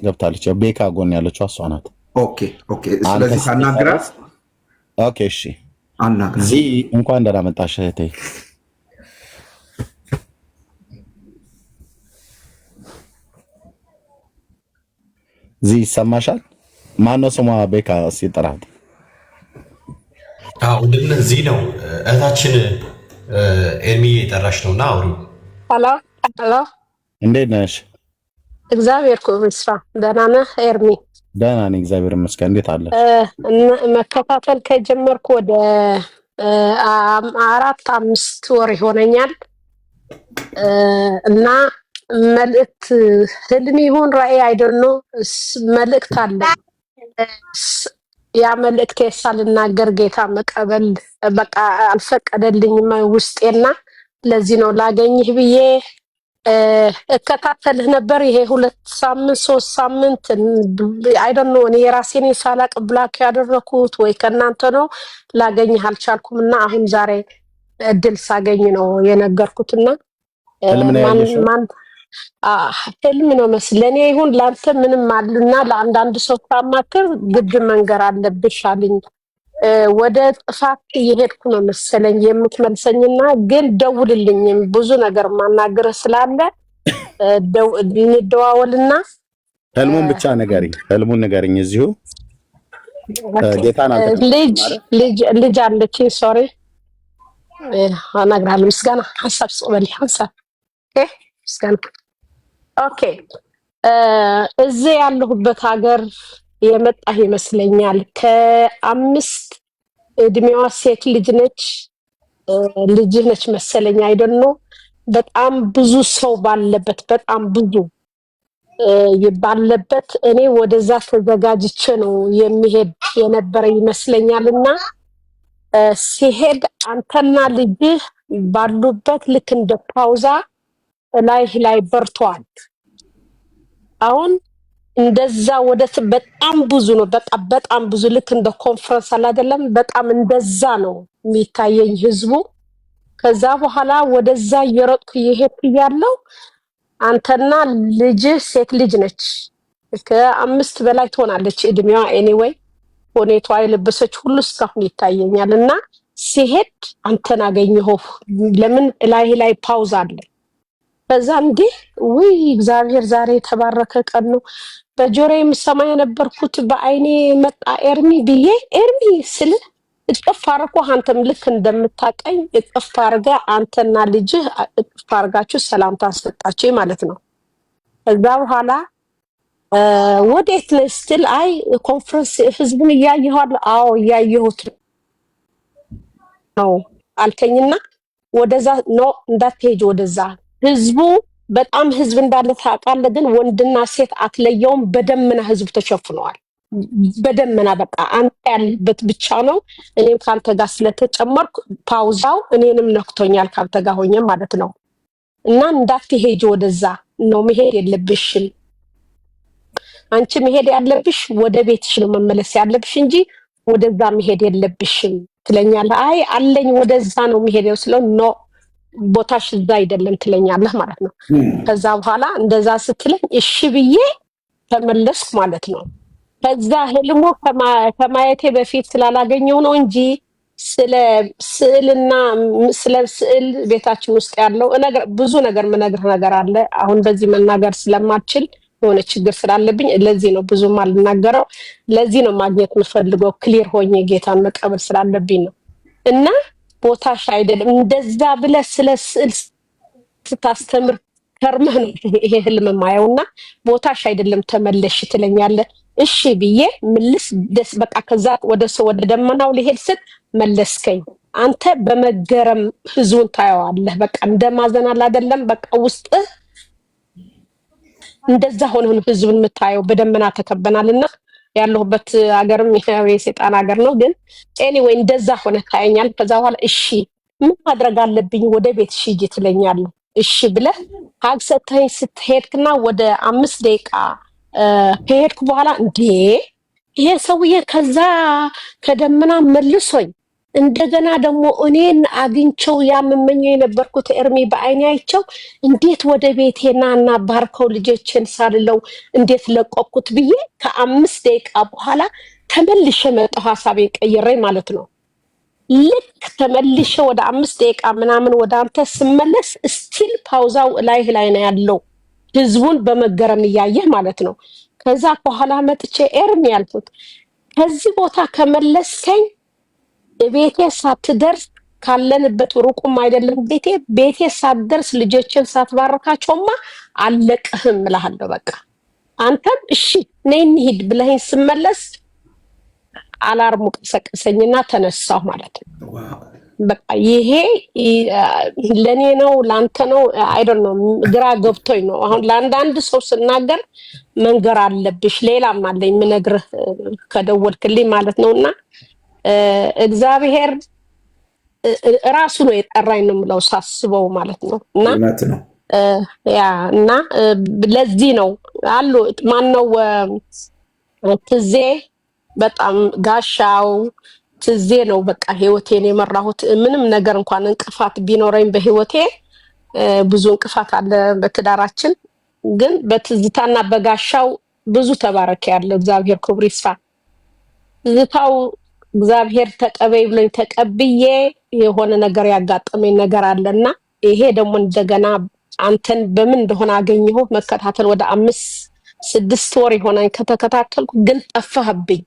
ገብታለች። ቤካ ጎን ያለችው እሷ ናት። ኦኬ። ስለዚህ ታናግራት። ኦኬ እሺ። እዚህ እንኳን ደህና መጣሽ እህቴ። እዚህ ይሰማሻል? ማነው ስሟ? ቤካ ሲጠራት ወንድም እዚህ ነው። እህታችን ኤርሚ የጠራሽ ነውና አውሪው። ሄሎ እንዴት ነሽ? እግዚአብሔር ይመስገን። ደህና ነህ ኤርሚ? ደህና ነኝ እግዚአብሔር ይመስገን። እንዴት አለ? መከታተል ከጀመርኩ ወደ 4-5 ወር ይሆነኛል እና መልእክት ህልም ይሁን ራእይ አይደል መልእክት አለ። ያ መልእክት ሳልናገር ጌታ መቀበል በቃ አልፈቀደልኝም ውስጤና ለዚህ ነው ላገኝህ ብዬ እከታተልህ ነበር። ይሄ 2 ሳምንት 3 ሳምንት አይደል እኔ የራሴን ሳላቅ ብላክ ያደረኩት ወይ ከናንተ ነው ላገኝህ አልቻልኩምና አሁን ዛሬ እድል ሳገኝ ነው የነገርኩትና ህልም ነው መስለኔ ይሁን ላንተ ምንም አሉና ለአንዳንድ ሰው ታማክር ግድ መንገር አለብሽ አለኝ። ወደ ጥፋት እየሄድኩ ነው መሰለኝ የምትመልሰኝና ግን ደውልልኝም ብዙ ነገር ማናገር ስላለ እንደዋወልና ህልሙን ብቻ ንገሪኝ እዚሁ ጌታን ልጅ አለች። ሶሪ አናግራለሁ። ምስጋና ሐሳብ ጽበል ሐሳብ ምስጋና ኦኬ። እዚህ ያለሁበት ሀገር የመጣህ ይመስለኛል። ከ5 እድሜዋ ሴት ልጅ ነች። ልጅህ ነች መሰለኝ አይደል? በጣም ብዙ ሰው ባለበት በጣም ብዙ ባለበት እኔ ወደዛ ተዘጋጅቼ ነው የሚሄድ የነበረ ይመስለኛልና ሲሄድ አንተና ልጅህ ባሉበት ልክ እንደ ፓውዛ ላይ በርቷል። አሁን እንደዛ በጣም ብዙ ነው። በጣም ብዙ ልክ እንደ ኮንፈረንስ አይደለም፣ በጣም እንደዛ ነው የሚታየኝ ህዝቡ። ከዛ በኋላ ወደዛ እየሮጥኩ እየሄድኩ ያለው አንተና ልጅህ ሴት ልጅ ነች። ከ5 በላይ ትሆናለች እድሜዋ። ኤኒዌይ ሁኔታዋ የለበሰች ሁሉ እስካሁን ይታየኛልና ሲሄድ አንተን አገኘሁ። ለምን ላይ ፓውዝ አለ። በዛ እንዴ ወይ እግዚአብሔር ዛሬ የተባረከ ቀን ነው። በጆሮዬ የምሰማ የነበርኩት በአይኔ መጣ ኤርሚ ብዬ ኤርሚ ስል እቅፍ አርቆ አንተም ልክ እንደምታቀኝ እቅፍ አርጋ አንተና ልጅህ እቅፍ አርጋችሁ ሰላምታ ሰጣችሁ ማለት ነው። ከዛ በኋላ ወዴት ነህ ስትል አይ ኮንፈረንስ ህዝቡን እያየኋል። አዎ እያየሁት ነው አልከኝና ወደዛ ነው እንዳትሄጂ ወደዛ ህዝቡ በጣም ህዝብ እንዳለ ታውቃለህ። ግን ወንድና ሴት አትለየውም። በደመና ህዝብ ተሸፍነዋል። በደመና በቃ አንተ ያለበት ብቻ ነው። እኔም ካንተ ጋር ስለተጨመርኩ ፓውዛው እኔንም ነክቶኛል ካንተ ጋር ሆኜ ማለት ነው። እና እንዳትሄጂ ወደዛ ነው መሄድ የለብሽም። አንቺ መሄድ ያለብሽ ወደ ቤትሽ ነው መመለስ ያለብሽ እንጂ ወደዛ መሄድ የለብሽም ትለኛለህ። አይ አለኝ ወደዛ ነው መሄደው ስለው ኖ ቦታሽ እዛ አይደለም ትለኛለህ ማለት ነው። ከዛ በኋላ እንደዛ ስትለኝ እሺ ብዬ ተመለስኩ ማለት ነው። ከዛ ህልሙ ከማየቴ በፊት ስላላገኘው ነው እንጂ ስለ ስዕል ቤታችን ውስጥ ያለው ብዙ ነገር ምነግርህ ነገር አለ። አሁን በዚህ መናገር ስለማልችል የሆነ ችግር ስላለብኝ ለዚህ ነው ብዙም አልናገረው። ለዚህ ነው ማግኘት የምፈልገው ክሊር ሆኜ ጌታን መቀበል ስላለብኝ ነው። እና ቦታሽ አይደለም እንደዛ ብለህ ስለ ስዕል ስታስተምር ከርመህ ነው ይሄ ህልም ማየውና ቦታሽ አይደለም ተመለሽ ትለኛለህ። እሺ ብዬ ምልስ ደስ በቃ ከዛ ወደ ደመናው ሊሄድ ስል መለስከኝ። አንተ በመገረም ህዝቡን ታየዋለህ። በቃ እንደማዘናል አይደለም በቃ ውስጥ እንደዛ ሆነ ህዝቡን የምታየው በደመና ተከበናልና ያለሁበት ሀገርም የሰይጣን ሀገር ነው። ግን ኤኒዌይ እንደዛ ሆነ ታየኛል። ከዛ በኋላ እሺ ምን ማድረግ አለብኝ ወደ ቤት ሂጂ ትለኛለህ። እሺ ብለህ ሀግሰተኝ ስትሄድክና ወደ 5 ደቂቃ ከሄድኩ በኋላ እንዴ ይሄ ሰውዬ ከዛ ከደመና መልሶኝ እንደገና ደግሞ እኔን አግኝቸው ያመመኘው የነበርኩት ኤርሚ በአይኔ አይቸው እንዴት ወደ ቤቴና እና ባርከው ልጆችን ሳልለው እንዴት ለቆኩት ብዬ ከ5 ደቂቃ በኋላ ተመልሼ መጣሁ ሐሳቤን ቀይሬ ማለት ነው። ልክ ተመልሼ ወደ 5 ደቂቃ ምናምን ወደ አንተ ስመለስ ስቲል ፓውዛው ላይ ነው ያለው ህዝቡን በመገረም እያየ ማለት ነው። ከዛ በኋላ መጥቼ ኤርሚ ያልኩት ከዚህ ቦታ ከመለስከኝ ቤቴ ሳትደርስ ካለንበት ሩቁም አይደለም ቤቴ ሳትደርስ ልጆችን ሳትባርካቸውማ አለቅህም እልሃለሁ። በቃ አንተም እሺ ነይ እንሂድ ብለኸኝ ስመለስ አላርሙ ቀሰቀሰኝና ተነሳሁ ማለት ነው። በቃ ይሄ ለኔ ነው ላንተ ነው አይ ዶንት ኖ ግራ ገብቶኝ ነው። አሁን ለአንዳንድ ሰው ስናገር መንገር አለብሽ ሌላም አለኝ ምነግርህ ከደወልክልኝ ማለት ነውና እግዚአብሔር ራሱ ነው የጠራኝ ነው የምለው ሳስበው ማለት ነው። እና ያ እና ለዚህ ነው አሉ ማነው ትዜ በጣም ጋሻው ትዜ ነው በቃ ህይወቴን የመራሁት። ምንም ነገር እንኳን እንቅፋት ቢኖረኝ በህይወቴ ብዙ እንቅፋት አለ በትዳራችን፣ ግን በትዝታና በጋሻው ብዙ ተባረከ ያለ እግዚአብሔር ክብር ይስፋ። ትዝታው እግዚአብሔር ተቀበይ ብሎኝ ተቀብዬ የሆነ ነገር ያጋጠመኝ ነገር አለና ይሄ ደግሞ እንደገና አንተን በምን እንደሆነ አገኘሁ መከታተል ወደ 5-6 ወር ይሆናል ከተከታተልኩ፣ ግን ጠፋህብኝ።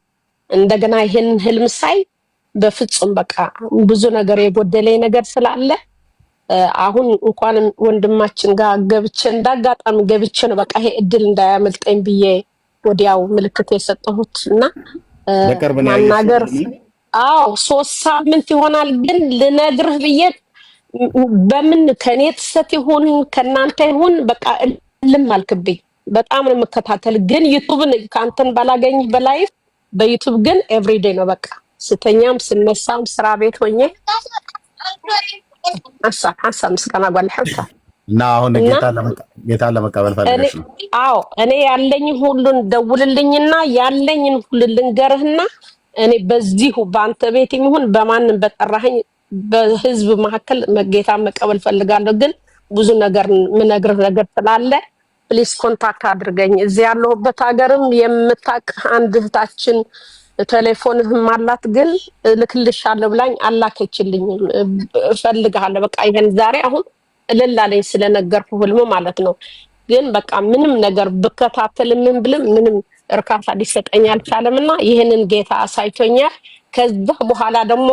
እንደገና ይሄን ህልም ሳይ በፍጹም በቃ ብዙ ነገር የጎደለኝ ነገር ስላለ አሁን እንኳን ወንድማችን ጋር ገብቼ እንዳጋጣሚ ገብቼ ነው በቃ ይሄ እድል እንዳያመልጠኝ ብዬ ወዲያው ምልክት የሰጠሁትና ማናገር 3 ሳምንት ይሆናል። ግን ልነግርህ ብዬ በምን ከኔ ተሰት ይሁን ከናንተ ይሁን በቃ እልም አልክብኝ። በጣም ነው መከታተል፣ ግን ዩቲዩብን ካንተን ባላገኝ በላይ በዩቲዩብ ግን ኤቭሪዴይ ነው በቃ ስተኛም ስነሳም ስራ ቤት ሆኜ አሳ ምስጋና ጓልሐምታ እና አሁን ጌታ ለመቀበል ፈልገሽ ነው? አዎ እኔ ያለኝ ሁሉን ደውልልኝና ያለኝን ሁሉ ልንገርህና እኔ በዚሁ በአንተ ቤት ይሁን በማንም በጠራኸኝ በህዝብ መካከል ጌታ መቀበል ፈልጋለሁ። ግን ብዙ ነገር ምነግርህ ነገር ስላለ ፕሊስ ኮንታክት አድርገኝ። እዚህ ያለሁበት ሀገርም የምታቅ አንድ እህታችን ቴሌፎንህም አላት፣ ግን ልክልሻለሁ ብላኝ አላከችልኝም። እፈልግሃለሁ በቃ ይሄን ዛሬ አሁን እልላለኝ ስለነገርኩ ህልም ማለት ነው። ግን በቃ ምንም ነገር ብከታተል ምን ብልም ምንም እርካታ ሊሰጠኝ አልቻለምና ይሄንን ጌታ አሳይቶኛል። ከዛ በኋላ ደግሞ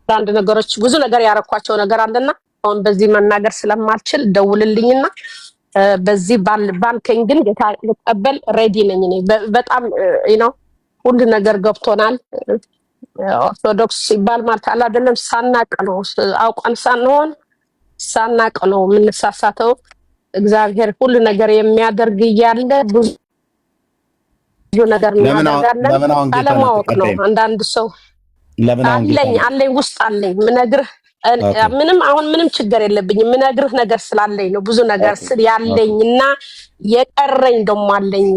አንድ ነገሮች ብዙ ነገር ያረኳቸው ነገር አለና አሁን በዚህ መናገር ስለማልችል ደውልልኝና በዚህ ባልከኝ ግን ጌታ ልቀበል ሬዲ ነኝ። እኔ በጣም ሁሉ ነገር ገብቶናል። ኦርቶዶክስ ሲባል ማለት አይደለም ሳናቅ ነው አውቀን ሳንሆን ሳናቅ ነው የምንሳሳተው። እግዚአብሔር ሁሉ ነገር የሚያደርግ እያለ ብዙ ነገር እናደርጋለን አለማወቅ ነው። አንዳንድ ሰው አለኝ ውስጥ አለኝ ምነግርህ ምንም አሁን ምንም ችግር የለብኝም። ምነግርህ ነገር ስላለኝ ነው ብዙ ነገር ስል ያለኝና የቀረኝ ደሞ አለኝ።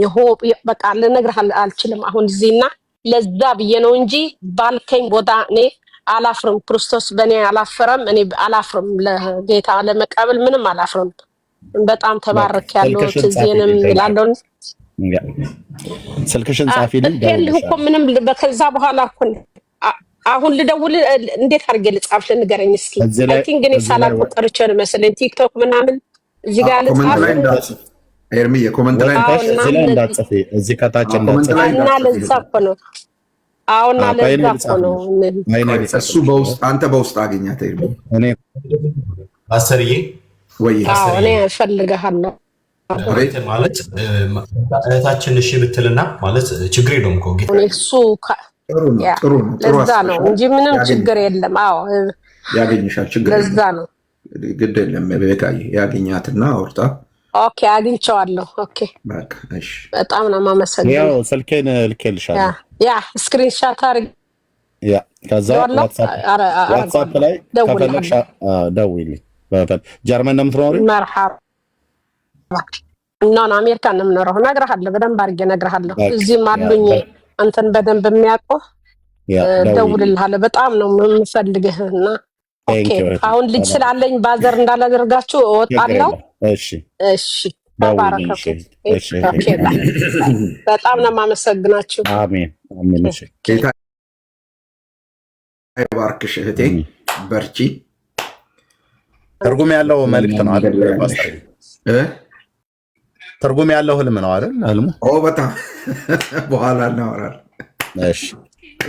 በቃ ልነግርህ አልችልም አሁን እዚህና ለዛ ብዬ ነው እንጂ ባልከኝ ቦታ እኔ አላፍርም። ክርስቶስ በእኔ አላፈረም፣ እኔ አላፍርም። ለጌታ ለመቀበል ምንም አላፍርም። በጣም ተባረክ ያለው ትዝየንም ይላለው። ስልክሽን ጻፊልኝ እኮ ምንም ከዛ በኋላ እኮ አሁን ልደውል እንዴት አድርጌ ልጻፍ ንገረኝ እስኪ። አይ ቲንክ እኔ ሳላቆጠርቼ ነው መሰለኝ ቲክቶክ ምናምን እዚህ ጋር ልጻፍ ኤርሚ የኮሜንት ላይ እንዳትጽፊ እዚህ ከታች እንዳትጽፊ እና ለዛ እኮ ነው አሁንና ለዛ እኮ ነው እሱ በውስጥ አንተ በውስጥ አገኛት ኤርሚ እኔ አሰርዬ ወይ እኔ እፈልግሃለሁ ማለት እህታችን እሺ ብትልና ማለት ችግር የለውም እኮ ጌታ እሱ ጥሩ ለዛ ነው እንጂ ምንም ችግር የለም። አዎ ያገኝሻል፣ ችግር ለዛ ነው ግድ የለም። በቤታዬ ያገኛትና አውርታ ኦኬ አግኝቼዋለሁ። ኦኬ በቃ እሺ፣ በጣም ነው የማመሰግነው። ያው ስልኬን ልኬልሻለሁ። ያ ስክሪንሻት አድርግ። ያ ከዛ ዋትስአፕ ላይ ከፈለግሽ ደውይልኝ። ጀርመን ነው የምትኖሪው? መርሐባ ነው አሜሪካ ነው የምኖረው። እነግርሃለሁ፣ በደንብ አድርጌ እነግርሃለሁ። እዚህም አሉኝ አንተን በደንብ የሚያውቁ ደውልልሃለሁ። በጣም ነው የምፈልግህና ኦኬ። አሁን ልጅ ስላለኝ ባዘር እንዳላደርጋችሁ እወጣለሁ። እሺ ተባረከ። ኦኬ በጣም ነው የማመሰግናችሁ። አሜን አሜን። እሺ ጌታ ይባርክሽ እህቴ፣ በርቺ። ትርጉም ያለው መልእክት ነው አይደል ፓስተር? ትርጉም ያለው ህልም ነው አይደል? ህልሙ በጣም በኋላ እናወራለን። እሺ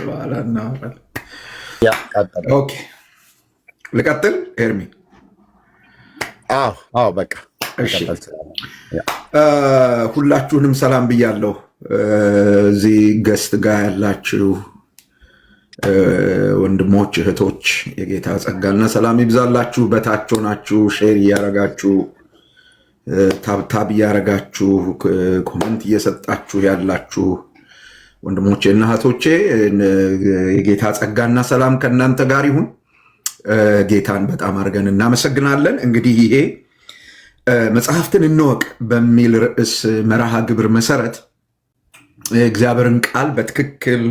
በኋላ እናወራለን። ያ ቀጥል። ኦኬ ልቀጥል ኤርሚ? አዎ በቃ እሺ። ሁላችሁንም ሰላም ብያለሁ። እዚህ ገስት ጋር ያላችሁ ወንድሞች እህቶች፣ የጌታ ጸጋና ሰላም ይብዛላችሁ። በታች ሆናችሁ ሼር እያረጋችሁ ታብታብ እያረጋችሁ ኮመንት እየሰጣችሁ ያላችሁ ወንድሞቼ እና እህቶቼ የጌታ ጸጋና ሰላም ከእናንተ ጋር ይሁን። ጌታን በጣም አድርገን እናመሰግናለን። እንግዲህ ይሄ መጽሐፍትን እንወቅ በሚል ርዕስ መርሃ ግብር መሰረት እግዚአብሔርን ቃል በትክክል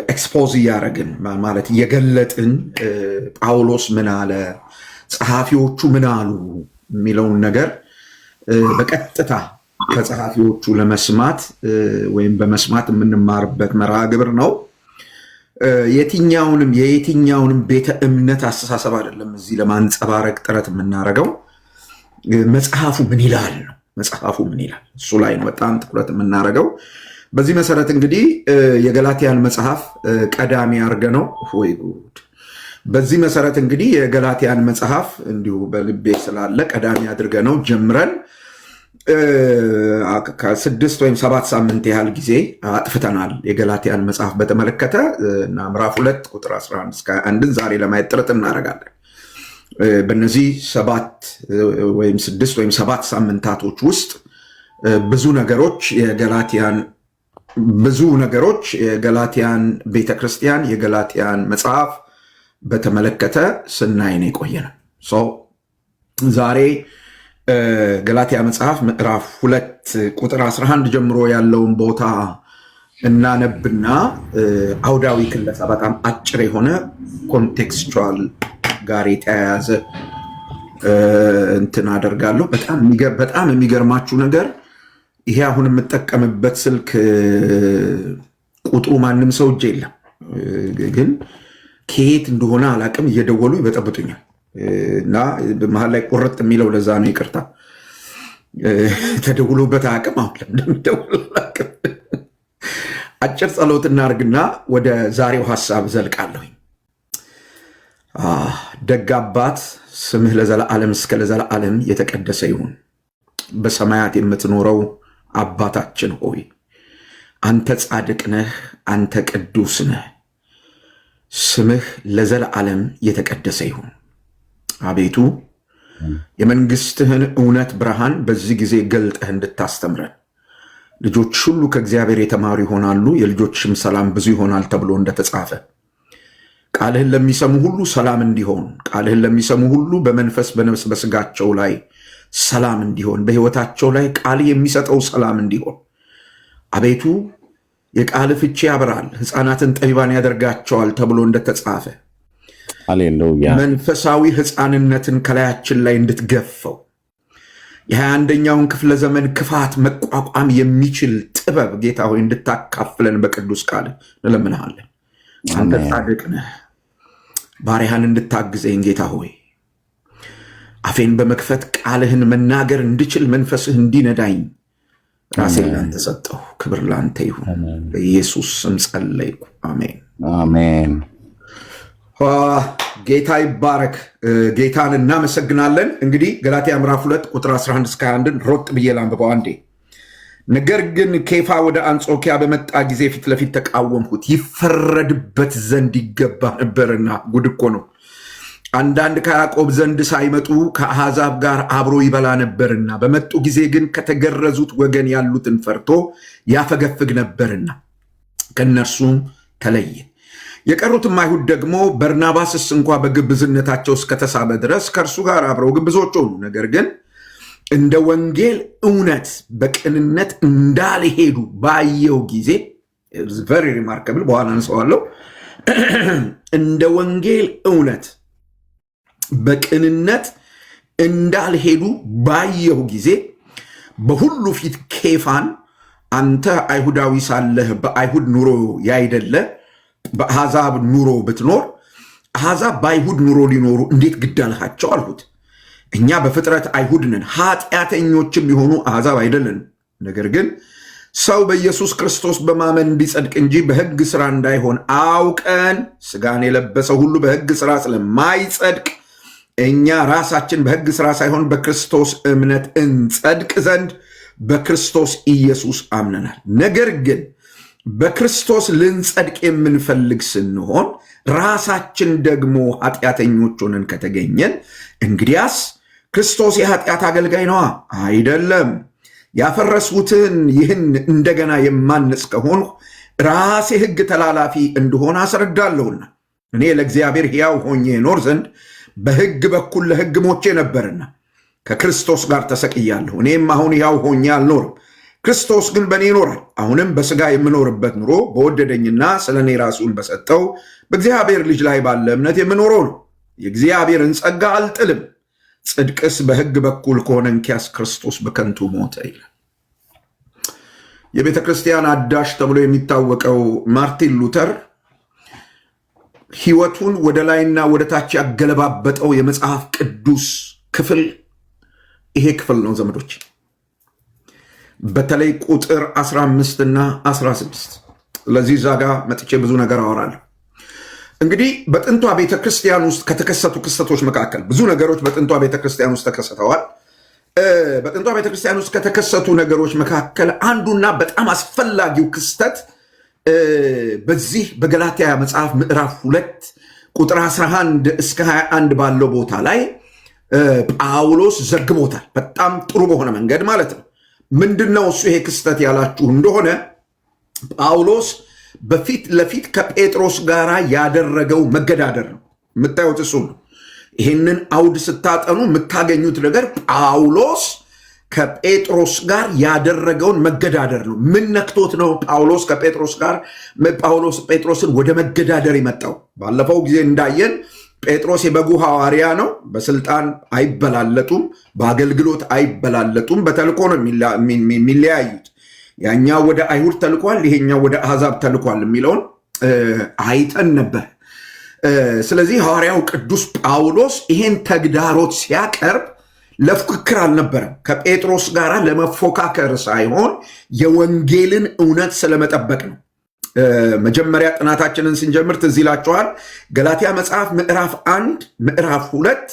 ኤክስፖዝ እያደረግን ማለት እየገለጥን ጳውሎስ ምን አለ፣ ጸሐፊዎቹ ምን አሉ የሚለውን ነገር በቀጥታ ከጸሐፊዎቹ ለመስማት ወይም በመስማት የምንማርበት መርሃ ግብር ነው። የየትኛውንም ቤተ እምነት አስተሳሰብ አይደለም እዚህ ለማንጸባረቅ ጥረት የምናደርገው። መጽሐፉ ምን ይላል ነው። መጽሐፉ ምን ይላል እሱ ላይ ነው በጣም ትኩረት የምናደርገው። በዚህ መሰረት እንግዲህ የገላትያን መጽሐፍ ቀዳሚ አድርገ ነው ወይ ጉድ። በዚህ መሰረት እንግዲህ የገላትያን መጽሐፍ እንዲሁ በልቤ ስላለ ቀዳሚ አድርገ ነው ጀምረን ከ6 ወይም 7 ሳምንት ያህል ጊዜ አጥፍተናል የገላትያን መጽሐፍ በተመለከተ እና ምዕራፍ 2 ቁጥር 11 እስከ 21 ዛሬ ለማየት ጥረት እናደርጋለን። በእነዚህ 7 ወይም 6 ወይም 7 ሳምንታቶች ውስጥ ብዙ ነገሮች የገላትያን ቤተክርስቲያን የገላትያን መጽሐፍ በተመለከተ ስናይ ነው የቆየነው። ዛሬ ገላትያ መጽሐፍ ምዕራፍ 2 ቁጥር 11 ጀምሮ ያለውን ቦታ እናነብና አውዳዊ ክለሳ በጣም አጭር የሆነ ኮንቴክስቹዋል ጋር የተያያዘ እንትን አደርጋለሁ። በጣም የሚገርማችሁ ነገር ይሄ አሁን የምጠቀምበት ስልክ ቁጥሩ ማንም ሰው እጅ የለም፣ ግን ከየት እንደሆነ አላቅም እየደወሉ ይበጠብጡኛል እና መሀል ላይ ቁርጥ የሚለው ለዛ ነው። ይቅርታ ተደውሎበት አቅም አሁን ለምደውል አቅም። አጭር ጸሎት እናርግና ወደ ዛሬው ሀሳብ ዘልቃለሁኝ። ደግ አባት ስምህ ለዘላለም እስከ ለዘላለም የተቀደሰ ይሁን። በሰማያት የምትኖረው አባታችን ሆይ አንተ ጻድቅ ነህ፣ አንተ ቅዱስ ነህ። ስምህ ለዘላለም የተቀደሰ ይሁን። አቤቱ የመንግስትህን እውነት ብርሃን በዚህ ጊዜ ገልጠህ እንድታስተምረን። ልጆች ሁሉ ከእግዚአብሔር የተማሩ ይሆናሉ፣ የልጆችም ሰላም ብዙ ይሆናል ተብሎ እንደተጻፈ ቃልህን ለሚሰሙ ሁሉ ሰላም እንዲሆን፣ ቃልህን ለሚሰሙ ሁሉ በመንፈስ በነፍስ በስጋቸው ላይ ሰላም እንዲሆን፣ በሕይወታቸው ላይ ቃል የሚሰጠው ሰላም እንዲሆን አቤቱ የቃል ፍቺ ያበራል፣ ሕፃናትን ጠቢባን ያደርጋቸዋል ተብሎ እንደተጻፈ ሃሌሉያ መንፈሳዊ ሕፃንነትን ከላያችን ላይ እንድትገፈው የ21ኛውን ክፍለ ዘመን ክፋት መቋቋም የሚችል ጥበብ ጌታ ሆይ እንድታካፍለን በቅዱስ ቃል እንለምንሃለን። አንተ ጻድቅ ነህ። ባሪያህን እንድታግዘኝ ጌታ ሆይ አፌን በመክፈት ቃልህን መናገር እንድችል መንፈስህ እንዲነዳኝ ራሴን ላንተ ሰጠሁ። ክብር ላንተ ይሁን። በኢየሱስ ስም ጸለይኩ። አሜን አሜን። ጌታ ይባረክ። ጌታን እናመሰግናለን። እንግዲህ ገላትያ ምዕራፍ 2 ቁጥር 11 እስከ 21 ሮጥ ብዬ ላንብበው አንዴ። ነገር ግን ኬፋ ወደ አንጾኪያ በመጣ ጊዜ ፊት ለፊት ተቃወምሁት፣ ይፈረድበት ዘንድ ይገባ ነበርና። ጉድ እኮ ነው። አንዳንድ ከያዕቆብ ዘንድ ሳይመጡ ከአሕዛብ ጋር አብሮ ይበላ ነበርና፣ በመጡ ጊዜ ግን ከተገረዙት ወገን ያሉትን ፈርቶ ያፈገፍግ ነበርና ከእነርሱም ተለየ። የቀሩትም አይሁድ ደግሞ በርናባስስ እንኳ በግብዝነታቸው እስከተሳበ ድረስ ከእርሱ ጋር አብረው ግብዞች ሆኑ። ነገር ግን እንደ ወንጌል እውነት በቅንነት እንዳልሄዱ ባየው ጊዜ very remarkable በኋላ አንሰዋለሁ። እንደ ወንጌል እውነት በቅንነት እንዳልሄዱ ባየሁ ጊዜ በሁሉ ፊት ኬፋን አንተ አይሁዳዊ ሳለህ በአይሁድ ኑሮ ያይደለ በአሕዛብ ኑሮ ብትኖር አሕዛብ በአይሁድ ኑሮ ሊኖሩ እንዴት ግድ አልሃቸው አልሁት። እኛ በፍጥረት አይሁድ ነን፣ ኃጢአተኞችም የሆኑ አሕዛብ አይደለን። ነገር ግን ሰው በኢየሱስ ክርስቶስ በማመን እንዲጸድቅ እንጂ በሕግ ሥራ እንዳይሆን አውቀን ሥጋን የለበሰ ሁሉ በሕግ ሥራ ስለማይጸድቅ እኛ ራሳችን በሕግ ሥራ ሳይሆን በክርስቶስ እምነት እንጸድቅ ዘንድ በክርስቶስ ኢየሱስ አምነናል። ነገር ግን በክርስቶስ ልንጸድቅ የምንፈልግ ስንሆን ራሳችን ደግሞ ኃጢአተኞች ሆነን ከተገኘን እንግዲያስ ክርስቶስ የኃጢአት አገልጋይ ነዋ? አይደለም። ያፈረስሁትን ይህን እንደገና የማንጽ ከሆንሁ ራሴ ሕግ ተላላፊ እንደሆነ አስረዳለሁና እኔ ለእግዚአብሔር ሕያው ሆኜ እኖር ዘንድ በሕግ በኩል ለሕግ ሞቼ ነበርና ከክርስቶስ ጋር ተሰቅያለሁ። እኔም አሁን ሕያው ሆኜ አልኖርም፣ ክርስቶስ ግን በእኔ ይኖራል። አሁንም በሥጋ የምኖርበት ኑሮ በወደደኝና ስለ እኔ ራሱን በሰጠው በእግዚአብሔር ልጅ ላይ ባለ እምነት የምኖረው ነው። የእግዚአብሔርን ጸጋ አልጥልም። ጽድቅስ በሕግ በኩል ከሆነ እንኪያስ ክርስቶስ በከንቱ ሞተ ይላል። የቤተ ክርስቲያን አዳሽ ተብሎ የሚታወቀው ማርቲን ሉተር ሕይወቱን ወደ ላይና ወደ ታች ያገለባበጠው የመጽሐፍ ቅዱስ ክፍል ይሄ ክፍል ነው ዘመዶች። በተለይ ቁጥር 15 እና 16 ለዚህ ዛጋ መጥቼ ብዙ ነገር አወራለሁ። እንግዲህ በጥንቷ ቤተክርስቲያን ውስጥ ከተከሰቱ ክስተቶች መካከል ብዙ ነገሮች በጥንቷ ቤተክርስቲያን ውስጥ ተከስተዋል። በጥንቷ ቤተክርስቲያን ውስጥ ከተከሰቱ ነገሮች መካከል አንዱና በጣም አስፈላጊው ክስተት በዚህ በገላትያ መጽሐፍ ምዕራፍ 2 ቁጥር 11 እስከ 21 ባለው ቦታ ላይ ጳውሎስ ዘግቦታል። በጣም ጥሩ በሆነ መንገድ ማለት ነው። ምንድነው እሱ ይሄ ክስተት ያላችሁ እንደሆነ ጳውሎስ በፊት ለፊት ከጴጥሮስ ጋር ያደረገው መገዳደር ነው። የምታዩት እሱ ነው። ይህንን አውድ ስታጠኑ የምታገኙት ነገር ጳውሎስ ከጴጥሮስ ጋር ያደረገውን መገዳደር ነው። ምን ነክቶት ነው ጳውሎስ ከጴጥሮስ ጋር ጴጥሮስን ወደ መገዳደር የመጣው? ባለፈው ጊዜ እንዳየን ጴጥሮስ የበጉ ሐዋርያ ነው። በስልጣን አይበላለጡም፣ በአገልግሎት አይበላለጡም። በተልኮ ነው የሚለያዩት። ያኛው ወደ አይሁድ ተልኳል፣ ይሄኛው ወደ አሕዛብ ተልኳል የሚለውን አይተን ነበር። ስለዚህ ሐዋርያው ቅዱስ ጳውሎስ ይሄን ተግዳሮት ሲያቀርብ ለፉክክር አልነበረም። ከጴጥሮስ ጋር ለመፎካከር ሳይሆን የወንጌልን እውነት ስለመጠበቅ ነው። መጀመሪያ ጥናታችንን ስንጀምር ትዝ ይላችኋል። ገላትያ መጽሐፍ ምዕራፍ 1 ምዕራፍ 2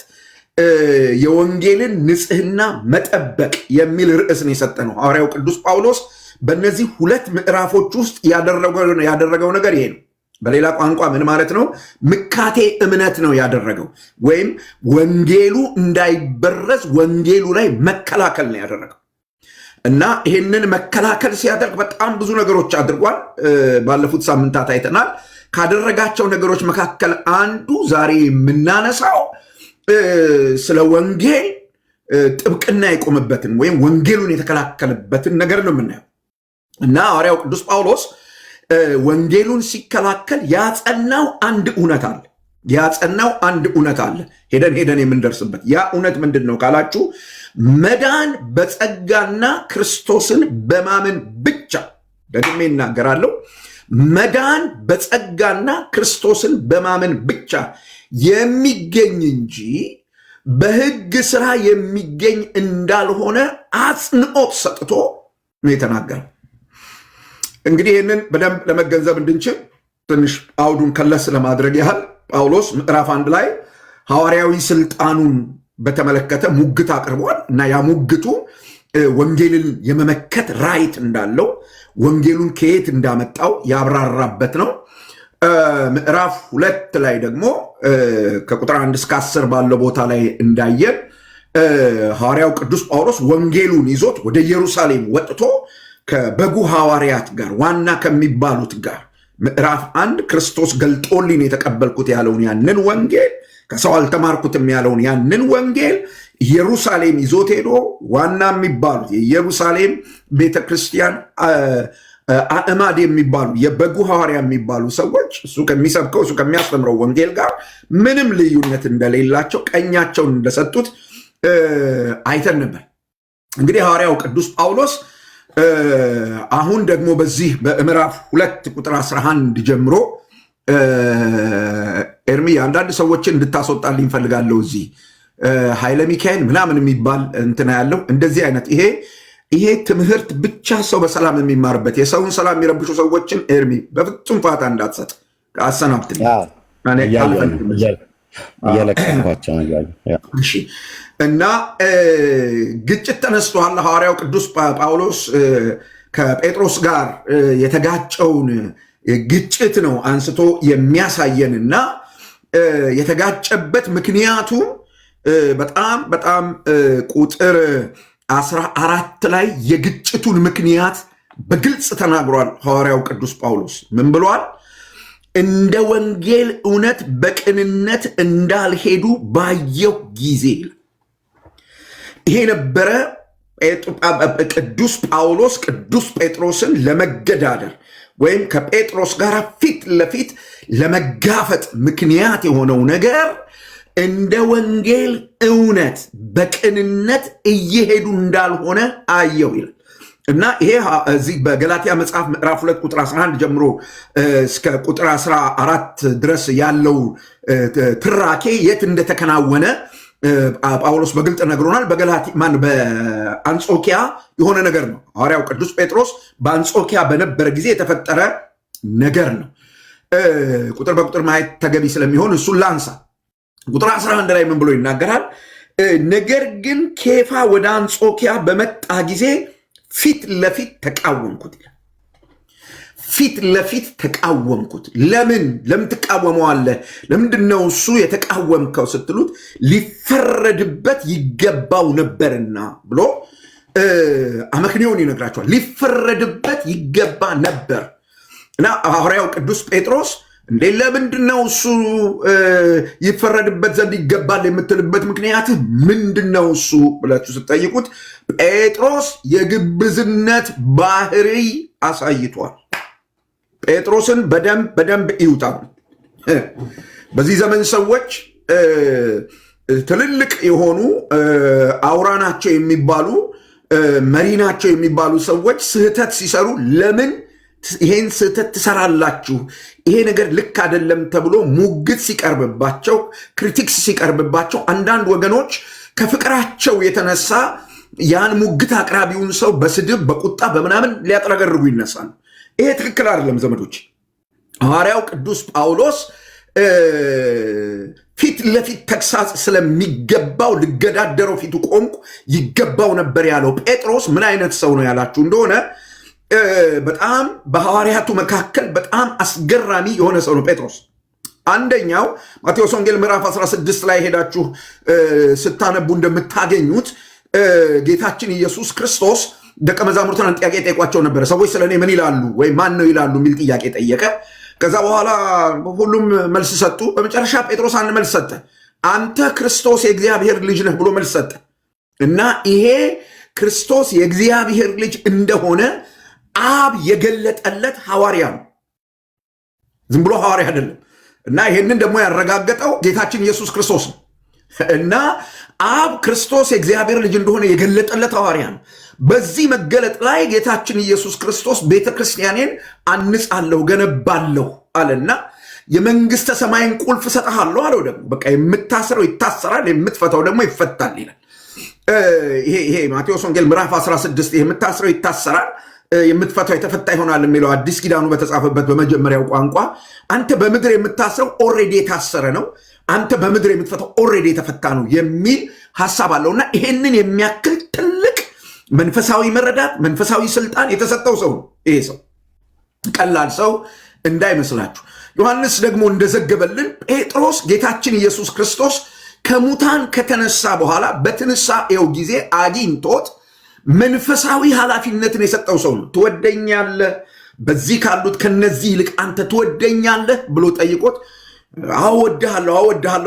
የወንጌልን ንጽሕና መጠበቅ የሚል ርዕስ ነው የሰጠነው። ሐዋርያው ቅዱስ ጳውሎስ በእነዚህ 2 ምዕራፎች ውስጥ ያደረገው ነገር ይሄ ነው። በሌላ ቋንቋ ምን ማለት ነው? ምካቴ እምነት ነው ያደረገው፣ ወይም ወንጌሉ እንዳይበረዝ ወንጌሉ ላይ መከላከል ነው ያደረገው። እና ይህንን መከላከል ሲያደርግ በጣም ብዙ ነገሮች አድርጓል። ባለፉት ሳምንታት አይተናል። ካደረጋቸው ነገሮች መካከል አንዱ ዛሬ የምናነሳው ስለ ወንጌል ጥብቅና የቆመበትን ወይም ወንጌሉን የተከላከለበትን ነገር ነው የምናየው። እና ሐዋርያው ቅዱስ ጳውሎስ ወንጌሉን ሲከላከል ያጸናው አንድ እውነት አለ። ሄደን የምንደርስበት ያ እውነት ምንድን ነው ካላችሁ፣ መዳን በጸጋና ክርስቶስን በማመን ብቻ፣ ደግሜ እናገራለሁ፣ መዳን በጸጋና ክርስቶስን በማመን ብቻ የሚገኝ እንጂ በሕግ ሥራ የሚገኝ እንዳልሆነ አጽንዖት ሰጥቶ ነው የተናገረው። እንግዲህ ይህንን በደንብ ለመገንዘብ እንድንችል ትንሽ አውዱን ከለስ ለማድረግ ያህል ጳውሎስ ምዕራፍ 1 ላይ ሐዋርያዊ ስልጣኑን በተመለከተ ሙግት አቅርቧል እና ያ ሙግቱ ወንጌልን የመመከት ራይት እንዳለው ወንጌሉን ከየት እንዳመጣው ያብራራበት ነው። ምዕራፍ 2 ላይ ደግሞ ከቁጥር 1 እስከ 10 ባለው ቦታ ላይ እንዳየን ሐዋርያው ቅዱስ ጳውሎስ ወንጌሉን ይዞት ወደ ኢየሩሳሌም ወጥቶ ከበጉ ሐዋርያት ጋር ዋና ከሚባሉት ጋር ምዕራፍ 1 ክርስቶስ ገልጦልኝ የተቀበልኩት ያለውን ያንን ወንጌል፣ ከሰው አልተማርኩትም ያለውን ያንን ወንጌል ኢየሩሳሌም ይዞት ሄዶ ዋና የሚባሉት የኢየሩሳሌም ቤተክርስቲያን አእማድ የሚባሉ የበጉ ሐዋርያ የሚባሉ ሰዎች እሱ ከሚሰብከው እሱ ከሚያስተምረው ወንጌል ጋር ምንም ልዩነት እንደሌላቸው ቀኛቸውን እንደሰጡት አይተን ነበር። እንግዲህ ሐዋርያው ቅዱስ ጳውሎስ አሁን ደግሞ በዚህ በምዕራፍ 2 ቁጥር 11 ጀምሮ ኤርሚ አንዳንድ ሰዎችን እንድታስወጣልኝ ፈልጋለሁ። እዚህ ኃይለ ሚካኤል ምናምን የሚባል እንትና ያለው እንደዚህ አይነት ይሄ ትምህርት ብቻ ሰው በሰላም የሚማርበት የሰውን ሰላም የሚረብሹ ሰዎችን ኤርሚ በፍጹም ፋታ እንዳትሰጥ አሰናብትልኝ። እየለቀኳቸው እና ግጭት ተነስቷል። ሐዋርያው ቅዱስ ጳውሎስ ከጴጥሮስ ጋር የተጋጨውን ግጭት ነው አንስቶ የሚያሳየንና የተጋጨበት ምክንያቱ በጣም በጣም ቁጥር 14 ላይ የግጭቱን ምክንያት በግልጽ ተናግሯል። ሐዋርያው ቅዱስ ጳውሎስ ምን ብሏል? እንደ ወንጌል እውነት በቅንነት እንዳልሄዱ ባየው ጊዜ ይሄ ነበረ ቅዱስ ጳውሎስ ቅዱስ ጴጥሮስን ለመገዳደር ወይም ከጴጥሮስ ጋር ፊት ለፊት ለመጋፈጥ ምክንያት የሆነው ነገር እንደ ወንጌል እውነት በቅንነት እየሄዱ እንዳልሆነ አየው ይላል እና ይሄ እዚህ በገላትያ መጽሐፍ ምዕራፍ 2 ቁጥር 11 ጀምሮ እስከ ቁጥር 14 ድረስ ያለው ትራኬ የት እንደተከናወነ ጳውሎስ በግልጽ ነግሮናል። በአንጾኪያ የሆነ ነገር ነው። ሐዋርያው ቅዱስ ጴጥሮስ በአንጾኪያ በነበረ ጊዜ የተፈጠረ ነገር ነው። ቁጥር በቁጥር ማየት ተገቢ ስለሚሆን እሱን ላንሳ። ቁጥር 11 ላይ ምን ብሎ ይናገራል? ነገር ግን ኬፋ ወደ አንጾኪያ በመጣ ጊዜ ፊት ለፊት ተቃወምኩት ይላል። ፊት ለፊት ተቃወምኩት። ለምን ትቃወመዋለህ? ለምንድነው እሱ የተቃወምከው ስትሉት ሊፈረድበት ይገባው ነበርና ብሎ አመክንዮውን ይነግራቸዋል። ሊፈረድበት ይገባ ነበር እና ሐዋርያው ቅዱስ ጴጥሮስ እንዴ ለምንድነው እሱ ይፈረድበት ዘንድ ይገባል የምትልበት ምክንያት ምንድነው እሱ ብላችሁ ስትጠይቁት ጴጥሮስ የግብዝነት ባህሪ አሳይቷል። ጴጥሮስን በደንብ ይውጣል። በዚህ ዘመን ሰዎች ትልልቅ የሆኑ አውራ ናቸው የሚባሉ መሪ ናቸው የሚባሉ ሰዎች ስህተት ሲሰሩ ለምን ይሄን ስህተት ትሰራላችሁ፣ ይሄ ነገር ልክ አይደለም ተብሎ ሙግት ሲቀርብባቸው፣ ክሪቲክስ ሲቀርብባቸው አንዳንድ ወገኖች ከፍቅራቸው የተነሳ ያን ሙግት አቅራቢውን ሰው በስድብ በቁጣ በምናምን ሊያጥረገርጉ ይነሳሉ። ይሄ ትክክል አይደለም ዘመዶች። ሐዋርያው ቅዱስ ጳውሎስ ፊት ለፊት ተግሳጽ ስለሚገባው ልገዳደረው ፊቱ ቆምኩ ይገባው ነበር ያለው ጴጥሮስ ምን አይነት ሰው ነው ያላችሁ እንደሆነ በጣም በሐዋርያቱ መካከል በጣም አስገራሚ የሆነ ሰው ነው ጴጥሮስ። አንደኛው ማቴዎስ ወንጌል ምዕራፍ 16 ላይ ሄዳችሁ ስታነቡ እንደምታገኙት ጌታችን ኢየሱስ ክርስቶስ ደቀ መዛሙርቱን ጥያቄ ጠይቋቸው ነበረ። ሰዎች ስለኔ ምን ይላሉ ወይ ማን ነው ይላሉ የሚል ጥያቄ ጠየቀ። ከዛ በኋላ ሁሉም መልስ ሰጡ። በመጨረሻ ጴጥሮስ አንድ መልስ ሰጠ። አንተ ክርስቶስ የእግዚአብሔር ልጅ ነህ ብሎ መልስ ሰጠ እና ይሄ ክርስቶስ የእግዚአብሔር ልጅ እንደሆነ አብ የገለጠለት ሐዋርያ ነው። ዝም ብሎ ሐዋርያ አይደለም። እና ይሄንን ደግሞ ያረጋገጠው ጌታችን ኢየሱስ ክርስቶስ ነው። እና አብ ክርስቶስ የእግዚአብሔር ልጅ እንደሆነ የገለጠለት ሐዋርያ ነው። በዚህ መገለጥ ላይ ጌታችን ኢየሱስ ክርስቶስ ቤተክርስቲያኔን አንጻለሁ ገነባለሁ አለና የመንግስተ ሰማይን ቁልፍ እሰጥሃለሁ አለው። ደግሞ በቃ የምታስረው ይታሰራል፣ የምትፈታው ደግሞ ይፈታል ይላል። ይሄ ማቴዎስ ወንጌል ምዕራፍ 16 የምታስረው ይታሰራል የምትፈታው የተፈታ ይሆናል የሚለው አዲስ ኪዳኑ በተጻፈበት በመጀመሪያው ቋንቋ አንተ በምድር የምታስረው ኦልሬዲ የታሰረ ነው፣ አንተ በምድር የምትፈታው ኦልሬዲ የተፈታ ነው የሚል ሐሳብ አለውና ይሄንን የሚያክል ትልቅ መንፈሳዊ መረዳት መንፈሳዊ ስልጣን የተሰጠው ሰው ነው። ይሄ ሰው ቀላል ሰው እንዳይመስላችሁ። ዮሐንስ ደግሞ እንደዘገበልን ጴጥሮስ ጌታችን ኢየሱስ ክርስቶስ ከሙታን ከተነሳ በኋላ በትንሳኤው ጊዜ አግኝቶት መንፈሳዊ ኃላፊነትን የሰጠው ሰው ነው። ትወደኛለህ፣ በዚህ ካሉት ከነዚህ ይልቅ አንተ ትወደኛለህ ብሎ ጠይቆት አወድሃለሁ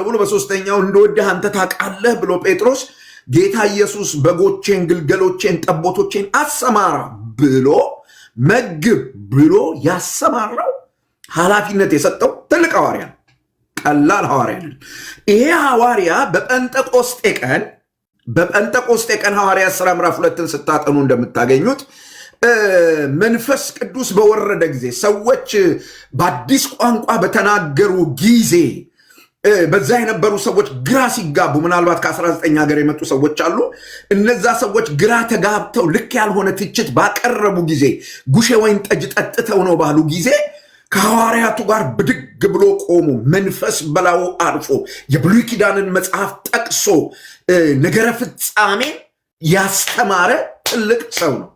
ብሎ በሶስተኛው እንደወደህ አንተ ታውቃለህ ብሎ ጴጥሮስ ጌታ ኢየሱስ በጎቼን፣ ግልገሎቼን፣ ጠቦቶቼን አሰማራ ብሎ መግብ ብሎ ያሰማራው ኃላፊነት የሰጠው ትልቅ ሐዋርያ ነው። ቀላል ሐዋርያ አይደለም። ይሄ ሐዋርያ በጴንጠቆስጤ ቀን ሐዋርያ ሥራ ምዕራፍ 2ን ስታጠኑ እንደምታገኙት መንፈስ ቅዱስ በወረደ ጊዜ ሰዎች በአዲስ ቋንቋ በተናገሩ ጊዜ በዛ የነበሩ ሰዎች ግራ ሲጋቡ፣ ምናልባት ከ19 ሀገር የመጡ ሰዎች አሉ። እነዛ ሰዎች ግራ ተጋብተው ልክ ያልሆነ ትችት ባቀረቡ ጊዜ ጉሼ ወይን ጠጅ ጠጥተው ነው ባሉ ጊዜ ከሐዋርያቱ ጋር ብድግ ብሎ ቆሙ። መንፈስ በላዩ አርፎ የብሉይ ኪዳንን መጽሐፍ ጠቅሶ ነገረ ፍጻሜ ያስተማረ ትልቅ ሰው ነው።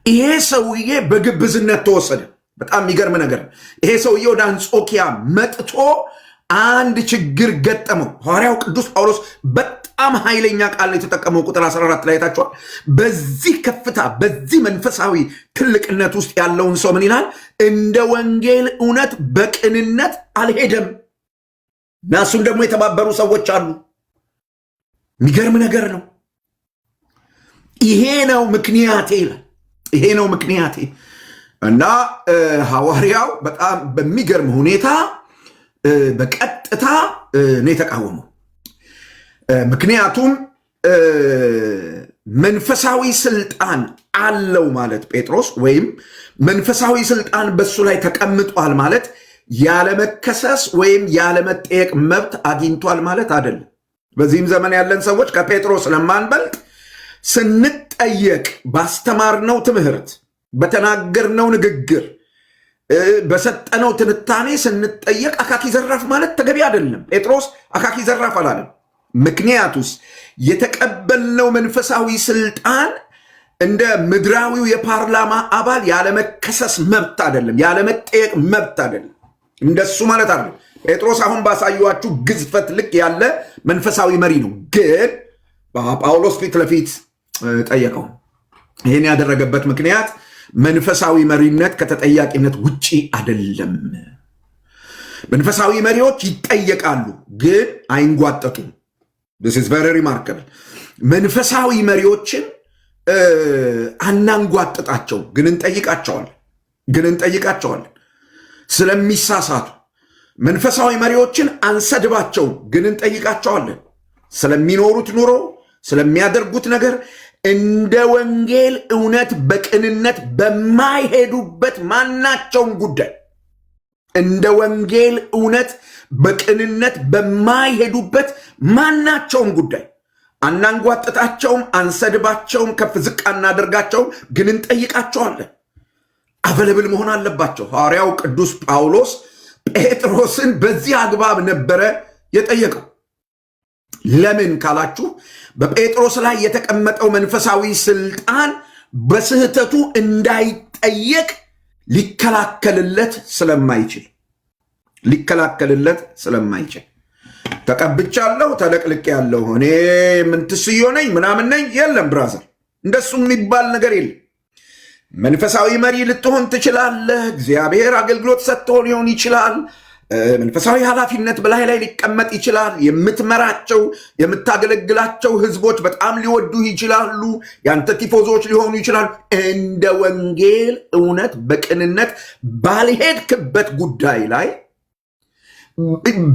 ይሄ ሰውዬ በግብዝነት ተወሰደ። በጣም የሚገርም ነገር። ይሄ ሰውዬ ወደ አንጾኪያ መጥቶ አንድ ችግር ገጠመው። ሐዋርያው ቅዱስ ጳውሎስ በጣም ኃይለኛ ቃል የተጠቀመው ቁጥር 14 ላይ ታችኋል። በዚህ ከፍታ በዚህ መንፈሳዊ ትልቅነት ውስጥ ያለውን ሰው ምን ይላል? እንደ ወንጌል እውነት በቅንነት አልሄደም። እና እሱም ደግሞ የተባበሩ ሰዎች አሉ። የሚገርም ነገር ነው። ይሄ ነው ምክንያቴ ይላል። ይሄ ነው ምክንያቴ። እና ሐዋርያው በጣም በሚገርም ሁኔታ በቀጥታ ነው የተቃወመው። ምክንያቱም መንፈሳዊ ስልጣን አለው ማለት ጴጥሮስ ወይም መንፈሳዊ ስልጣን በሱ ላይ ተቀምጧል ማለት ያለመከሰስ ወይም ያለመጠየቅ መብት አግኝቷል ማለት አይደለም። በዚህም ዘመን ያለን ሰዎች ከጴጥሮስ ለማንበልጥ ስንጠየቅ ባስተማርነው ትምህርት፣ በተናገርነው ንግግር፣ በሰጠነው ትንታኔ ስንጠየቅ አካኪ ዘራፍ ማለት ተገቢ አይደለም። ጴጥሮስ አካኪ ዘራፍ አላለም። ምክንያቱስ የተቀበልነው መንፈሳዊ ስልጣን እንደ ምድራዊው የፓርላማ አባል ያለመከሰስ መብት አይደለም፣ ያለመጠየቅ መብት አይደለም። እንደሱ ማለት አይደለም። ጴጥሮስ አሁን ባሳዩዋችሁ ግዝፈት ልክ ያለ መንፈሳዊ መሪ ነው። ግን ጳውሎስ ፊት ለፊት ጠየቀው። ይህን ያደረገበት ምክንያት መንፈሳዊ መሪነት ከተጠያቂነት ውጪ አይደለም። መንፈሳዊ መሪዎች ይጠየቃሉ፣ ግን አይንጓጠጡም። this is very remarkable። መንፈሳዊ መሪዎችን አናንጓጥጣቸው፣ ግን እንጠይቃቸዋለን ስለሚሳሳቱ። መንፈሳዊ መሪዎችን አንሰድባቸው፣ ግን እንጠይቃቸዋለን ስለሚኖሩት ኑሮ፣ ስለሚያደርጉት ነገር። እንደ ወንጌል እውነት በቅንነት በማይሄዱበት ማናቸውም ጉዳይ እንደ ወንጌል እውነት በቅንነት በማይሄዱበት ማናቸውም ጉዳይ አናንጓጥጣቸውም፣ አንሰድባቸውም፣ ከፍ ዝቅ አናደርጋቸውም፣ ግን እንጠይቃቸዋለን። አቨለብል መሆን አለባቸው። ሐዋርያው ቅዱስ ጳውሎስ ጴጥሮስን በዚህ አግባብ ነበረ የጠየቀው። ለምን ካላችሁ በጴጥሮስ ላይ የተቀመጠው መንፈሳዊ ስልጣን በስህተቱ እንዳይጠየቅ ሊከላከልለት ስለማይችል ተቀብቻለሁ፣ ተለቅልቅ ያለሁ እኔ ምንትስዮ ነኝ ምናምን ነኝ የለም። ብራዘር እንደሱ የሚባል ነገር የለም። መንፈሳዊ መሪ ልትሆን ትችላለህ። እግዚአብሔር አገልግሎት ሰጥቶ ሊሆን ይችላል። መንፈሳዊ ኃላፊነት በላይ ላይ ሊቀመጥ ይችላል። የምትመራቸው የምታገለግላቸው ህዝቦች በጣም ሊወዱህ ይችላሉ። ያንተ ቲፎዞች ሊሆኑ ይችላሉ። እንደ ወንጌል እውነት በቅንነት ባልሄድክበት ጉዳይ ላይ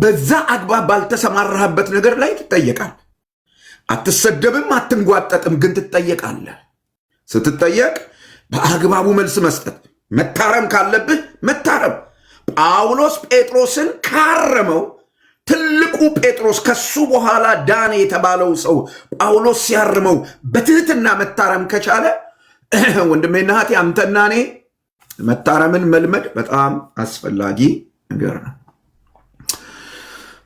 በዛ አግባብ ባልተሰማራህበት ነገር ላይ ትጠየቃል። አትሰደብም፣ አትንጓጠጥም፣ ግን ትጠየቃለህ። ስትጠየቅ በአግባቡ መልስ መስጠት፣ መታረም ካለብህ መታረም። ጳውሎስ ጴጥሮስን ካረመው ትልቁ ጴጥሮስ ከሱ በኋላ ዳነ የተባለው ሰው ጳውሎስ ሲያርመው በትህትና መታረም ከቻለ ወንድሜና እህቴ አንተና እኔ መታረምን መልመድ በጣም አስፈላጊ ነገር ነው።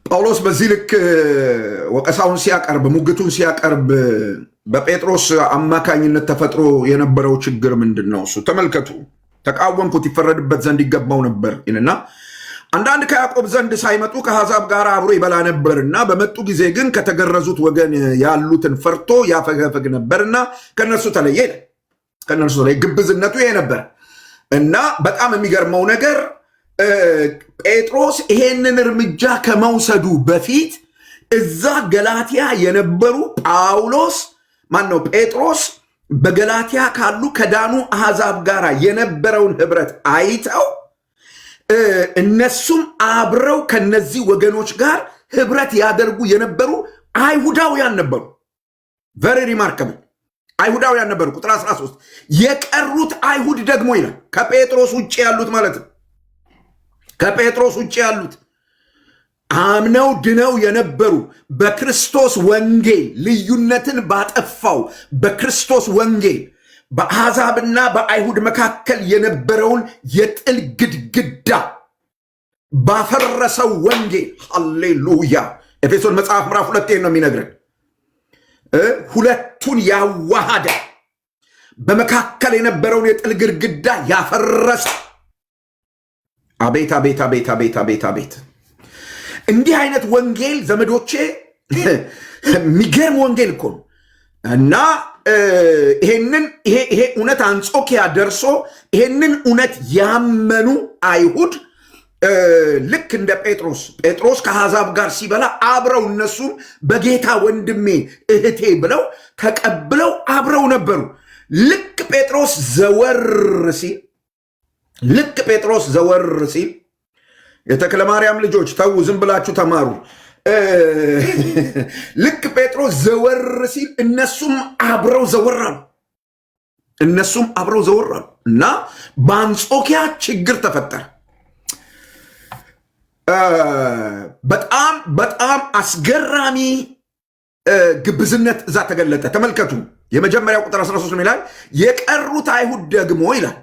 ጳውሎስ በዚህ ልክ ወቀሳውን ሲያቀርብ፣ ሙግቱን ሲያቀርብ በጴጥሮስ አማካኝነት ተፈጥሮ የነበረው ችግር ምንድን ነው? እሱ ተመልከቱ። ተቃወምኩት ይፈረድበት ዘንድ ይገባው ነበር ይልና አንዳንድ ከያዕቆብ ዘንድ ሳይመጡ ከአሕዛብ ጋር አብሮ ይበላ ነበርና በመጡ ጊዜ ግን ከተገረዙት ወገን ያሉትን ፈርቶ ያፈገፈግ ነበርና ከነርሱ ተለየ። ከነርሱ ላይ ግብዝነቱ ይሄ ነበር እና በጣም የሚገርመው ነገር ጴጥሮስ ይሄንን እርምጃ ከመውሰዱ በፊት እዛ ገላትያ የነበሩ ጴጥሮስ በገላትያ ካሉ ከዳኑ አሕዛብ ጋር የነበረውን ህብረት አይተው እነሱም አብረው ከነዚህ ወገኖች ጋር ህብረት ያደርጉ የነበሩ አይሁዳውያን ነበሩ። ቨሪ ሪማርከብል አይሁዳውያን ነበሩ። ቁጥር 13 የቀሩት አይሁድ ደግሞ ይላል ከጴጥሮስ ውጭ ያሉት ማለት ነው። ከጴጥሮስ ውጭ ያሉት አምነው ድነው የነበሩ በክርስቶስ ወንጌል ልዩነትን ባጠፋው በክርስቶስ ወንጌል በአሕዛብና በአይሁድ መካከል የነበረውን የጥል ግድግዳ ባፈረሰው ወንጌል ሃሌሉያ። ኤፌሶን መጽሐፍ ምዕራፍ 2 ነው የሚነግረን። ሁለቱን ያዋሃደ በመካከል የነበረውን የጥል ግድግዳ ያፈረሰ። አቤት አቤት አቤት አቤት አቤት አቤት! እንዲህ አይነት ወንጌል ዘመዶቼ የሚገርም ወንጌል እኮ ነው። እና ይሄ እውነት አንጾኪያ ደርሶ ይሄንን እውነት ያመኑ አይሁድ ልክ እንደ ጴጥሮስ ከአሕዛብ ጋር ሲበላ አብረው እነሱም በጌታ ወንድሜ እህቴ ብለው ተቀብለው አብረው ነበሩ። ልክ ጴጥሮስ ዘወር ሲል የተክለ ማርያም ልጆች ተዉ፣ ዝም ብላችሁ ተማሩ። ልክ ጴጥሮስ ዘወር ሲል እነሱም አብረው ዘወራሉ። እና በአንጾኪያ ችግር ተፈጠረ። በጣም በጣም አስገራሚ ግብዝነት እዛ ተገለጠ። ተመልከቱ። የመጀመሪያው ቁጥር 13 ይላል የቀሩት አይሁድ ደግሞ ይላል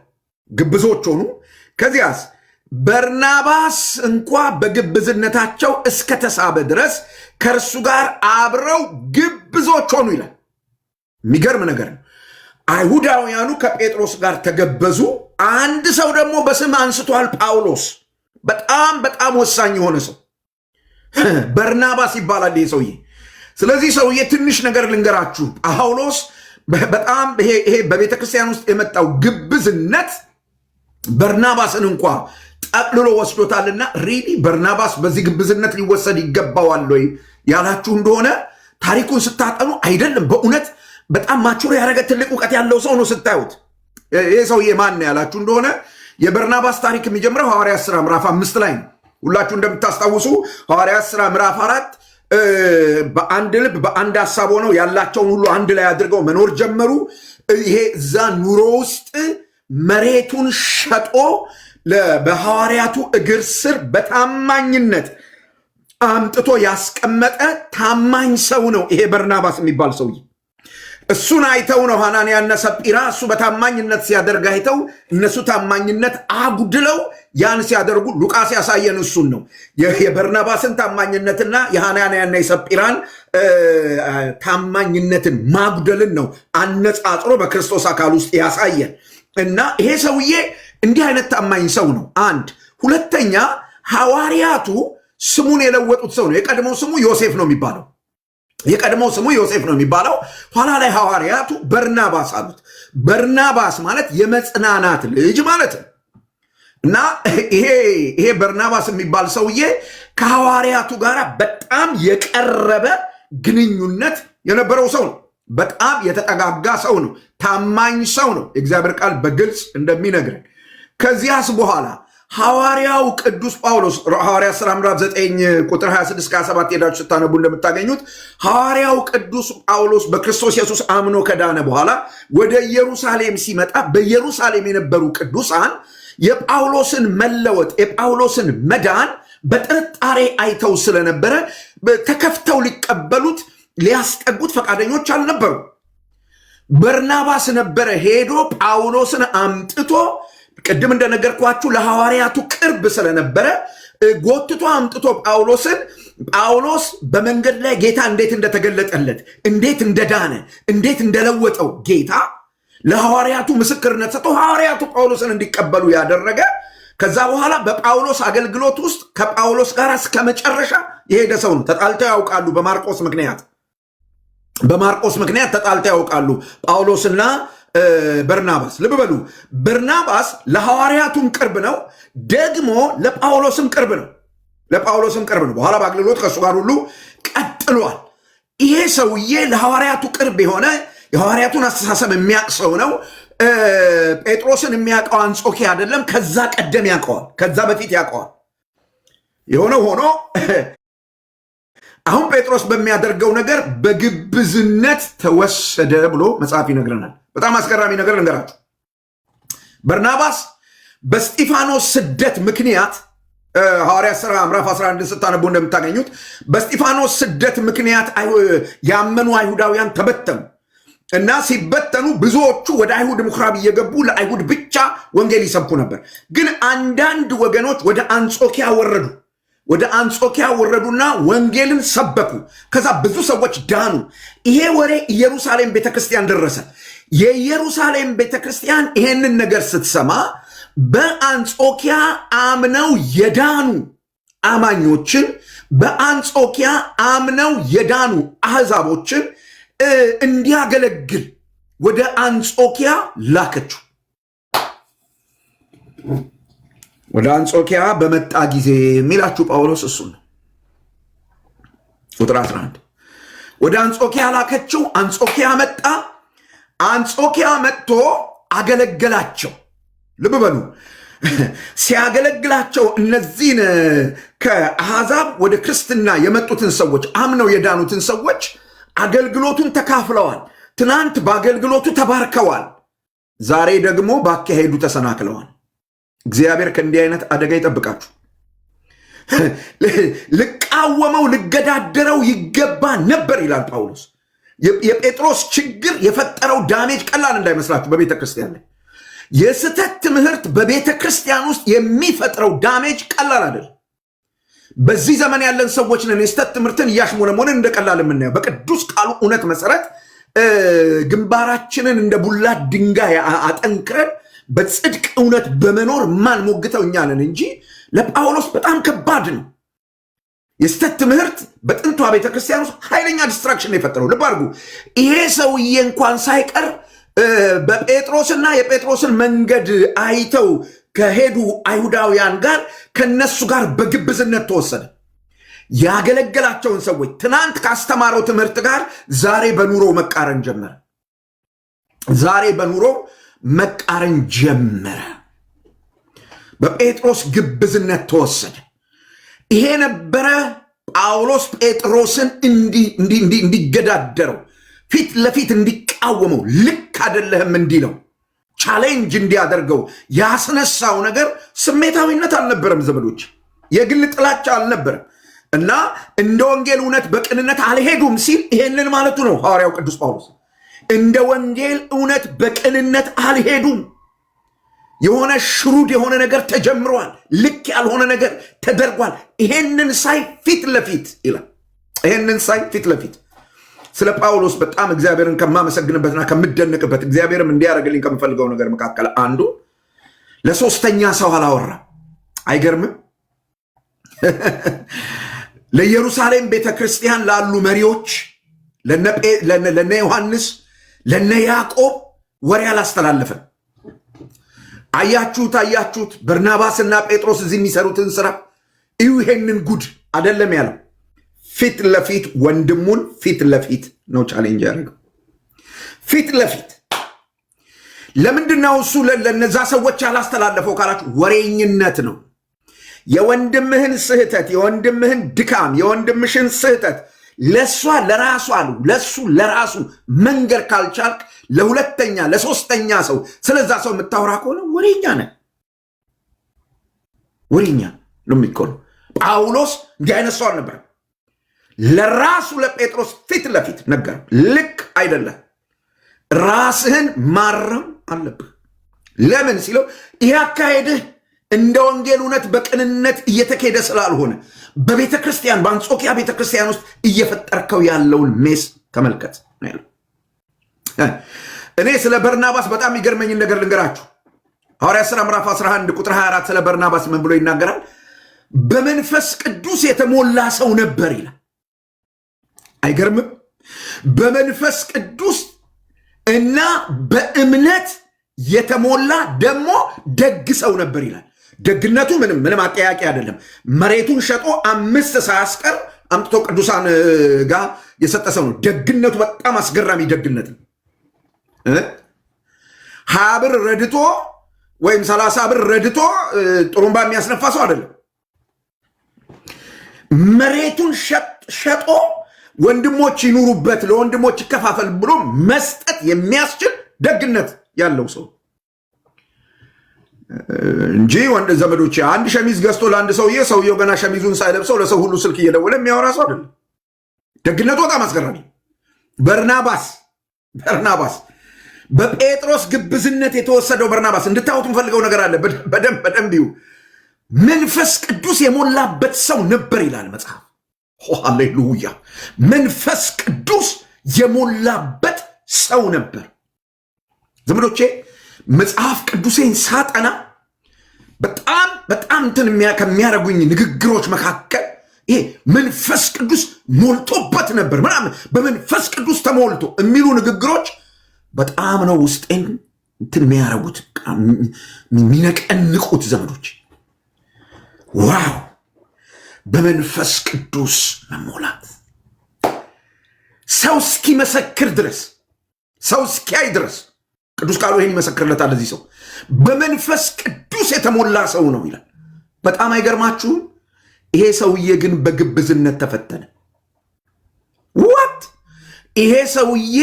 ግብዞች ሆኑ። ከዚያስ በርናባስ እንኳ በግብዝነታቸው እስከተሳበ ድረስ ከእርሱ ጋር አብረው ግብዞች ሆኑ ይላል። የሚገርም ነገር ነው። አይሁዳውያኑ ከጴጥሮስ ጋር ተገበዙ። አንድ ሰው ደግሞ በስም አንስቷል፣ ጳውሎስ። በጣም በጣም ወሳኝ የሆነ ሰው በርናባስ ይባላል ይሄ ሰውዬ። ስለዚህ ሰውዬ ትንሽ ነገር ልንገራችሁ። ጳውሎስ በጣም ይሄ በቤተ ክርስቲያን ውስጥ የመጣው ግብዝነት በርናባስን እንኳ ጠቅልሎ ወስዶታልና ሪሊ በርናባስ በዚህ ግብዝነት ሊወሰድ ይገባዋል ወይ ያላችሁ እንደሆነ ታሪኩን ስታጠኑ አይደለም። በእውነት በጣም ማቹር ያደረገ ትልቅ እውቀት ያለው ሰው ነው ስታዩት። ይህ ሰውዬ ማን ያላችሁ እንደሆነ የበርናባስ ታሪክ የሚጀምረው ሐዋርያት ሥራ ምዕራፍ 5 ላይ ነው። ሁላችሁ እንደምታስታውሱ ሐዋርያት ሥራ ምዕራፍ 4 በአንድ ልብ በአንድ ሐሳብ ሆነው ያላቸውን ሁሉ አንድ ላይ አድርገው መኖር ጀመሩ። ይሄ እዛ ኑሮ ውስጥ መሬቱን ሸጦ በሐዋርያቱ እግር ስር በታማኝነት አምጥቶ ያስቀመጠ ታማኝ ሰው ነው ይሄ በርናባስ የሚባል ሰውዬ። እሱን አይተው ነው ሐናንያና ሰጲራ እሱ በታማኝነት ሲያደርግ አይተው እነሱ ታማኝነት አጉድለው ያን ሲያደርጉ ሉቃስ ያሳየን እሱን ነው። የበርናባስን ታማኝነትና የሐናንያና የሰጲራን ታማኝነትን ማጉደልን ነው አነጻጽሮ በክርስቶስ አካል ውስጥ ያሳየን። እና ይሄ ሰውዬ እንዲህ አይነት ታማኝ ሰው ነው። አንድ ሁለተኛ ሐዋርያቱ ስሙን የለወጡት ሰው ነው። የቀድሞው ስሙ ዮሴፍ ነው የሚባለው። ኋላ ላይ ሐዋርያቱ በርናባስ አሉት። በርናባስ ማለት የመጽናናት ልጅ ማለት ነው። እና ይሄ በርናባስ የሚባል ሰውዬ ከሐዋርያቱ ጋር በጣም የቀረበ ግንኙነት የነበረው ሰው ነው። በጣም የተጠጋጋ ሰው ነው። ታማኝ ሰው ነው። የእግዚአብሔር ቃል በግልጽ እንደሚነግረን ከዚያስ በኋላ ሐዋርያው ቅዱስ ጳውሎስ ሐዋርያ ሥራ ምዕራፍ 9 ቁጥር 26-27 ሄዳችሁ ስታነቡ እንደምታገኙት ሐዋርያው ቅዱስ ጳውሎስ በክርስቶስ ኢየሱስ አምኖ ከዳነ በኋላ ወደ ኢየሩሳሌም ሲመጣ በኢየሩሳሌም የነበሩ ቅዱሳን የጳውሎስን መለወጥ የጳውሎስን መዳን በጥርጣሬ አይተው ስለነበረ ተከፍተው ሊቀበሉት ሊያስጠጉት ፈቃደኞች አልነበሩ። በርናባስ ነበረ ሄዶ ጳውሎስን አምጥቶ ቅድም እንደነገርኳችሁ ለሐዋርያቱ ቅርብ ስለነበረ ጎትቶ አምጥቶ ጳውሎስ በመንገድ ላይ ጌታ እንዴት እንደተገለጠለት፣ እንዴት እንደዳነ፣ እንዴት እንደለወጠው ጌታ ለሐዋርያቱ ምስክርነት ሰጥቶ ሐዋርያቱ ጳውሎስን እንዲቀበሉ ያደረገ። ከዛ በኋላ በጳውሎስ አገልግሎት ውስጥ ከጳውሎስ ጋር እስከ መጨረሻ የሄደ ሰው ነው። ተጣልተው ያውቃሉ። በማርቆስ ምክንያት ተጣልተው ያውቃሉ ጳውሎስና በርናባስ። ልብ በሉ፣ በርናባስ ለሐዋርያቱም ቅርብ ነው፣ ደግሞ ለጳውሎስም ቅርብ ነው። በኋላ በአገልግሎት ከእሱ ጋር ሁሉ ቀጥሏል። ይሄ ሰውዬ ለሐዋርያቱ ቅርብ የሆነ የሐዋርያቱን አስተሳሰብ የሚያውቅ ሰው ነው። ጴጥሮስን የሚያውቀው አንጾኪያ አይደለም፣ ከዛ ቀደም ያውቀዋል፣ ከዛ በፊት ያውቀዋል። የሆነ ሆኖ አሁን ጴጥሮስ በሚያደርገው ነገር በግብዝነት ተወሰደ ብሎ መጽሐፍ ይነግረናል። በጣም አስገራሚ ነገር ልንገራችሁ። በርናባስ በስጢፋኖስ ስደት ምክንያት ሐዋርያት ሥራ ምዕራፍ 11 ስታነቡ እንደምታገኙት በስጢፋኖስ ስደት ምክንያት ያመኑ አይሁዳውያን ተበተኑ እና ሲበተኑ ብዙዎቹ ወደ አይሁድ ምኩራብ እየገቡ ለአይሁድ ብቻ ወንጌል ይሰብኩ ነበር። ግን አንዳንድ ወገኖች ወደ አንጾኪያ ወረዱና ወንጌልን ሰበኩ። ከዛ ብዙ ሰዎች ዳኑ። ይሄ ወሬ ኢየሩሳሌም ቤተክርስቲያን ደረሰ። የኢየሩሳሌም ቤተክርስቲያን ይሄንን ነገር ስትሰማ በአንጾኪያ አምነው የዳኑ አማኞችን፣ በአንጾኪያ አምነው የዳኑ አሕዛቦችን እንዲያገለግል ወደ አንጾኪያ ላከችው። ወደ አንጾኪያ በመጣ ጊዜ የሚላችሁ ጳውሎስ እሱን ነው። ቁጥር 11 ወደ አንጾኪያ ላከችው። አንጾኪያ መጣ። አንጾኪያ መጥቶ አገለገላቸው። ልብ በሉ፣ ሲያገለግላቸው እነዚህን ከአሕዛብ ወደ ክርስትና የመጡትን ሰዎች፣ አምነው የዳኑትን ሰዎች አገልግሎቱን ተካፍለዋል። ትናንት በአገልግሎቱ ተባርከዋል። ዛሬ ደግሞ በአካሄዱ ተሰናክለዋል። እግዚአብሔር ከእንዲህ አይነት አደጋ ይጠብቃችሁ። ልቃወመው ልገዳደረው ይገባ ነበር ይላል ጳውሎስ። የጴጥሮስ ችግር የፈጠረው ዳሜጅ ቀላል እንዳይመስላችሁ። በቤተ ክርስቲያን ላይ የስህተት ትምህርት በቤተ ክርስቲያን ውስጥ የሚፈጥረው ዳሜጅ ቀላል አይደለም። በዚህ ዘመን ያለን ሰዎች ነን የስህተት ትምህርትን እያሽሞነሞንን እንደ ቀላል የምናየው። በቅዱስ ቃሉ እውነት መሰረት ግንባራችንን እንደ ቡላት ድንጋይ አጠንክረን በጽድቅ እውነት በመኖር ማን ሞግተው እኛ ነን እንጂ ለጳውሎስ በጣም ከባድ ነው። የስህተት ትምህርት በጥንቷ ቤተክርስቲያን ውስጥ ኃይለኛ ዲስትራክሽን የፈጠረው። ልብ አድርጉ። ይሄ ሰውዬ እንኳን ሳይቀር በጴጥሮስና የጴጥሮስን መንገድ አይተው ከሄዱ አይሁዳውያን ጋር ከነሱ ጋር በግብዝነት ተወሰደ። ያገለገላቸውን ሰዎች ትናንት ካስተማረው ትምህርት ጋር ዛሬ በኑሮ መቃረን ጀመረ። በጴጥሮስ ግብዝነት ተወሰደ። ይሄ ነበረ ጳውሎስ ጴጥሮስን እንዲገዳደረው፣ ፊት ለፊት እንዲቃወመው፣ ልክ አይደለህም እንዲለው፣ ቻሌንጅ እንዲያደርገው ያስነሳው ነገር ስሜታዊነት አልነበረም ዘመዶች፣ የግል ጥላቻ አልነበረም። እና እንደ ወንጌል እውነት በቅንነት አልሄዱም ሲል ይሄንን ማለቱ ነው ሐዋርያው ቅዱስ ጳውሎስ። እንደ ወንጌል እውነት በቅንነት አልሄዱም። የሆነ ሽሩድ የሆነ ነገር ተጀምሯል። ልክ ያልሆነ ነገር ተደርጓል። ይሄንን ሳይ ፊት ለፊት ይላል። ይሄንን ሳይ ፊት ለፊት ስለ ጳውሎስ በጣም እግዚአብሔርን ከማመሰግንበትና ከምደነቅበት እግዚአብሔርም እንዲያደርግልኝ ከምፈልገው ነገር መካከል አንዱ ለሶስተኛ ሰው አላወራም። አይገርምም? ለኢየሩሳሌም ቤተክርስቲያን ላሉ መሪዎች ለነ ዮሐንስ ለነ ያዕቆብ ወሬ አላስተላለፈም። አያችሁት በርናባስና ጴጥሮስ እዚህ የሚሰሩትን ስራ እዩ። ይሄንን ጉድ አይደለም ያለው። ፊት ለፊት ወንድሙን ፊት ለፊት ነው ቻሌንጅ ያደረገው። ፊት ለፊት ለምንድነው እሱ ለነዛ ሰዎች ያላስተላለፈው ካላችሁ ወሬኝነት ነው። የወንድምህን ስህተት፣ የወንድምህን ድካም፣ የወንድምሽን ስህተት ለሱ ለራሱ መንገር ካልቻልክ ለሁለተኛ ለሶስተኛ ሰው ስለዛ ሰው የምታወራ ከሆነ ወሬኛ ነህ። ወሬኛ ነው የሚኮነው። ጳውሎስ እንዲህ አይነት ሰው አልነበረም። ለራሱ ለጴጥሮስ ፊት ለፊት ነገር ልክ አይደለም፣ ራስህን ማረም አለብህ። ለምን ሲለው ይህ አካሄድህ እንደ ወንጌል እውነት በቅንነት እየተካሄደ ስላልሆነ በቤተ ክርስቲያን በአንጾኪያ ቤተ ክርስቲያን ውስጥ እየፈጠርከው ያለውን ሜስ ተመልከት። እኔ ስለ በርናባስ በጣም ይገርመኝ ነገር ልንገራችሁ። ሐዋርያት ሥራ ምዕራፍ 11 ቁጥር 24 ስለ በርናባስ ምን ብሎ ይናገራል? በመንፈስ ቅዱስ የተሞላ ሰው ነበር ይላል። አይገርምም? በመንፈስ ቅዱስ እና በእምነት የተሞላ ደግሞ ደግ ሰው ነበር ይላል። ደግነቱ ምንም አጠያቂ አይደለም። መሬቱን ሸጦ 5 ሳያስቀር አምጥቶ ቅዱሳን ጋር የሰጠ ሰው ነው። ደግነቱ በጣም አስገራሚ ደግነት ነው። 20 ብር ረድቶ ወይም 30 ብር ረድቶ ጥሩምባ የሚያስነፋ ሰው አይደለም። መሬቱን ሸጦ ወንድሞች ይኑሩበት ለወንድሞች ይከፋፈል ብሎ መስጠት የሚያስችል ደግነት ያለው ሰው እንጂ ወንድ ዘመዶች አንድ ሸሚዝ ገዝቶ ለአንድ ሰውየው ገና ሸሚዙን ሳይለብሰው ለሰው ሁሉ ስልክ እየደወለ የሚያወራ ሰው አይደለም። ደግነቱ በጣም አስገራሚ። በርናባስ በጴጥሮስ ግብዝነት የተወሰደው በርናባስ እንድታዩት የምፈልገው ነገር አለ። በደንብ ይሁ መንፈስ ቅዱስ የሞላበት ሰው ነበር ይላል መጽሐፍ። ሃሌሉያ! መንፈስ ቅዱስ የሞላበት ሰው ነበር። ዘመዶቼ መጽሐፍ ቅዱሴን ሳጠና በጣም እንትን ከሚያደርጉኝ ንግግሮች መካከል ይሄ መንፈስ ቅዱስ ሞልቶበት ነበር ምናምን በመንፈስ ቅዱስ ተሞልቶ የሚሉ ንግግሮች በጣም ነው ውስጤን እንትን የሚያደርጉት የሚነቀንቁት። ዘመዶች ዋው! በመንፈስ ቅዱስ መሞላት ሰው እስኪመሰክር ድረስ ሰው እስኪያይ ድረስ ቅዱስ ቃሉ ይህን ይመሰክርለታል። ለዚህ ሰው በመንፈስ ቅዱስ የተሞላ ሰው ነው ይላል። በጣም አይገርማችሁም? ይሄ ሰውዬ ግን በግብዝነት ተፈተነ። ዋት! ይሄ ሰውዬ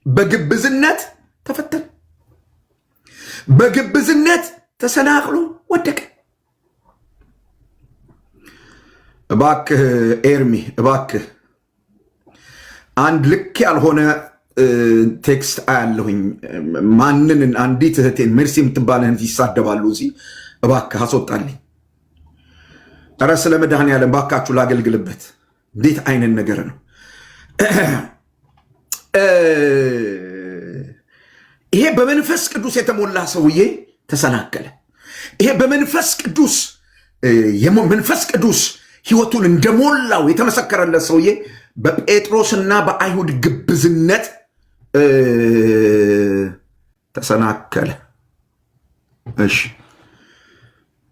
በግብዝነት ተፈተነ። በግብዝነት ተሰናክሎ ወደቀ። እባክህ ኤርሚ፣ እባክህ አንድ ልክ ያልሆነ ቴክስት አያለሁኝ። ማንን? አንዲት እህቴን ሜርሲ የምትባል እህት ይሳደባሉ እዚህ። እባክህ አስወጣልኝ። ኧረ ስለ መድኃኔዓለም እባካችሁ ላገልግልበት። እንዴት አይነት ነገር ነው? ይሄ በመንፈስ ቅዱስ የተሞላ ሰውዬ ተሰናከለ። ይሄ በመንፈስ ቅዱስ ህይወቱን እንደሞላው የተመሰከረለት ሰውዬ በጴጥሮስና በአይሁድ ግብዝነት ተሰናከለ። እሺ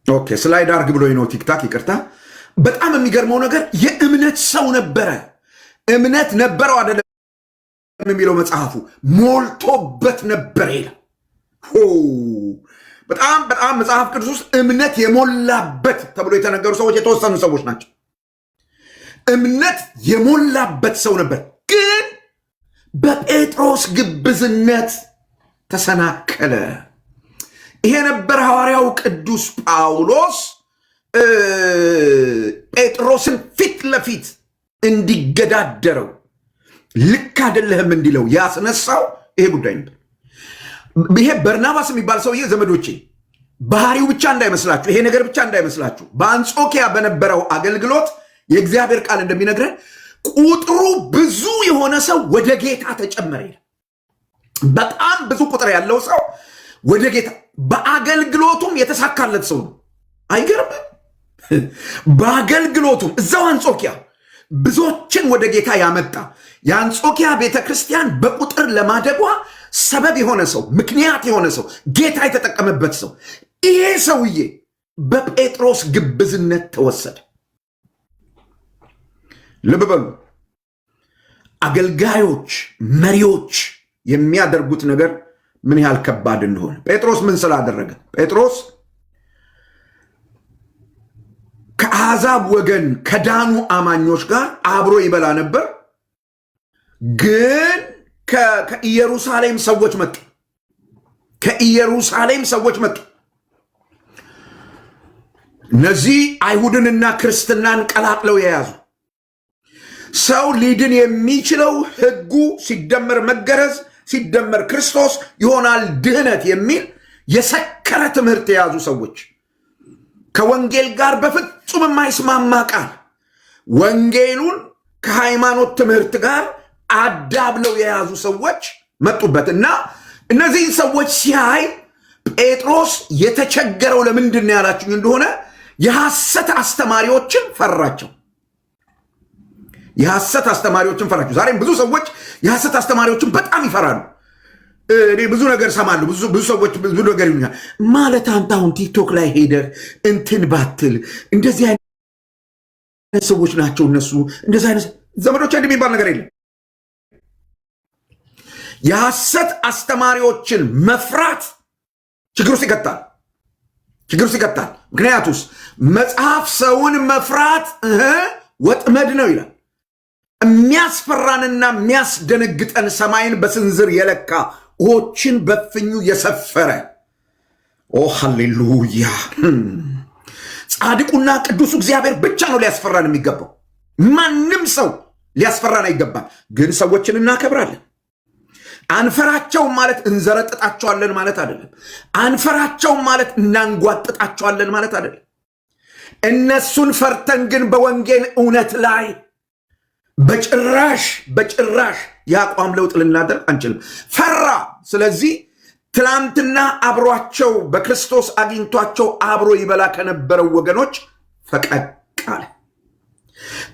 ኦኬ፣ ስላይድ አርግ ብሎኝ ነው ቲክታክ፣ ይቅርታ። በጣም የሚገርመው ነገር የእምነት ሰው ነበረ። እምነት ነበረው አይደለም የሚለው መጽሐፉ፣ ሞልቶበት ነበር ይላል። በጣም መጽሐፍ ቅዱስ ውስጥ እምነት የሞላበት ተብሎ የተነገሩ ሰዎች የተወሰኑ ሰዎች ናቸው። እምነት የሞላበት ሰው ነበር፣ ግን በጴጥሮስ ግብዝነት ተሰናከለ። ይሄ ነበር ሐዋርያው ቅዱስ ጳውሎስ ጴጥሮስን ፊት ለፊት እንዲገዳደረው ልክ አይደለህም እንዲለው ያስነሳው ይሄ ጉዳይ ነበር። ይሄ በርናባስ የሚባል ሰውዬ ዘመዶቼ ባህሪው ብቻ እንዳይመስላችሁ፣ ይሄ ነገር ብቻ እንዳይመስላችሁ፣ በአንጾኪያ በነበረው አገልግሎት የእግዚአብሔር ቃል እንደሚነግረን ቁጥሩ ብዙ የሆነ ሰው ወደ ጌታ ተጨመረ። በጣም ብዙ ቁጥር ያለው ሰው ወደ ጌታ፣ በአገልግሎቱም የተሳካለት ሰው ነው። አይገርምም? በአገልግሎቱም እዛው አንጾኪያ ብዙዎችን ወደ ጌታ ያመጣ፣ የአንጾኪያ ቤተክርስቲያን በቁጥር ለማደጓ ሰበብ የሆነ ሰው፣ ምክንያት የሆነ ሰው፣ ጌታ የተጠቀመበት ሰው። ይሄ ሰውዬ በጴጥሮስ ግብዝነት ተወሰደ። ልብ በሉ፣ አገልጋዮች፣ መሪዎች የሚያደርጉት ነገር ምን ያህል ከባድ እንደሆነ። ጴጥሮስ ምን ስላደረገ? ጴጥሮስ ከአሕዛብ ወገን ከዳኑ አማኞች ጋር አብሮ ይበላ ነበር። ግን ከኢየሩሳሌም ሰዎች መጡ። ከኢየሩሳሌም ሰዎች መጡ። እነዚህ አይሁድንና ክርስትናን ቀላቅለው የያዙ፣ ሰው ሊድን የሚችለው ሕጉ ሲደመር መገረዝ ሲደመር ክርስቶስ ይሆናል ድህነት የሚል የሰከረ ትምህርት የያዙ ሰዎች፣ ከወንጌል ጋር በፍጹም የማይስማማ ቃል፣ ወንጌሉን ከሃይማኖት ትምህርት ጋር አዳብለው የያዙ ሰዎች መጡበት እና እነዚህን ሰዎች ሲያይ ጴጥሮስ የተቸገረው ለምንድን ነው ያላችሁኝ እንደሆነ የሐሰት አስተማሪዎችን ፈራቸው። የሐሰት አስተማሪዎችን ፈራቸው። ዛሬም ብዙ ሰዎች የሐሰት አስተማሪዎችን በጣም ይፈራሉ። እኔ ብዙ ነገር ሰማለሁ። ብዙ ሰዎች ብዙ ነገር ይሉኛል። ማለት አንተ አሁን ቲክቶክ ላይ ሄደህ እንትን ባትል እንደዚህ አይነት ሰዎች ናቸው እነሱ። እንደዚህ አይነት ዘመዶች የሚባል ነገር የለም። የሐሰት አስተማሪዎችን መፍራት ችግር ውስጥ ይከታል። ምክንያቱስ መጽሐፍ ሰውን መፍራት ወጥመድ ነው ይላል። የሚያስፈራንና የሚያስደነግጠን ሰማይን በስንዝር የለካ ውኆችን በፍኙ የሰፈረ ሃሌሉያ። ጻድቁና ቅዱሱ እግዚአብሔር ብቻ ነው ሊያስፈራን የሚገባው። ማንም ሰው ሊያስፈራን አይገባም። ግን ሰዎችን እናከብራለን። አንፈራቸውም ማለት እንዘረጥጣቸዋለን ማለት አይደለም። አንፈራቸውም ማለት እናንጓጥጣቸዋለን ማለት አይደለም። እነሱን ፈርተን ግን በወንጌል እውነት ላይ በጭራሽ የአቋም ለውጥ ልናደርግ አንችልም። ፈራ። ስለዚህ ትላንትና አብሯቸው በክርስቶስ አግኝቷቸው አብሮ ይበላ ከነበረው ወገኖች ፈቀቅ አለ።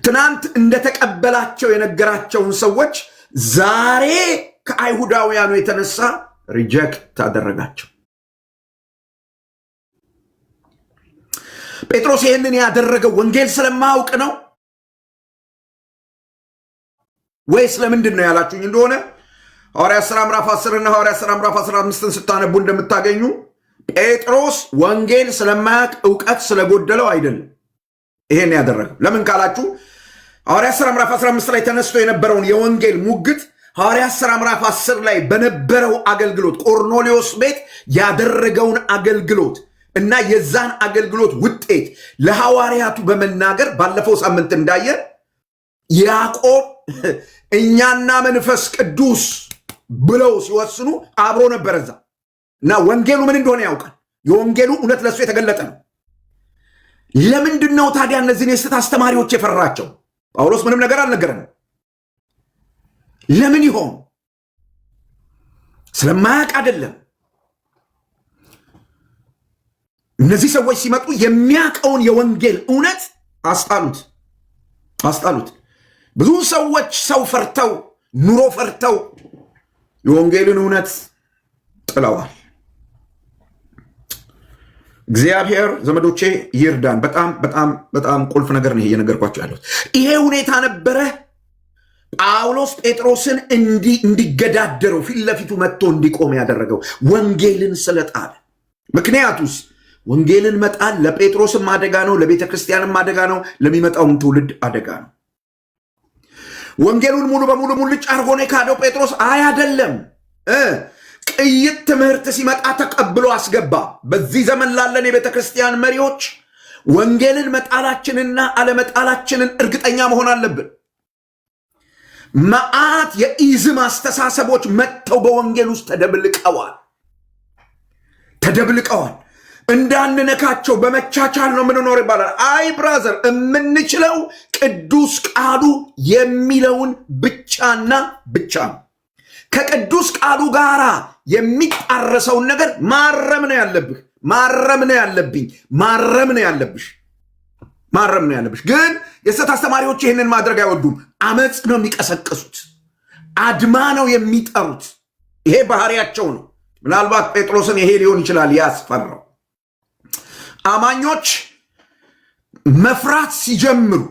ትናንት እንደተቀበላቸው የነገራቸውን ሰዎች ዛሬ ከአይሁዳውያኑ የተነሳ ሪጀክት አደረጋቸው። ጴጥሮስ ይህንን ያደረገው ወንጌል ስለማያውቅ ነው ወይስ ለምንድን ነው ያላችሁኝ እንደሆነ ሐዋርያት ሥራ ምዕራፍ 10 እና ሐዋርያት ሥራ ምዕራፍ 15 ስታነቡ እንደምታገኙ ጴጥሮስ ወንጌል ስለማያውቅ ዕውቀት ስለጎደለው አይደለም ይሄን ያደረገው። ለምን ካላችሁ ሐዋርያት ሥራ ምዕራፍ 15 ላይ ተነስቶ የነበረውን የወንጌል ሙግት ሐዋርያት ሥራ ምዕራፍ 10 ላይ በነበረው አገልግሎት ቆርኔሌዎስ ቤት ያደረገውን አገልግሎት እና የዛን አገልግሎት ውጤት ለሐዋርያቱ በመናገር ባለፈው ሳምንት እንዳየን ያዕቆብ እኛና መንፈስ ቅዱስ ብለው ሲወስኑ አብሮ ነበር እዛ እና ወንጌሉ ምን እንደሆነ ያውቃል። የወንጌሉ እውነት ለሱ የተገለጠ ነው። ለምንድን ነው ታዲያ እነዚህን የስህተት አስተማሪዎች የፈራቸው? ጳውሎስ ምንም ነገር አልነገረንም። ለምን ይሆን? ስለማያውቅ አይደለም። እነዚህ ሰዎች ሲመጡ የሚያውቀውን የወንጌል እውነት አስጣሉት። ብዙ ሰዎች ሰው ፈርተው ኑሮ ፈርተው የወንጌልን እውነት ጥለዋል። እግዚአብሔር ዘመዶቼ ይርዳን። በጣም ቁልፍ ነገር ነው እየነገርኳቸው ያለሁት። ይሄ ሁኔታ ነበረ ጳውሎስ ጴጥሮስን እንዲገዳደረው ፊት ለፊቱ መጥቶ እንዲቆም ያደረገው ወንጌልን ስለጣለ። ምክንያቱስ ወንጌልን መጣል ለጴጥሮስም አደጋ ነው፣ ለቤተ ክርስቲያንም አደጋ ነው፣ ለሚመጣውም ትውልድ አደጋ ነው። ወንጌሉን ሙሉ በሙሉ ሙልጭ አድርጎ ነው የካደው ጴጥሮስ አይደለም። ቅይጥ ትምህርት ሲመጣ ተቀብሎ አስገባ። በዚህ ዘመን ላለን የቤተ ክርስቲያን መሪዎች ወንጌልን መጣላችንና አለመጣላችንን እርግጠኛ መሆን አለብን። መዓት የኢዝም አስተሳሰቦች መጥተው በወንጌል ውስጥ ተደብልቀዋል። እንዳንነካቸው በመቻቻል ነው ምንኖር ይባላል። አይ ብራዘር፣ የምንችለው ቅዱስ ቃሉ የሚለውን ብቻና ብቻ ነው። ከቅዱስ ቃሉ ጋር የሚጣረሰውን ነገር ማረም ነው ያለብህ፣ ማረም ነው ያለብኝ፣ ማረም ነው ያለብሽ። ግን የስህተት አስተማሪዎች ይህንን ማድረግ አይወዱም። አመፅ ነው የሚቀሰቅሱት፣ አድማ ነው የሚጠሩት። ይሄ ባህሪያቸው ነው። ምናልባት ጴጥሮስን ይሄ ሊሆን ይችላል ያስፈራው። አማኞች መፍራት ሲጀምሩ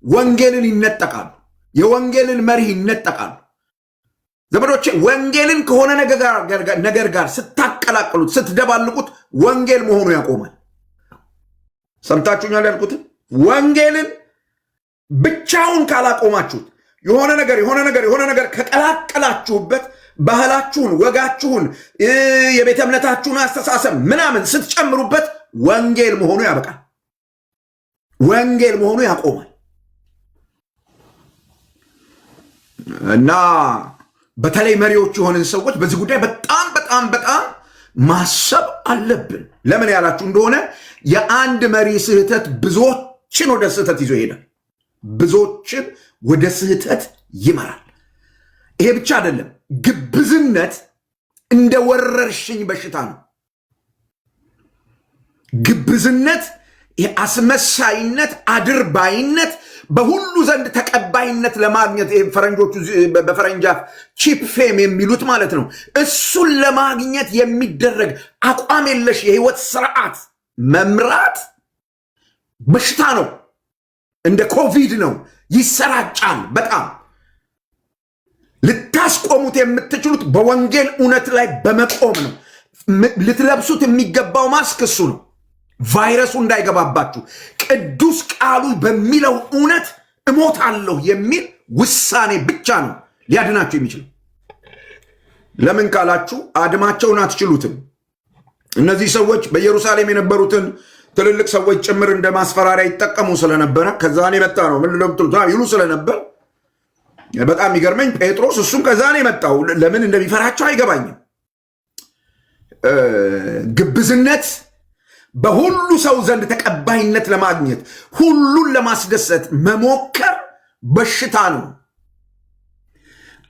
ወንጌልን ይነጠቃሉ፣ የወንጌልን መሪ ይነጠቃሉ። ዘመዶቼ ወንጌልን ከሆነ ነገር ጋር ስታቀላቅሉት፣ ስትደባልቁት ወንጌል መሆኑ ያቆማል። ሰምታችሁኛል ያልኩትን? ወንጌልን ብቻውን ካላቆማችሁት የሆነ ነገር ከቀላቀላችሁበት ባህላችሁን፣ ወጋችሁን፣ የቤተ እምነታችሁን አስተሳሰብ ምናምን ስትጨምሩበት ወንጌል መሆኑ ያበቃል። ወንጌል መሆኑ ያቆማል። እና በተለይ መሪዎች የሆንን ሰዎች በዚህ ጉዳይ በጣም ማሰብ አለብን። ለምን ያላችሁ እንደሆነ የአንድ መሪ ስህተት ብዙዎችን ወደ ስህተት ይዞ ይሄዳል፣ ብዙዎችን ወደ ስህተት ይመራል። ይሄ ብቻ አይደለም፣ ግብዝነት እንደ ወረርሽኝ በሽታ ነው። ግብዝነት፣ አስመሳይነት፣ አድርባይነት በሁሉ ዘንድ ተቀባይነት ለማግኘት ፈረንጆቹ በፈረንጃፍ ቺፕ ፌም የሚሉት ማለት ነው። እሱን ለማግኘት የሚደረግ አቋም የለሽ የህይወት ስርዓት መምራት በሽታ ነው። እንደ ኮቪድ ነው፣ ይሰራጫል። በጣም ልታስቆሙት የምትችሉት በወንጌል እውነት ላይ በመቆም ነው። ልትለብሱት የሚገባው ማስክ እሱ ነው። ቫይረሱ እንዳይገባባችሁ ቅዱስ ቃሉ በሚለው እውነት እሞታለሁ የሚል ውሳኔ ብቻ ነው ሊያድናችሁ የሚችል። ለምን ካላችሁ አድማቸውን አትችሉትም። እነዚህ ሰዎች በኢየሩሳሌም የነበሩትን ትልልቅ ሰዎች ጭምር እንደ ማስፈራሪያ ይጠቀሙ ስለነበረ ከዛኔ መጣ ነው ምን ለምትሉት ይሉ ስለነበር በጣም ይገርመኝ ጴጥሮስ እሱም ከዛኔ መጣው። ለምን እንደሚፈራቸው አይገባኝም። ግብዝነት በሁሉ ሰው ዘንድ ተቀባይነት ለማግኘት ሁሉን ለማስደሰት መሞከር በሽታ ነው።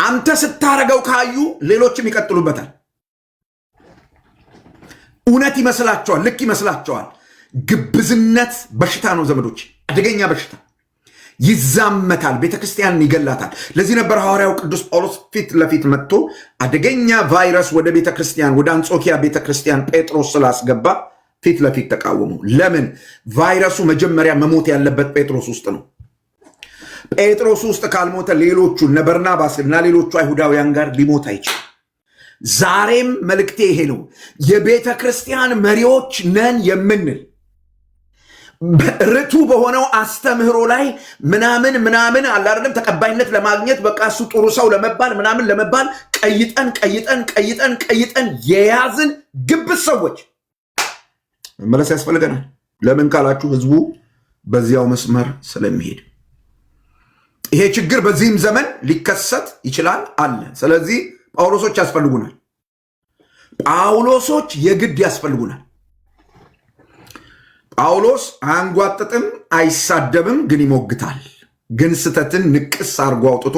አንተ ስታረገው ካዩ ሌሎችም ይቀጥሉበታል። እውነት ይመስላቸዋል፣ ልክ ይመስላቸዋል። ግብዝነት በሽታ ነው ዘመዶች፣ አደገኛ በሽታ። ይዛመታል፣ ቤተክርስቲያንን ይገላታል። ለዚህ ነበር ሐዋርያው ቅዱስ ጳውሎስ ፊት ለፊት መጥቶ አደገኛ ቫይረስ ወደ ቤተክርስቲያን ወደ አንጾኪያ ቤተክርስቲያን ጴጥሮስ ስላስገባ ፊት ለፊት ተቃወሙ። ለምን? ቫይረሱ መጀመሪያ መሞት ያለበት ጴጥሮስ ውስጥ ነው። ጴጥሮስ ውስጥ ካልሞተ ሌሎቹ እነ በርናባስ እና ሌሎቹ አይሁዳውያን ጋር ሊሞት አይችልም። ዛሬም መልእክቴ ይሄ ነው። የቤተ ክርስቲያን መሪዎች ነን የምንል ርቱ በሆነው አስተምህሮ ላይ ምናምን አላረለም ተቀባይነት ለማግኘት በቃ እሱ ጥሩ ሰው ለመባል ምናምን ለመባል ቀይጠን የያዝን ግብስ ሰዎች መመለስ ያስፈልገናል። ለምን ካላችሁ ህዝቡ በዚያው መስመር ስለሚሄድ ይሄ ችግር በዚህም ዘመን ሊከሰት ይችላል አለ። ስለዚህ ጳውሎሶች ያስፈልጉናል። ጳውሎሶች የግድ ያስፈልጉናል። ጳውሎስ አያንጓጥጥም፣ አይሳደብም፣ ግን ይሞግታል። ግን ስተትን ንቅስ አርጎ አውጥቶ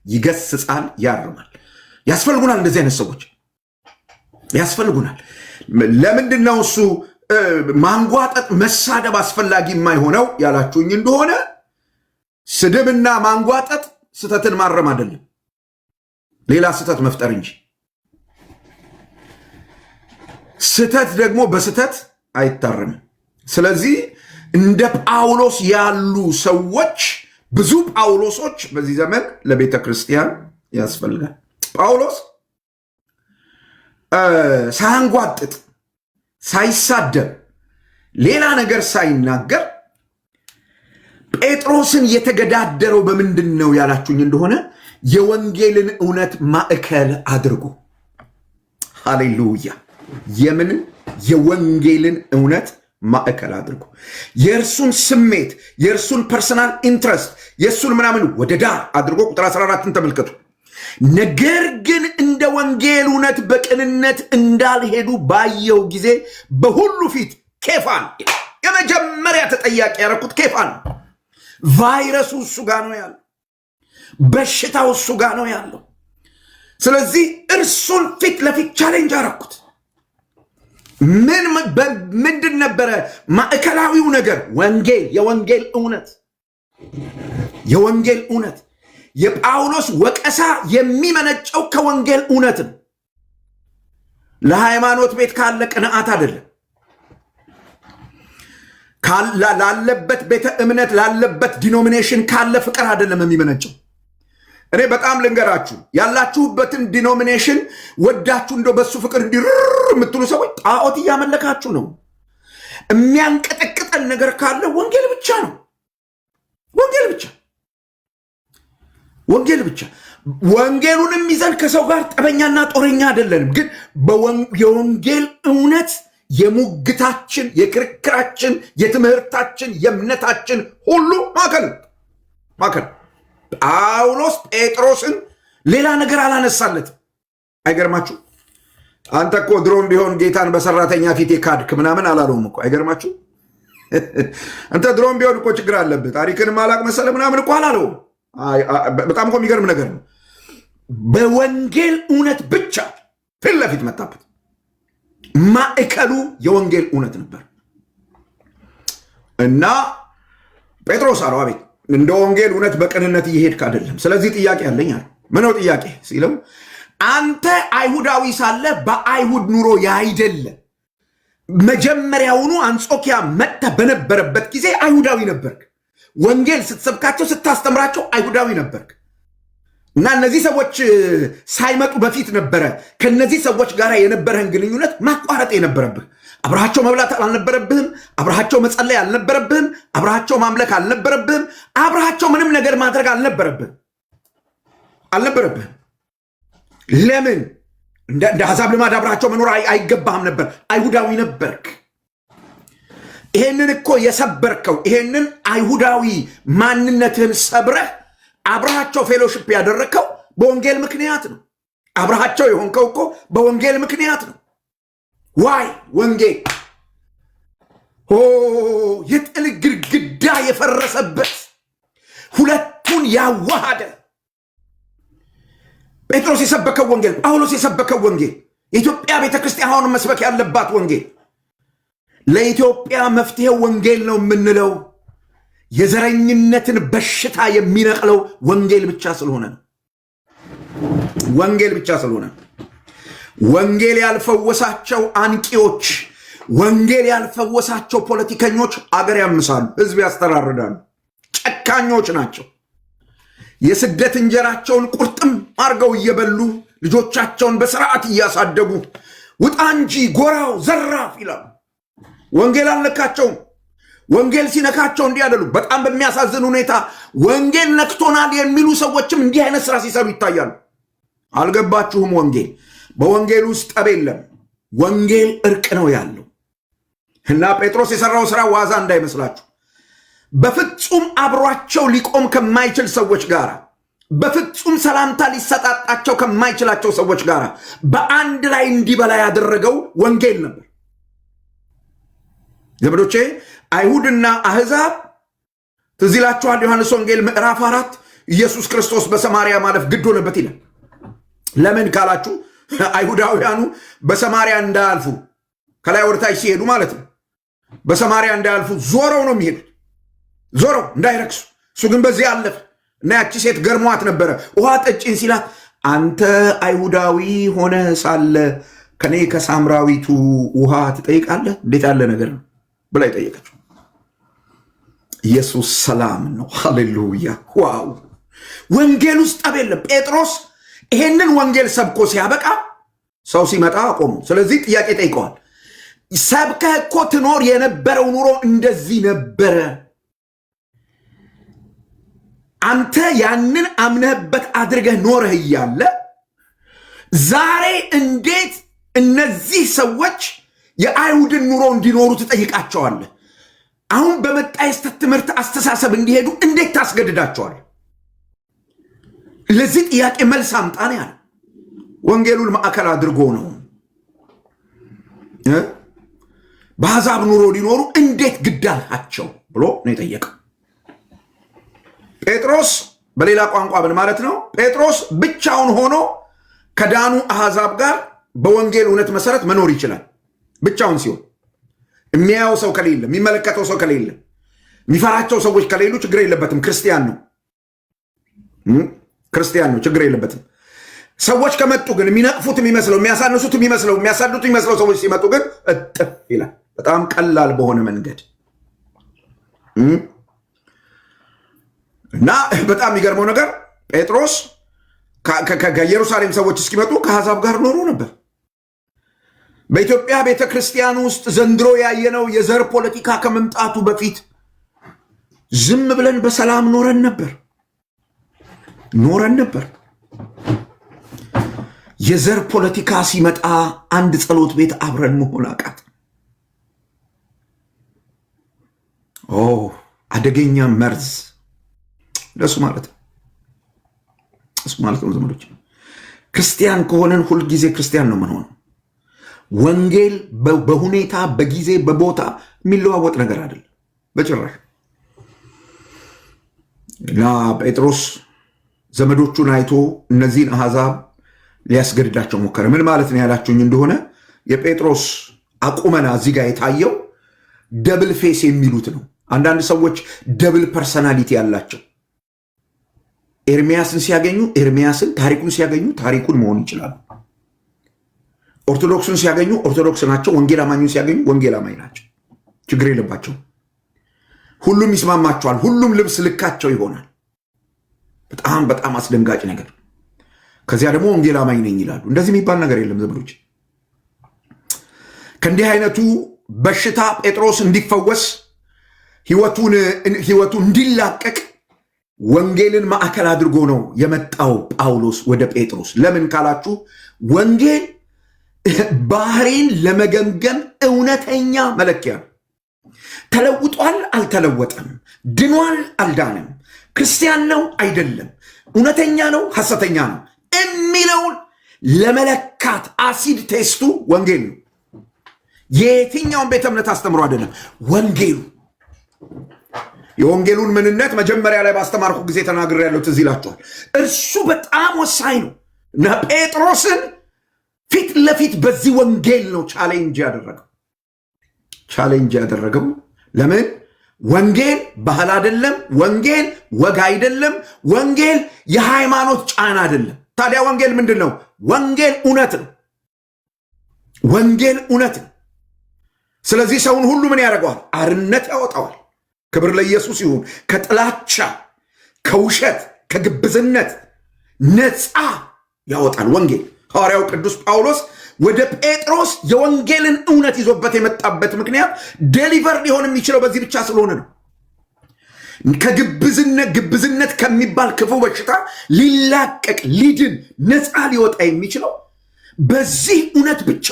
ይገስጻል፣ ያርማል። ያስፈልጉናል። እንደዚህ አይነት ሰዎች ያስፈልጉናል። ለምንድነው እሱ ማንጓጠጥ መሳደብ አስፈላጊ የማይሆነው ያላችሁኝ እንደሆነ ስድብና ማንጓጠጥ ስተትን ማረም አይደለም፣ ሌላ ስተት መፍጠር እንጂ። ስተት ደግሞ በስተት አይታረምም። ስለዚህ እንደ ጳውሎስ ያሉ ሰዎች ብዙ ጳውሎሶች በዚህ ዘመን ለቤተ ክርስቲያን ያስፈልጋል። ጳውሎስ ሳያንጓጥጥ ሳይሳደብ ሌላ ነገር ሳይናገር ጴጥሮስን የተገዳደረው በምንድን ነው ያላችሁኝ እንደሆነ የወንጌልን እውነት ማዕከል አድርጎ። ሃሌሉያ! የምንን የወንጌልን እውነት ማዕከል አድርጎ የእርሱን ስሜት የእርሱን ፐርሰናል ኢንትረስት የእሱን ምናምን ወደ ዳር አድርጎ ቁጥር 14ን ተመልከቱ። ነገር ግን እንደ ወንጌል እውነት በቅንነት እንዳልሄዱ ባየው ጊዜ በሁሉ ፊት ኬፋን የመጀመሪያ ተጠያቂ ያደረኩት ኬፋን። ቫይረሱ እሱ ጋር ነው ያለው፣ በሽታው እሱ ጋር ነው ያለው። ስለዚህ እርሱን ፊት ለፊት ቻሌንጅ አደረኩት። ምንድን ነበረ ማዕከላዊው ነገር? ወንጌል፣ የወንጌል እውነት፣ የወንጌል እውነት። የጳውሎስ ወቀሳ የሚመነጨው ከወንጌል እውነትም ለሃይማኖት ቤት ካለ ቅንዓት አይደለም፣ ላለበት ቤተ እምነት ላለበት ዲኖሚኔሽን ካለ ፍቅር አይደለም የሚመነጨው። እኔ በጣም ልንገራችሁ፣ ያላችሁበትን ዲኖሚኔሽን ወዳችሁ እንደው በሱ ፍቅር እንዲር የምትሉ ሰዎች ጣዖት እያመለካችሁ ነው። የሚያንቀጠቅጠን ነገር ካለ ወንጌል ብቻ ነው። ወንጌል ብቻ፣ ወንጌል ብቻ። ወንጌሉንም ይዘን ከሰው ጋር ጠበኛና ጦረኛ አይደለንም። ግን የወንጌል እውነት የሙግታችን፣ የክርክራችን፣ የትምህርታችን፣ የእምነታችን ሁሉ ማዕከል ማዕከል። ጳውሎስ ጴጥሮስን ሌላ ነገር አላነሳለትም። አይገርማችሁ? አንተ እኮ ድሮም ቢሆን ጌታን በሰራተኛ ፊት የካድክ ምናምን አላለውም እኮ። አይገርማችሁ? አንተ ድሮም ቢሆን እኮ ችግር አለብህ፣ ታሪክን ማላቅ መሰለ ምናምን እኮ አላለውም። በጣም እኮ የሚገርም ነገር ነው። በወንጌል እውነት ብቻ ፊት ለፊት መጣበት። ማዕከሉ የወንጌል እውነት ነበር እና ጴጥሮስ አለው አቤት እንደ ወንጌል እውነት በቅንነት እየሄድክ አይደለም። ስለዚህ ጥያቄ አለኝ አለ። ምነው ጥያቄ ሲለው አንተ አይሁዳዊ ሳለ በአይሁድ ኑሮ ያይደለ መጀመሪያውኑ አንጾኪያ መጥተህ በነበረበት ጊዜ አይሁዳዊ ነበርክ። ወንጌል ስትሰብካቸው ስታስተምራቸው አይሁዳዊ ነበርክ። እና እነዚህ ሰዎች ሳይመጡ በፊት ነበረ ከነዚህ ሰዎች ጋር የነበረህን ግንኙነት ማቋረጥ የነበረብህ። አብረሃቸው መብላት አልነበረብህም። አብረሃቸው መጸለይ አልነበረብህም። አብረሃቸው ማምለክ አልነበረብህም። አብረሃቸው ምንም ነገር ማድረግ አልነበረብህም። ለምን? እንደ አሕዛብ ልማድ አብረሃቸው መኖር አይገባህም ነበር። አይሁዳዊ ነበርክ። ይሄንን እኮ የሰበርከው ይሄንን አይሁዳዊ ማንነትህን ሰብረህ አብረሃቸው ፌሎሺፕ ያደረግከው በወንጌል ምክንያት ነው። አብረሃቸው የሆንከው እኮ በወንጌል ምክንያት ነው። ዋይ ወንጌል የጥል ግድግዳ የፈረሰበት ሁለቱን ያዋሃደ ጴጥሮስ የሰበከው ወንጌል፣ ጳውሎስ የሰበከው ወንጌል፣ የኢትዮጵያ ቤተክርስቲያን አሁን መስበክ ያለባት ወንጌል። ለኢትዮጵያ መፍትሄው ወንጌል ነው የምንለው የዘረኝነትን በሽታ የሚነቅለው ወንጌል ብቻ ስለሆነ ነው። ወንጌል ብቻ ስለሆነ ወንጌል ያልፈወሳቸው አንቂዎች፣ ወንጌል ያልፈወሳቸው ፖለቲከኞች አገር ያምሳሉ፣ ህዝብ ያስተራርዳሉ። ጨካኞች ናቸው። የስደት እንጀራቸውን ቁርጥም አርገው እየበሉ ልጆቻቸውን በስርዓት እያሳደጉ ውጣ እንጂ ጎራው ዘራፍ ይላሉ። ወንጌል አልነካቸውም። ወንጌል ሲነካቸው እንዲህ አይደሉ። በጣም በሚያሳዝን ሁኔታ ወንጌል ነክቶናል የሚሉ ሰዎችም እንዲህ አይነት ስራ ሲሰሩ ይታያሉ። አልገባችሁም? ወንጌል በወንጌል ውስጥ ጠብ የለም። ወንጌል እርቅ ነው ያለው እና ጴጥሮስ የሰራው ስራ ዋዛ እንዳይመስላችሁ። በፍጹም አብሯቸው ሊቆም ከማይችል ሰዎች ጋር፣ በፍጹም ሰላምታ ሊሰጣጣቸው ከማይችላቸው ሰዎች ጋር በአንድ ላይ እንዲበላ ያደረገው ወንጌል ነበር። ዘመዶቼ አይሁድና አሕዛብ ትዝ ይላችኋል። ዮሐንስ ወንጌል ምዕራፍ 4 ኢየሱስ ክርስቶስ በሰማርያ ማለፍ ግድ ሆነበት ይላል። ለምን ካላችሁ አይሁዳውያኑ በሰማርያ እንዳያልፉ ከላይ ወደታች ሲሄዱ ማለት ነው። በሰማርያ እንዳያልፉ ዞረው ነው የሚሄዱት፣ ዞረው እንዳይረክሱ። እሱ ግን በዚህ አለፈ እና ያቺ ሴት ገርሟት ነበረ። ውሃ ጠጪን ሲላት አንተ አይሁዳዊ ሆነ ሳለ ከኔ ከሳምራዊቱ ውሃ ትጠይቃለህ? እንዴት ያለ ነገር ነው ብላ ይጠየቀችው። ኢየሱስ ሰላም ነው። ሃሌሉያ! ዋው! ወንጌል ውስጥ ጠብ የለም። ጴጥሮስ ይሄንን ወንጌል ሰብኮ ሲያበቃ ሰው ሲመጣ አቆሙ። ስለዚህ ጥያቄ ጠይቀዋል። ሰብከህ እኮ ትኖር የነበረው ኑሮ እንደዚህ ነበረ። አንተ ያንን አምነህበት አድርገህ ኖረህ እያለ ዛሬ እንዴት እነዚህ ሰዎች የአይሁድን ኑሮ እንዲኖሩ ትጠይቃቸዋለህ? አሁን በመጣ የስተት ትምህርት አስተሳሰብ እንዲሄዱ እንዴት ታስገድዳቸዋል? ለዚህ ጥያቄ መልስ አምጣን ያለ ወንጌሉን ማዕከል አድርጎ ነው። በአሕዛብ ኑሮ ሊኖሩ እንዴት ግዳላቸው ብሎ ነው የጠየቀው። ጴጥሮስ በሌላ ቋንቋ ምን ማለት ነው? ጴጥሮስ ብቻውን ሆኖ ከዳኑ አሕዛብ ጋር በወንጌል እውነት መሰረት መኖር ይችላል። ብቻውን ሲሆን የሚያየው ሰው ከሌለ፣ የሚመለከተው ሰው ከሌለ፣ የሚፈራቸው ሰዎች ከሌሉ ችግር የለበትም። ክርስቲያን ነው፣ ችግር የለበትም። ሰዎች ከመጡ ግን የሚነቅፉት የሚመስለው፣ የሚያሳንሱት የሚመስለው፣ የሚያሳዱት የሚመስለው ሰዎች ሲመጡ ግን እጥፍ ይላል። በጣም ቀላል በሆነ መንገድ እና በጣም የሚገርመው ነገር ጴጥሮስ ከኢየሩሳሌም ሰዎች እስኪመጡ ከአሕዛብ ጋር ኖሮ ነበር። በኢትዮጵያ ቤተ ክርስቲያን ውስጥ ዘንድሮ ያየነው የዘር ፖለቲካ ከመምጣቱ በፊት ዝም ብለን በሰላም ኖረን ነበር። የዘር ፖለቲካ ሲመጣ አንድ ጸሎት ቤት አብረን መሆን አቃት። አደገኛ መርዝ ለሱ ማለት ነው። ዘመዶች ክርስቲያን ከሆነን ሁልጊዜ ክርስቲያን ነው የምንሆነው። ወንጌል በሁኔታ በጊዜ በቦታ የሚለዋወጥ ነገር አይደለም በጭራሽ። እና ጴጥሮስ ዘመዶቹን አይቶ እነዚህን አሕዛብ ሊያስገድዳቸው ሞከረ። ምን ማለት ነው ያላችሁኝ እንደሆነ የጴጥሮስ አቁመና እዚህ ጋር የታየው ደብል ፌስ የሚሉት ነው። አንዳንድ ሰዎች ደብል ፐርሰናሊቲ ያላቸው ኤርሚያስን ሲያገኙ ኤርሚያስን፣ ታሪኩን ሲያገኙ ታሪኩን መሆን ይችላሉ። ኦርቶዶክሱን ሲያገኙ ኦርቶዶክስ ናቸው። ወንጌል አማኙን ሲያገኙ ወንጌል አማኝ ናቸው። ችግር የለባቸው። ሁሉም ይስማማቸዋል። ሁሉም ልብስ ልካቸው ይሆናል። በጣም በጣም አስደንጋጭ ነገር ከዚያ ደግሞ ወንጌል አማኝ ነኝ ይላሉ። እንደዚህ የሚባል ነገር የለም ዘመዶች። ከእንዲህ አይነቱ በሽታ ጴጥሮስ እንዲፈወስ ህይወቱ እንዲላቀቅ ወንጌልን ማዕከል አድርጎ ነው የመጣው ጳውሎስ ወደ ጴጥሮስ። ለምን ካላችሁ ወንጌል ባህሪን ለመገምገም እውነተኛ መለኪያ ነው። ተለውጧል አልተለወጠም፣ ድኗል አልዳንም፣ ክርስቲያን ነው አይደለም፣ እውነተኛ ነው ሐሰተኛ ነው የሚለውን ለመለካት አሲድ ቴስቱ ወንጌል ነው። የትኛውን ቤተ እምነት አስተምሮ አይደለም ወንጌሉ። የወንጌሉን ምንነት መጀመሪያ ላይ ባስተማርኩ ጊዜ ተናግሬያለሁ፣ ትዝ ይላችኋል። እርሱ በጣም ወሳኝ ነው እና ጴጥሮስን ፊት ለፊት በዚህ ወንጌል ነው ቻሌንጅ ያደረገው። ለምን? ወንጌል ባህል አይደለም፣ ወንጌል ወግ አይደለም፣ ወንጌል የሃይማኖት ጫና አይደለም። ታዲያ ወንጌል ምንድን ነው? ወንጌል እውነት ነው። ወንጌል እውነት ነው። ስለዚህ ሰውን ሁሉ ምን ያደርገዋል? አርነት ያወጣዋል። ክብር ለኢየሱስ ይሁን። ከጥላቻ፣ ከውሸት፣ ከግብዝነት ነፃ ያወጣል ወንጌል። ሐዋርያው ቅዱስ ጳውሎስ ወደ ጴጥሮስ የወንጌልን እውነት ይዞበት የመጣበት ምክንያት ዴሊቨር ሊሆን የሚችለው በዚህ ብቻ ስለሆነ ነው። ግብዝነት ከሚባል ክፉ በሽታ ሊላቀቅ፣ ሊድን፣ ነፃ ሊወጣ የሚችለው በዚህ እውነት ብቻ፣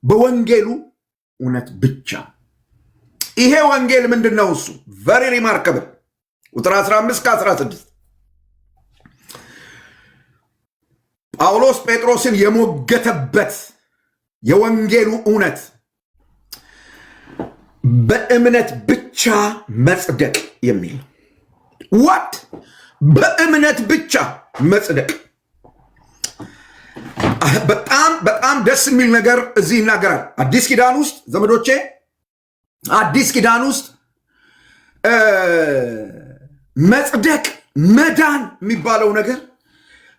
በወንጌሉ እውነት ብቻ። ይሄ ወንጌል ምንድን ነው? እሱ ቨሪ ሪማርከብል ቁጥር 15-16 ጳውሎስ ጴጥሮስን የሞገተበት የወንጌሉ እውነት በእምነት ብቻ መጽደቅ የሚል ዋት በእምነት ብቻ መጽደቅ። በጣም ደስ የሚል ነገር እዚህ ይናገራል። አዲስ ኪዳን ውስጥ ዘመዶቼ፣ አዲስ ኪዳን ውስጥ መጽደቅ፣ መዳን የሚባለው ነገር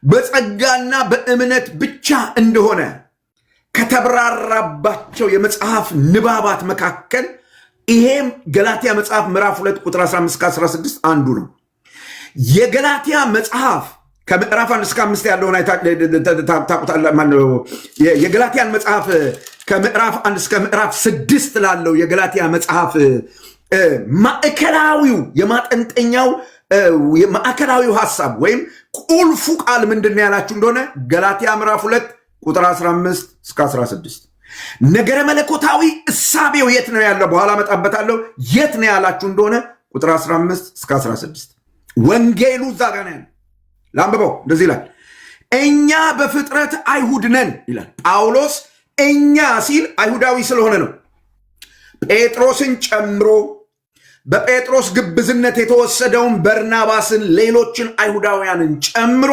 በጸጋና በእምነት ብቻ እንደሆነ ከተብራራባቸው የመጽሐፍ ንባባት መካከል ይሄም ገላትያ መጽሐፍ ምዕራፍ 2 ቁጥር 15-16 አንዱ ነው። የገላትያ መጽሐፍ ከምዕራፍ 1-5 ያለውን ታውቁታላችሁ። የገላትያን መጽሐፍ ከምዕራፍ 1 እስከ ምዕራፍ 6 ላለው የገላትያ መጽሐፍ ማዕከላዊው የማጠንጠኛው ማዕከላዊው ሐሳብ ወይም ቁልፉ ቃል ምንድን ያላችሁ እንደሆነ ገላትያ ምዕራፍ 2 ቁጥር 15-16 ነገረ መለኮታዊ እሳቤው የት ነው ያለው? በኋላ መጣበታለሁ። የት ነው ያላችሁ እንደሆነ ቁጥር 15-16 ወንጌሉ እዛ ጋር ነው። ላንብበው። እንደዚህ ይላል፣ እኛ በፍጥረት አይሁድ ነን ይላል ጳውሎስ። እኛ ሲል አይሁዳዊ ስለሆነ ነው። ጴጥሮስን ጨምሮ በጴጥሮስ ግብዝነት የተወሰደውን በርናባስን፣ ሌሎችን አይሁዳውያንን ጨምሮ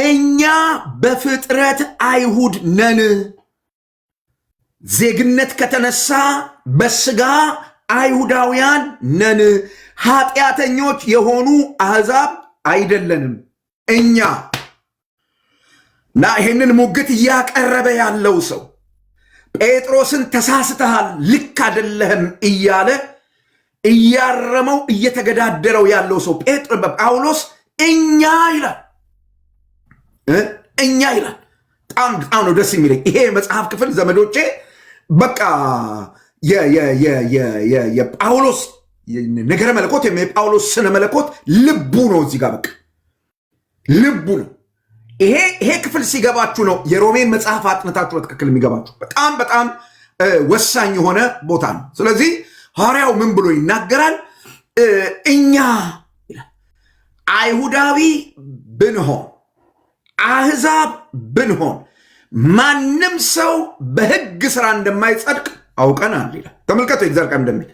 እኛ በፍጥረት አይሁድ ነን። ዜግነት ከተነሳ በስጋ አይሁዳውያን ነን፣ ኃጢአተኞች የሆኑ አሕዛብ አይደለንም እኛ። እና ይሄንን ሙግት እያቀረበ ያለው ሰው ጴጥሮስን ተሳስተሃል፣ ልክ አይደለህም እያለ እያረመው እየተገዳደረው ያለው ሰው ጳውሎስ እኛ ይላል። እኛ ይላል። በጣም ነው ደስ የሚለኝ ይሄ መጽሐፍ ክፍል ዘመዶቼ። በቃ የጳውሎስ ነገረ መለኮት የጳውሎስ ስነ መለኮት ልቡ ነው እዚህ ጋር። በቃ ልቡ ነው። ይሄ ክፍል ሲገባችሁ ነው የሮሜን መጽሐፍ አጥንታችሁ በትክክል የሚገባችሁ። በጣም ወሳኝ የሆነ ቦታ ነው። ስለዚህ ሐዋርያው ምን ብሎ ይናገራል? እኛ አይሁዳዊ ብንሆን አሕዛብ ብንሆን ማንም ሰው በሕግ ሥራ እንደማይጸድቅ አውቀናል ይላል። ተመልከቱ እግዚአብሔር ቃል እንደሚል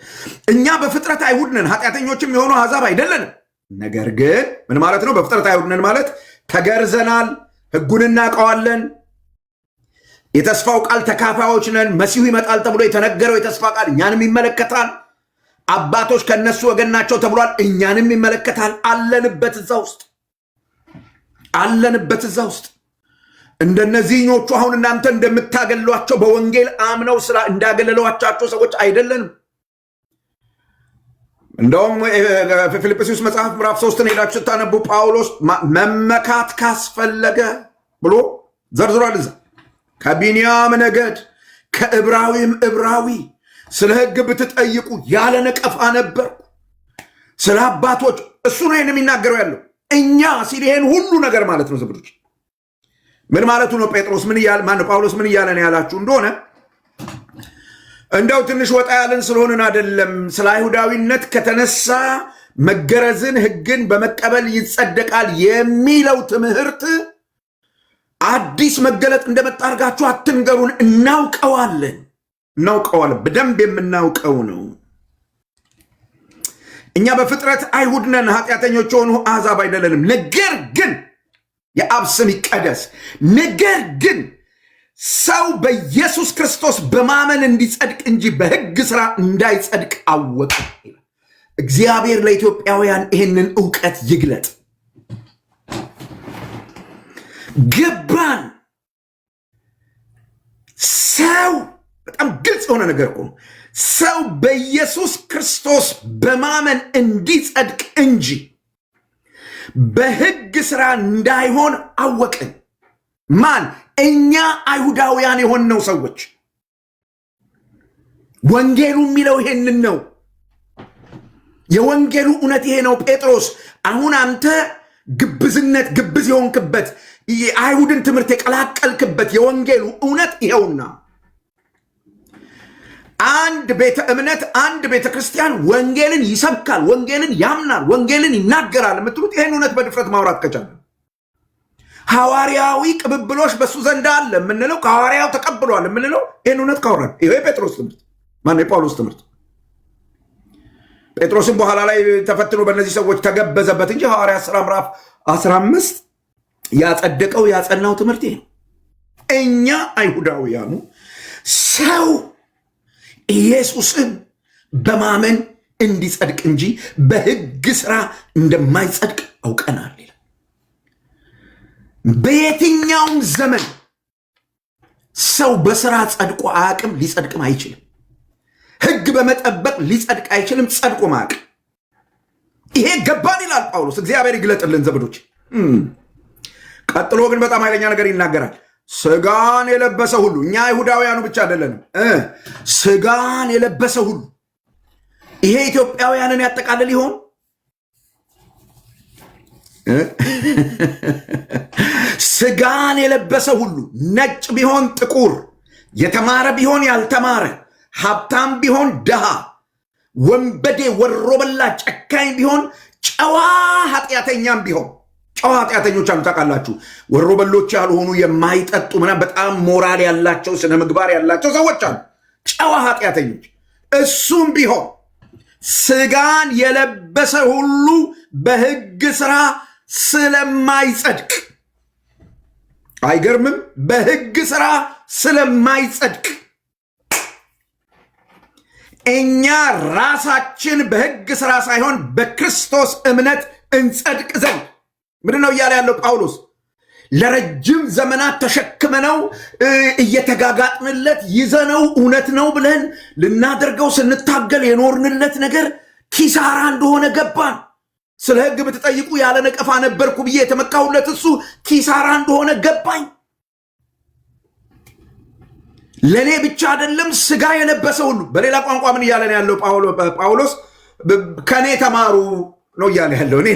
እኛ በፍጥረት አይሁድ ነን፣ ኃጢአተኞችም የሆኑ አሕዛብ አይደለንም። ነገር ግን ምን ማለት ነው? በፍጥረት አይሁድ ነን ማለት ተገርዘናል፣ ሕጉን እናውቀዋለን፣ የተስፋው ቃል ተካፋዮች ነን። መሲሁ ይመጣል ተብሎ የተነገረው የተስፋ ቃል እኛንም ይመለከታል። አባቶች ከነሱ ወገን ናቸው ተብሏል፣ እኛንም ይመለከታል። አለንበት እዛ ውስጥ እንደነዚህኞቹ አሁን እናንተ እንደምታገሏቸው በወንጌል አምነው ስራ እንዳገለሏቻቸው ሰዎች አይደለንም። እንደውም ፊልጵስዩስ መጽሐፍ ምዕራፍ 3 ሄዳችሁ ስታነቡ ጳውሎስ መመካት ካስፈለገ ብሎ ዘርዝሯል። እዛ ከቢንያም ነገድ ከዕብራዊም ዕብራዊ ስለ ሕግ ብትጠይቁ ያለ ነቀፋ ነበርኩ። ስለ አባቶች እሱ ነው የሚናገረው ያለው እኛ ሲል ይሄን ሁሉ ነገር ማለት ነው። ዘብዶች ምን ማለቱ ነው? ጴጥሮስ ምን ይያል ማን ጳውሎስ ምን ይያለ ነው ያላችሁ እንደሆነ እንደው ትንሽ ወጣ ያለን ስለሆነን አይደለም። ስለ አይሁዳዊነት ከተነሳ መገረዝን ሕግን በመቀበል ይጸደቃል የሚለው ትምህርት አዲስ መገለጥ እንደመጣ አድርጋችሁ አትንገሩን። እናውቀዋለን በደንብ የምናውቀው ነው። እኛ በፍጥረት አይሁድ ነን፣ ኃጢአተኞች የሆኑ አሕዛብ አይደለንም። ነገር ግን የአብ ስም ይቀደስ። ነገር ግን ሰው በኢየሱስ ክርስቶስ በማመን እንዲጸድቅ እንጂ በሕግ ሥራ እንዳይጸድቅ አወቀ። እግዚአብሔር ለኢትዮጵያውያን ይህንን ዕውቀት ይግለጥ። ገባን? ሰው በጣም ግልጽ የሆነ ነገር እኮ ነው። ሰው በኢየሱስ ክርስቶስ በማመን እንዲጸድቅ እንጂ በሕግ ሥራ እንዳይሆን አወቅን። ማን? እኛ አይሁዳውያን የሆንነው ሰዎች። ወንጌሉ የሚለው ይሄንን ነው። የወንጌሉ እውነት ይሄ ነው። ጴጥሮስ አሁን አንተ ግብዝ የሆንክበት የአይሁድን ትምህርት የቀላቀልክበት የወንጌሉ እውነት ይሄውና አንድ ቤተ እምነት አንድ ቤተ ክርስቲያን ወንጌልን ይሰብካል፣ ወንጌልን ያምናል፣ ወንጌልን ይናገራል የምትሉት ይሄን እውነት በድፍረት ማውራት ከቻለ ሐዋርያዊ ቅብብሎች በሱ ዘንድ አለ የምንለው ከሐዋርያው ተቀብሏል የምንለው ይሄን እውነት ካወራን ይሄ ጴጥሮስ ትምህርት ማነው? የጳውሎስ ትምህርት። ጴጥሮስን በኋላ ላይ ተፈትኖ በእነዚህ ሰዎች ተገበዘበት እንጂ ሐዋርያት ሥራ ምዕራፍ 15 ያጸደቀው ያጸናው ትምህርት ይሄ። እኛ አይሁዳውያኑ ሰው ኢየሱስን በማመን እንዲጸድቅ እንጂ በሕግ ሥራ እንደማይጸድቅ አውቀናል ይላል። በየትኛውም ዘመን ሰው በሥራ ጸድቆ አያውቅም፣ ሊጸድቅም አይችልም። ሕግ በመጠበቅ ሊጸድቅ አይችልም፣ ጸድቆ ማያውቅ። ይሄ ገባን ይላል ጳውሎስ። እግዚአብሔር ይግለጥልን ዘመዶች። ቀጥሎ ግን በጣም ኃይለኛ ነገር ይናገራል። ስጋን የለበሰ ሁሉ፣ እኛ አይሁዳውያኑ ብቻ አይደለንም፣ ስጋን የለበሰ ሁሉ። ይሄ ኢትዮጵያውያንን ያጠቃልል ይሆን? ስጋን የለበሰ ሁሉ ነጭ ቢሆን ጥቁር፣ የተማረ ቢሆን ያልተማረ፣ ሀብታም ቢሆን ድሃ፣ ወንበዴ ወሮበላ ጨካኝ ቢሆን ጨዋ ኃጢአተኛም ቢሆን ጨዋ ኃጢአተኞች አሉ ታውቃላችሁ። ወሮበሎች ያልሆኑ የማይጠጡ ምናምን በጣም ሞራል ያላቸው ስነ ምግባር ያላቸው ሰዎች አሉ፣ ጨዋ ኃጢአተኞች። እሱም ቢሆን ስጋን የለበሰ ሁሉ በሕግ ሥራ ስለማይጸድቅ፣ አይገርምም? በሕግ ሥራ ስለማይጸድቅ እኛ ራሳችን በሕግ ሥራ ሳይሆን በክርስቶስ እምነት እንጸድቅ ዘንድ ምንድን ነው እያለ ያለው ጳውሎስ? ለረጅም ዘመናት ተሸክመነው እየተጋጋጥንለት ይዘነው እውነት ነው ብለን ልናደርገው ስንታገል የኖርንለት ነገር ኪሳራ እንደሆነ ገባን። ስለ ሕግ ብትጠይቁ ያለ ነቀፋ ነበርኩ ብዬ የተመካሁለት እሱ ኪሳራ እንደሆነ ገባኝ። ለእኔ ብቻ አይደለም ስጋ የለበሰ ሁሉ። በሌላ ቋንቋ ምን እያለ ነው ያለው ጳውሎስ? ከእኔ ተማሩ ነው እያለ ያለው። እኔ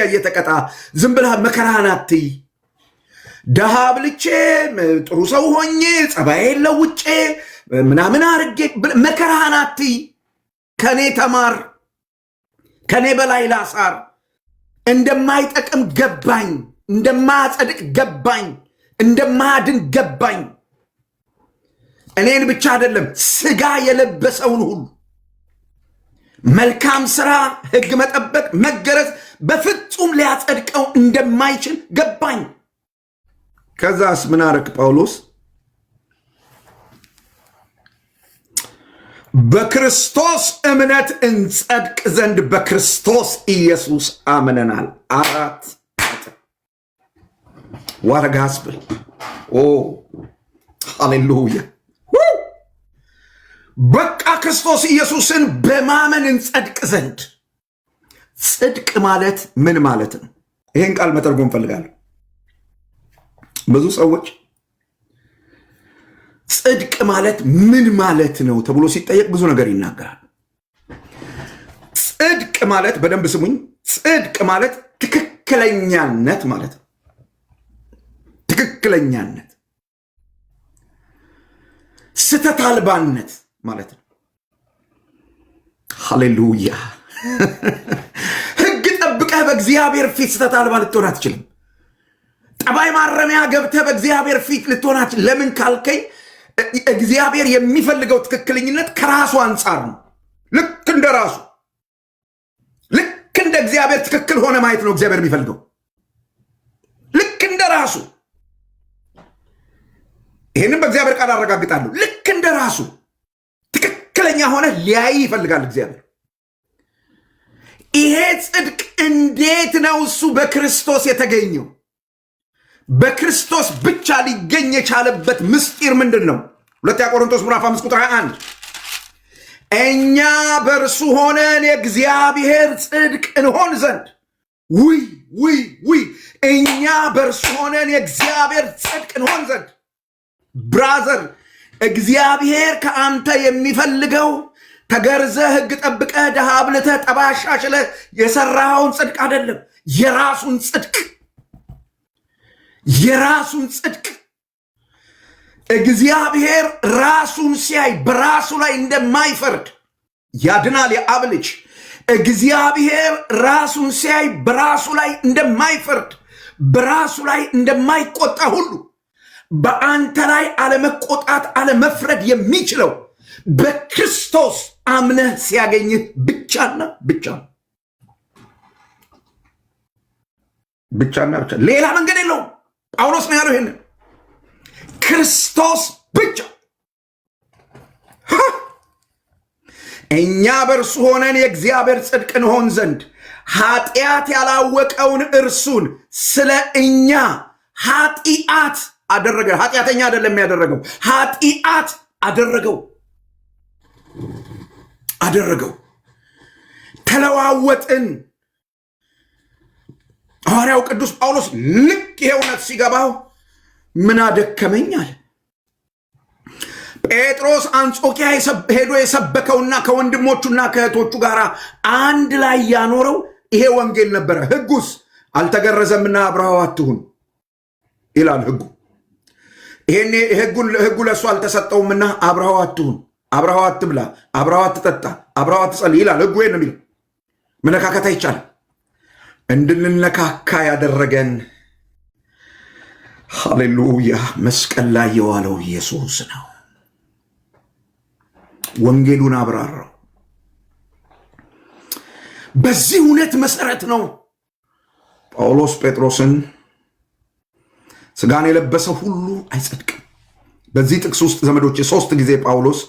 እየተቀጣ ዝም ብለህ መከራህን አትይ። ደሃ ብልቼ ጥሩ ሰው ሆኜ ጸባዬን ለውጬ ምናምን አርጌ መከራህን አትይ። ከእኔ ተማር፣ ከእኔ በላይ ላሳር። እንደማይጠቅም ገባኝ፣ እንደማያጸድቅ ገባኝ፣ እንደማያድን ገባኝ። እኔን ብቻ አይደለም ስጋ የለበሰውን ሁሉ መልካም ስራ፣ ሕግ መጠበቅ፣ መገረዝ በፍጹም ሊያጸድቀው እንደማይችል ገባኝ። ከዛስ ምን አረክ ጳውሎስ? በክርስቶስ እምነት እንጸድቅ ዘንድ በክርስቶስ ኢየሱስ አምነናል። 4 ዋት አ ጋስፕል! ኦ ሃሌሉያ! በቃ ክርስቶስ ኢየሱስን በማመን እንጸድቅ ዘንድ ጽድቅ ማለት ምን ማለት ነው? ይሄን ቃል መተርጎም ፈልጋለሁ። ብዙ ሰዎች ጽድቅ ማለት ምን ማለት ነው ተብሎ ሲጠየቅ ብዙ ነገር ይናገራል። ጽድቅ ማለት በደንብ ስሙኝ፣ ጽድቅ ማለት ትክክለኛነት ማለት ነው። ትክክለኛነት፣ ስተት አልባነት ማለት ነው። ሃሌሉያ። ሕግ ጠብቀህ በእግዚአብሔር ፊት ስተት አልባ ልትሆን አትችልም። ጠባይ ማረሚያ ገብተህ በእግዚአብሔር ፊት ልትሆን አትችልም። ለምን ካልከኝ እግዚአብሔር የሚፈልገው ትክክለኝነት ከራሱ አንጻር ነው። ልክ እንደ ራሱ፣ ልክ እንደ እግዚአብሔር ትክክል ሆነ ማየት ነው እግዚአብሔር የሚፈልገው። ልክ እንደ ራሱ። ይህንም በእግዚአብሔር ቃል አረጋግጣለሁ። ልክ እንደ ራሱ ትክክለኛ ሆነ ሊያይ ይፈልጋል እግዚአብሔር። ይሄ ጽድቅ እንዴት ነው እሱ በክርስቶስ የተገኘው? በክርስቶስ ብቻ ሊገኝ የቻለበት ምስጢር ምንድን ነው? 2 ቆሮንቶስ ምዕራፍ 5 ቁጥር 21 እኛ በእርሱ ሆነን የእግዚአብሔር ጽድቅ እንሆን ዘንድ። ውይ እኛ በእርሱ ሆነን የእግዚአብሔር ጽድቅ እንሆን ዘንድ። ብራዘር፣ እግዚአብሔር ከአንተ የሚፈልገው ተገርዘህ ሕግ ጠብቀህ ድሃ አብልተህ ጠባሻሽለህ የሰራኸውን ጽድቅ አይደለም። የራሱን ጽድቅ እግዚአብሔር ራሱን ሲያይ በራሱ ላይ እንደማይፈርድ ያድናል የአብ ልጅ። እግዚአብሔር ራሱን ሲያይ በራሱ ላይ እንደማይፈርድ በራሱ ላይ እንደማይቆጣ ሁሉ በአንተ ላይ አለመቆጣት አለመፍረድ የሚችለው በክርስቶስ አምነህ ሲያገኝህ ብቻና ብቻ። ሌላ መንገድ የለውም። ጳውሎስ ነው ያለው ይሄንን። ክርስቶስ ብቻ። እኛ በእርሱ ሆነን የእግዚአብሔር ጽድቅ እንሆን ዘንድ ኃጢአት ያላወቀውን እርሱን ስለ እኛ ኃጢአት አደረገ። ኃጢአተኛ አይደለም ያደረገው፣ ኃጢአት አደረገው። ተለዋወጥን። ሐዋርያው ቅዱስ ጳውሎስ ልክ ይሄ እውነት ሲገባው ምን አደከመኝ አለ። ጴጥሮስ አንጾኪያ ሄዶ የሰበከውና ከወንድሞቹና ከእህቶቹ ጋር አንድ ላይ ያኖረው ይሄ ወንጌል ነበረ። ሕጉስ አልተገረዘምና አብረሃው አትሁን ይላል ሕጉ። ይሄኔ ሕጉ ለእሱ አልተሰጠውምና አብረሃው አትሁን፣ አብረሃው አትብላ፣ አብረሃው አትጠጣ፣ አብረሃው አትጸልይ ይላል ሕጉ። ይሄን ነው የሚለው። መነካከት አይቻልም። እንድንነካካ ያደረገን ሃሌሉያ መስቀል ላይ የዋለው ኢየሱስ ነው። ወንጌሉን አብራራው። በዚህ እውነት መሰረት ነው ጳውሎስ ጴጥሮስን ስጋን የለበሰ ሁሉ አይጸድቅም። በዚህ ጥቅስ ውስጥ ዘመዶች 3 ጊዜ ጳውሎስ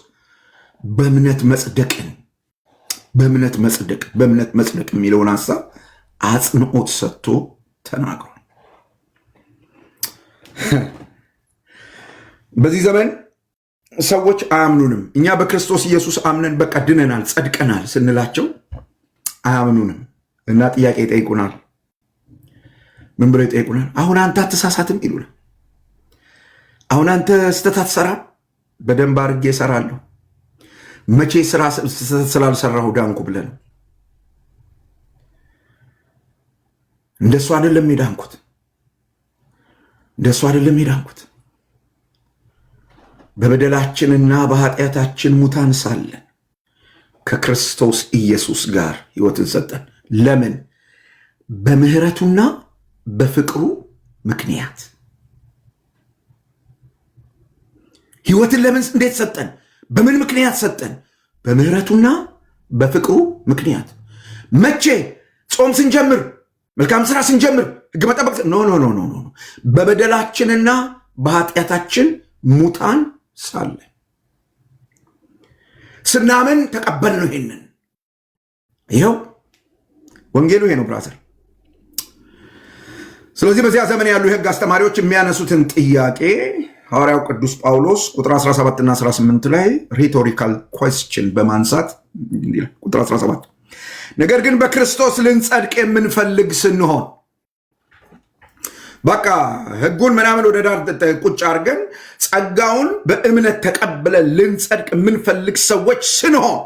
በእምነት መጽደቅ የሚለውን ሐሳብ አጽንዖት ሰጥቶ ተናግሯል። በዚህ ዘመን ሰዎች አያምኑንም። እኛ በክርስቶስ ኢየሱስ አምነን በቃ ድነናል፣ ጸድቀናል ስንላቸው አያምኑንም እና ጥያቄ ይጠይቁናል። ምን ብለው ይጠይቁናል? አሁን አንተ አትሳሳትም ይሉናል። አሁን አንተ ስህተት አትሰራም? በደንብ አድርጌ እሰራለሁ። መቼ ስህተት ስላልሰራሁ ዳንኩ ብለህ ነው? እንደሱ አይደለም የዳንኩት፣ በበደላችንና በኃጢአታችን ሙታን ሳለን ከክርስቶስ ኢየሱስ ጋር ሕይወትን ሰጠን። ለምን? በምህረቱና በፍቅሩ ምክንያት። ሕይወትን ለምን እንዴት ሰጠን? በምን ምክንያት ሰጠን? በምህረቱና በፍቅሩ ምክንያት። መቼ? ጾም ስንጀምር፣ መልካም ስራ ስንጀምር፣ ሕግ መጠበቅ ኖ በበደላችንና በኃጢአታችን ሙታን ሳለን ስናምን ተቀበልነው። ይሄንን ይኸው ወንጌሉ ይሄ ነው ብራዘር። ስለዚህ በዚያ ዘመን ያሉ የሕግ አስተማሪዎች የሚያነሱትን ጥያቄ ሐዋርያው ቅዱስ ጳውሎስ ቁጥር 17 እና 18 ላይ ሪቶሪካል ኩዌስችን በማንሳት ቁጥር 17 ነገር ግን በክርስቶስ ልንጸድቅ የምንፈልግ ስንሆን በቃ ሕጉን ምናምን ወደ ዳር ቁጭ አድርገን ጸጋውን በእምነት ተቀብለን ልንጸድቅ የምንፈልግ ሰዎች ስንሆን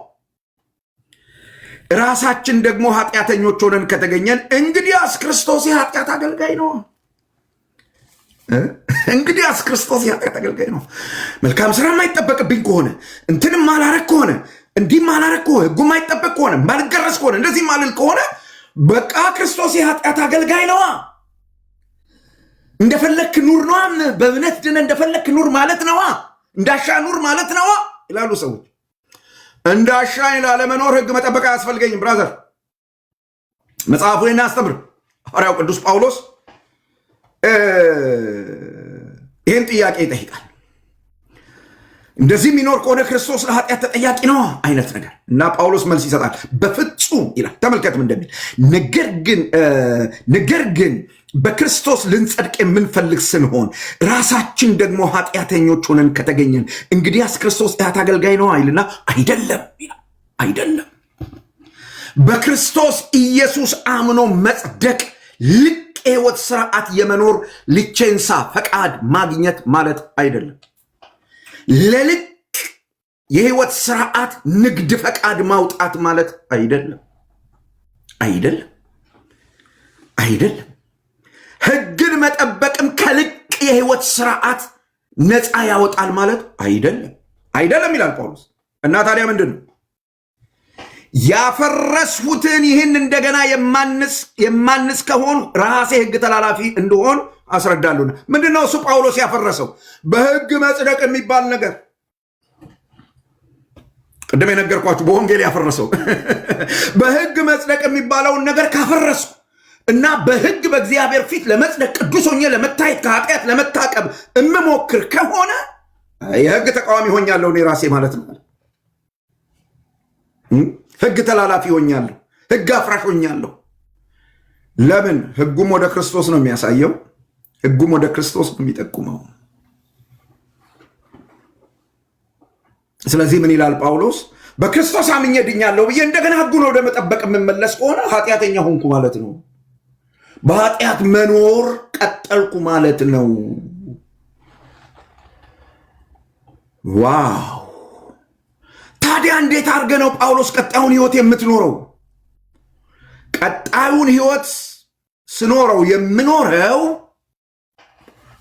ራሳችን ደግሞ ኃጢአተኞች ሆነን ከተገኘን እንግዲያስ ክርስቶስ የኃጢአት አገልጋይ ነው። እንግዲያስ ክርስቶስ የኃጢአት አገልጋይ ነው። መልካም ስራ የማይጠበቅብኝ ከሆነ እንትንም ማላረግ ከሆነ እንዲህም ማላረግ ከሆነ ሕጉ የማይጠበቅ ከሆነ ማልገረስ ከሆነ እንደዚህ ማልል ከሆነ በቃ ክርስቶስ የኃጢአት አገልጋይ ነዋ። እንደፈለክ ኑር ነዋ። በእምነት ድነ እንደፈለክ ኑር ማለት ነዋ። እንዳሻ ኑር ማለት ነዋ ይላሉ ሰዎች። እንዳሻ ላለመኖር ሕግ መጠበቅ አያስፈልገኝም። ብራዘር መጽሐፉን እናስተምር። ሐዋርያው ቅዱስ ጳውሎስ ይህን ጥያቄ ይጠይቃል። እንደዚህ የሚኖር ከሆነ ክርስቶስ ለኃጢአት ተጠያቂ ነው አይነት ነገር እና ጳውሎስ መልስ ይሰጣል። በፍጹም ይላል። ተመልከትም እንደሚል ነገር ግን በክርስቶስ ልንጸድቅ የምንፈልግ ስንሆን ራሳችን ደግሞ ኃጢአተኞች ሆነን ከተገኘን እንግዲያስ ክርስቶስ የኃጢአት አገልጋይ ነው አይልና አይደለም ይላል። አይደለም። በክርስቶስ ኢየሱስ አምኖ መጽደቅ ልቅ የሕይወት ስርዓት የመኖር ሊቼንሳ ፈቃድ ማግኘት ማለት አይደለም። ለልቅ የሕይወት ስርዓት ንግድ ፈቃድ ማውጣት ማለት አይደለም። አይደለም። አይደለም። ሕግን መጠበቅም ከልቅ የሕይወት ስርዓት ነፃ ያወጣል ማለት አይደለም። አይደለም ይላል ጳውሎስ። እና ታዲያ ምንድን ነው? ያፈረስሁትን ይህን እንደገና የማንስ ከሆን ራሴ ሕግ ተላላፊ እንደሆን አስረዳሉና ምንድነው እሱ ጳውሎስ ያፈረሰው? በሕግ መጽደቅ የሚባል ነገር ቅድም የነገርኳችሁ በወንጌል ያፈረሰው በሕግ መጽደቅ የሚባለውን ነገር ካፈረስኩ እና በሕግ በእግዚአብሔር ፊት ለመጽደቅ ቅዱስ ሆኜ ለመታየት ከኃጢአት ለመታቀብ እምሞክር ከሆነ የሕግ ተቃዋሚ ሆኛለሁ እኔ ራሴ ማለት ነው። ሕግ ተላላፊ ሆኛለሁ። ሕግ አፍራሽ ሆኛለሁ። ለምን? ሕጉም ወደ ክርስቶስ ነው የሚያሳየው። ሕጉም ወደ ክርስቶስ ነው የሚጠቁመው። ስለዚህ ምን ይላል ጳውሎስ? በክርስቶስ አምኜ ድኛለሁ ብዬ እንደገና ሕጉን ወደ መጠበቅ የምመለስ ከሆነ ኃጢአተኛ ሆንኩ ማለት ነው። በኃጢአት መኖር ቀጠልኩ ማለት ነው። ዋው! ታዲያ እንዴት አድርገ ነው ጳውሎስ ቀጣዩን ሕይወት የምትኖረው? ቀጣዩን ሕይወት ስኖረው የምኖረው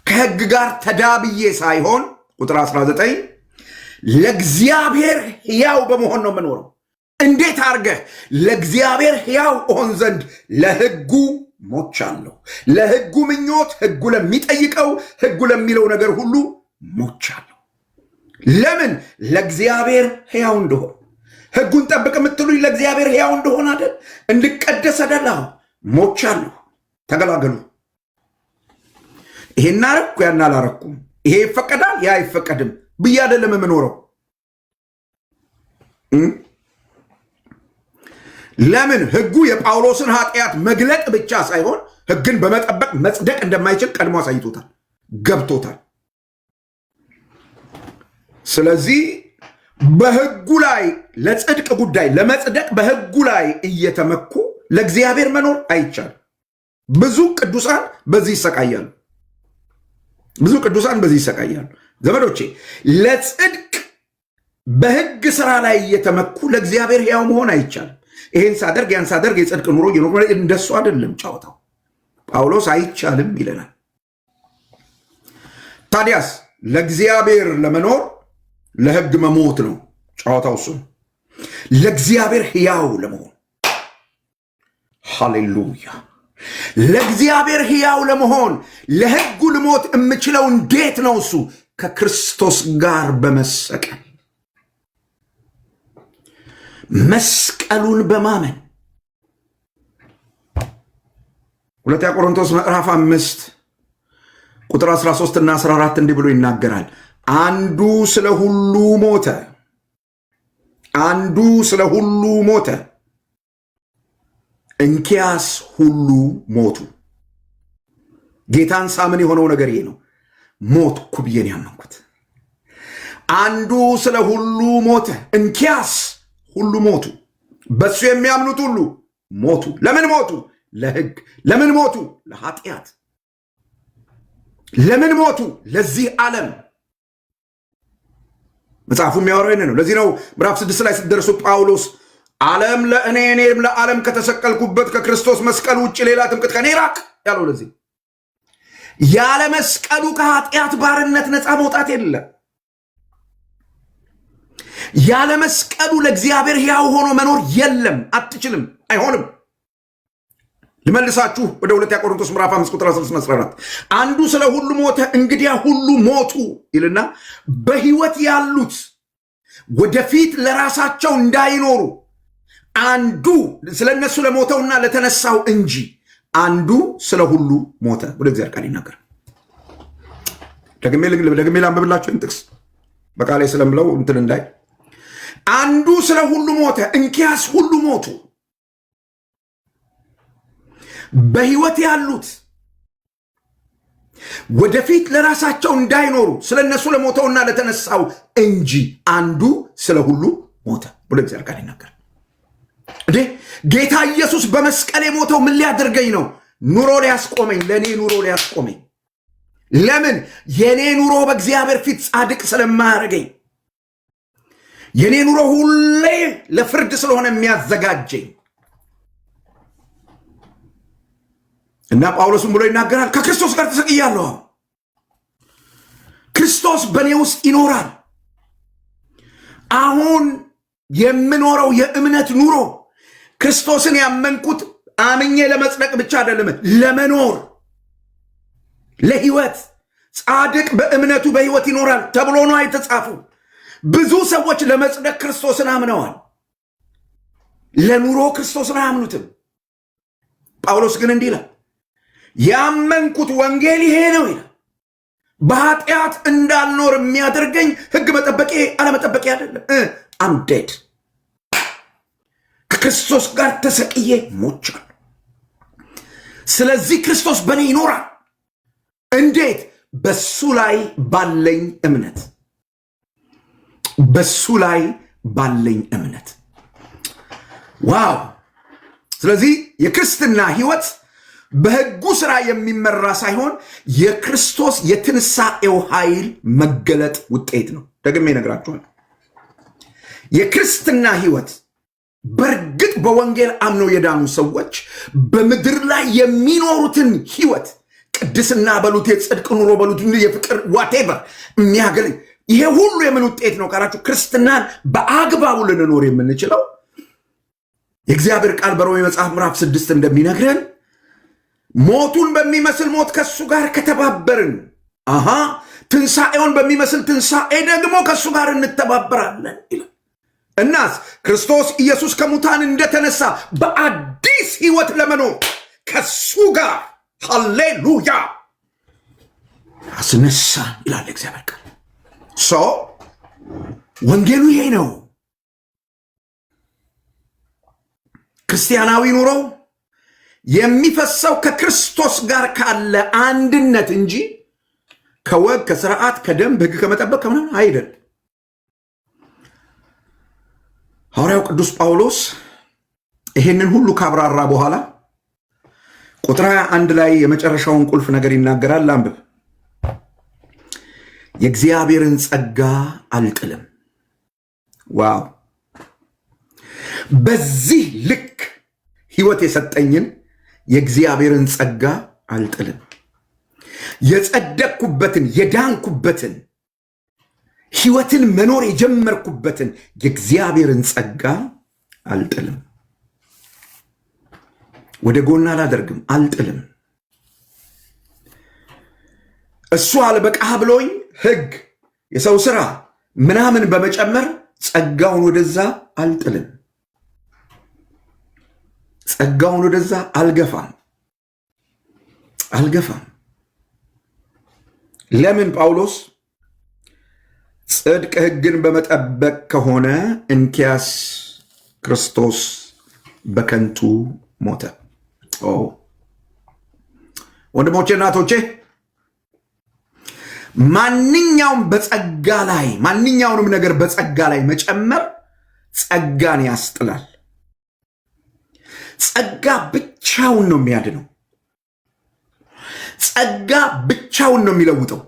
ከሕግ ጋር ተዳብዬ ሳይሆን ቁጥር 19 ለእግዚአብሔር ሕያው በመሆን ነው የምኖረው። እንዴት አድርገህ? ለእግዚአብሔር ሕያው እሆን ዘንድ ለሕጉ ሞቻለሁ። ለሕጉ ምኞት፣ ሕጉ ለሚጠይቀው፣ ሕጉ ለሚለው ነገር ሁሉ ሞቻለሁ። ለምን? ለእግዚአብሔር ሕያው እንደሆን። ሕጉን ጠብቅ የምትሉኝ ለእግዚአብሔር ሕያው እንደሆን አይደል? እንድቀደስ አይደል? ሞቻለሁ። ተገላገሉ። ይሄን አረኩ ያን አላረኩም፣ ይሄ ይፈቀዳል ያ አይፈቀድም ብዬ አይደለም የምኖረው። ለምን? ሕጉ የጳውሎስን ኃጢአት መግለጥ ብቻ ሳይሆን ሕግን በመጠበቅ መጽደቅ እንደማይችል ቀድሞ አሳይቶታል፣ ገብቶታል። ስለዚህ በሕጉ ላይ ለጽድቅ ጉዳይ ለመጽደቅ በሕጉ ላይ እየተመኩ ለእግዚአብሔር መኖር አይቻልም። ብዙ ቅዱሳን በዚህ ይሰቃያሉ። ብዙ ቅዱሳን በዚህ ይሰቃያሉ። ዘመዶቼ ለጽድቅ በሕግ ስራ ላይ እየተመኩ ለእግዚአብሔር ሕያው መሆን አይቻልም። ይሄን ሳደርግ ያን ሳደርግ የጽድቅ ኑሮ እየኖርኩ እንደሱ አይደለም ጫወታው። ጳውሎስ አይቻልም ይለናል። ታዲያስ ለእግዚአብሔር ለመኖር ለሕግ መሞት ነው ጨዋታው። እሱ ለእግዚአብሔር ሕያው ለመሆን ሃሌሉያ። ለእግዚአብሔር ሕያው ለመሆን ለሕጉ ልሞት የምችለው እንዴት ነው? እሱ ከክርስቶስ ጋር በመሰቀል መስቀሉን በማመን ሁለተኛ ቆሮንቶስ ምዕራፍ 5 ቁጥር 13 እና 14 እንዲህ ብሎ ይናገራል። አንዱ ስለ ሁሉ ሞተ፣ አንዱ ስለ ሁሉ ሞተ፣ እንኪያስ ሁሉ ሞቱ። ጌታን ሳምን የሆነው ነገር ይሄ ነው። ሞትኩ ብዬ ነው ያመንኩት። አንዱ ስለ ሁሉ ሞተ፣ እንኪያስ ሁሉ ሞቱ። በሱ የሚያምኑት ሁሉ ሞቱ። ለምን ሞቱ? ለሕግ። ለምን ሞቱ? ለኃጢአት። ለምን ሞቱ? ለዚህ ዓለም። መጽሐፉ የሚያወራው ይሄን ነው። ለዚህ ነው ምዕራፍ 6 ላይ ስትደርሱ ጳውሎስ ዓለም ለእኔ እኔም ለዓለም ከተሰቀልኩበት ከክርስቶስ መስቀል ውጭ ሌላ ትምክህት ከኔ ራቅ ያለው ለዚህ ያለ መስቀሉ ከኃጢአት ባርነት ነፃ መውጣት የለም። ያለ መስቀሉ ለእግዚአብሔር ሕያው ሆኖ መኖር የለም። አትችልም፣ አይሆንም። ልመልሳችሁ ወደ 2 ቆሮንቶስ ምዕራፍ 5 ቁጥር 13-14 አንዱ ስለ ሁሉ ሞተ፣ እንግዲያ ሁሉ ሞቱ ይልና በሕይወት ያሉት ወደፊት ለራሳቸው እንዳይኖሩ አንዱ ስለነሱ ለሞተውና ለተነሳው እንጂ አንዱ ስለ ሁሉ ሞተ ወደ እግዚአብሔር ቃል ይናገር። ደግሜ ላንብብላችሁ ጥቅስ በቃሌ ስለምለው እንትን እንዳይ አንዱ ስለ ሁሉ ሞተ፣ እንኪያስ ሁሉ ሞቱ። በሕይወት ያሉት ወደፊት ለራሳቸው እንዳይኖሩ ስለነሱ ለሞተውና ለተነሳው እንጂ አንዱ ስለ ሁሉ ሞተ ብሎ እግዚአብሔር ቃል ይናገር። እንዴ ጌታ ኢየሱስ በመስቀል የሞተው ምን ሊያደርገኝ ነው? ኑሮ ሊያስቆመኝ፣ ለኔ ኑሮ ሊያስቆመኝ። ለምን? የኔ ኑሮ በእግዚአብሔር ፊት ጻድቅ ስለማያደርገኝ፣ የኔ ኑሮ ሁሌ ለፍርድ ስለሆነ የሚያዘጋጀኝ። እና ጳውሎስም ብሎ ይናገራል፣ ከክርስቶስ ጋር ተሰቅያለሁ። ክርስቶስ በእኔ ውስጥ ይኖራል። አሁን የምኖረው የእምነት ኑሮ ክርስቶስን ያመንኩት አምኜ ለመጽደቅ ብቻ አይደለም፣ ለመኖር፣ ለህይወት። ጻድቅ በእምነቱ በህይወት ይኖራል ተብሎ ነው የተጻፉ። ብዙ ሰዎች ለመጽደቅ ክርስቶስን አምነዋል፣ ለኑሮ ክርስቶስን አያምኑትም። ጳውሎስ ግን እንዲህ ይላል፣ ያመንኩት ወንጌል ይሄ ነው ይላል። በኃጢአት እንዳልኖር የሚያደርገኝ ህግ መጠበቄ አለመጠበቄ አይደለም። አም ዴድ ከክርስቶስ ጋር ተሰቅዬ ሞቻለሁ። ስለዚህ ክርስቶስ በእኔ ይኖራል። እንዴት? በሱ ላይ ባለኝ እምነት፣ በሱ ላይ ባለኝ እምነት። ዋው! ስለዚህ የክርስትና ህይወት በህጉ ስራ የሚመራ ሳይሆን የክርስቶስ የትንሣኤው ኃይል መገለጥ ውጤት ነው። ደግሜ እነግራችኋለሁ። የክርስትና ህይወት በእርግጥ በወንጌል አምነው የዳኑ ሰዎች በምድር ላይ የሚኖሩትን ህይወት ቅድስና በሉት፣ የጽድቅ ኑሮ በሉት፣ የፍቅር ዋቴቨር የሚያገለኝ ይሄ ሁሉ የምን ውጤት ነው ካላችሁ፣ ክርስትናን በአግባቡ ልንኖር የምንችለው የእግዚአብሔር ቃል በሮሜ መጽሐፍ ምዕራፍ 6 እንደሚነግረን ሞቱን በሚመስል ሞት ከሱ ጋር ከተባበርን፣ ትንሣኤውን በሚመስል ትንሣኤ ደግሞ ከሱ ጋር እንተባበራለን ይላል። እናስ ክርስቶስ ኢየሱስ ከሙታን እንደተነሳ በአዲስ ህይወት ለመኖር ከሱ ጋር ሃሌሉያ አስነሳን ይላል እግዚአብሔር ቃል። ወንጌሉ ይሄ ነው። ክርስቲያናዊ ኑሮው የሚፈሰው ከክርስቶስ ጋር ካለ አንድነት እንጂ ከወግ ከስርዓት ከደንብ ህግ ከመጠበቅ ከምናምን አይደል። ሐዋርያው ቅዱስ ጳውሎስ ይሄንን ሁሉ ካብራራ በኋላ ቁጥር 21 ላይ የመጨረሻውን ቁልፍ ነገር ይናገራል። አንብብ። የእግዚአብሔርን ጸጋ አልጥልም። ዋው! በዚህ ልክ ህይወት የሰጠኝን የእግዚአብሔርን ጸጋ አልጥልም። የጸደቅኩበትን የዳንኩበትን ህይወትን መኖር የጀመርኩበትን የእግዚአብሔርን ጸጋ አልጥልም። ወደ ጎን አላደርግም፣ አልጥልም። እሱ አልበቃህ ብሎኝ ህግ፣ የሰው ስራ ምናምን በመጨመር ጸጋውን ወደዛ አልጥልም። ጸጋውን ወደዛ አልገፋም። ለምን? ጳውሎስ ጽድቅ ህግን በመጠበቅ ከሆነ እንኪያስ ክርስቶስ በከንቱ ሞተ። ወንድሞቼ እናቶቼ፣ ማንኛውንም ነገር በጸጋ ላይ መጨመር ጸጋን ያስጥላል። ጸጋ ብቻውን ነው የሚያድነው። ጸጋ ብቻውን ነው የሚለውጠው።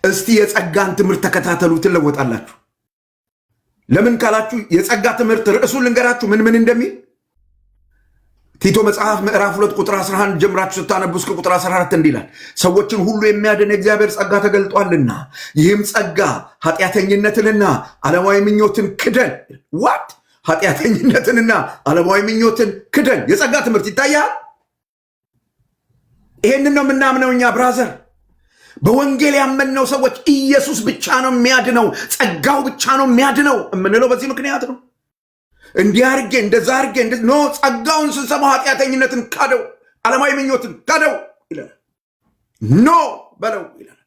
እስቲ የጸጋን ትምህርት ተከታተሉ፣ ትለወጣላችሁ። ለምን ካላችሁ የጸጋ ትምህርት ርዕሱን ልንገራችሁ ምን እንደሚል ቲቶ መጽሐፍ ምዕራፍ 2 ቁጥር 11 ጀምራችሁ ስታነቡ እስከ ቁጥር 14 እንዲላል ሰዎችን ሁሉ የሚያድን የእግዚአብሔር ጸጋ ተገልጧልና ይህም ጸጋ ኃጢአተኝነትንና ዓለማዊ ምኞትን ክደን ዋት ኃጢአተኝነትንና ዓለማዊ ምኞትን ክደን የጸጋ ትምህርት ይታያል። ይሄንን ነው የምናምነው እኛ ብራዘር። በወንጌል ያመንነው ሰዎች ኢየሱስ ብቻ ነው የሚያድነው፣ ጸጋው ብቻ ነው የሚያድነው የምንለው በዚህ ምክንያት ነው። እንዲያርጌ እንደዛ አርጌ ኖ ጸጋውን ስንሰማው ኃጢአተኝነትን ካደው፣ ዓለማዊ ምኞትን ካደው ይላል። ኖ በለው ይላል።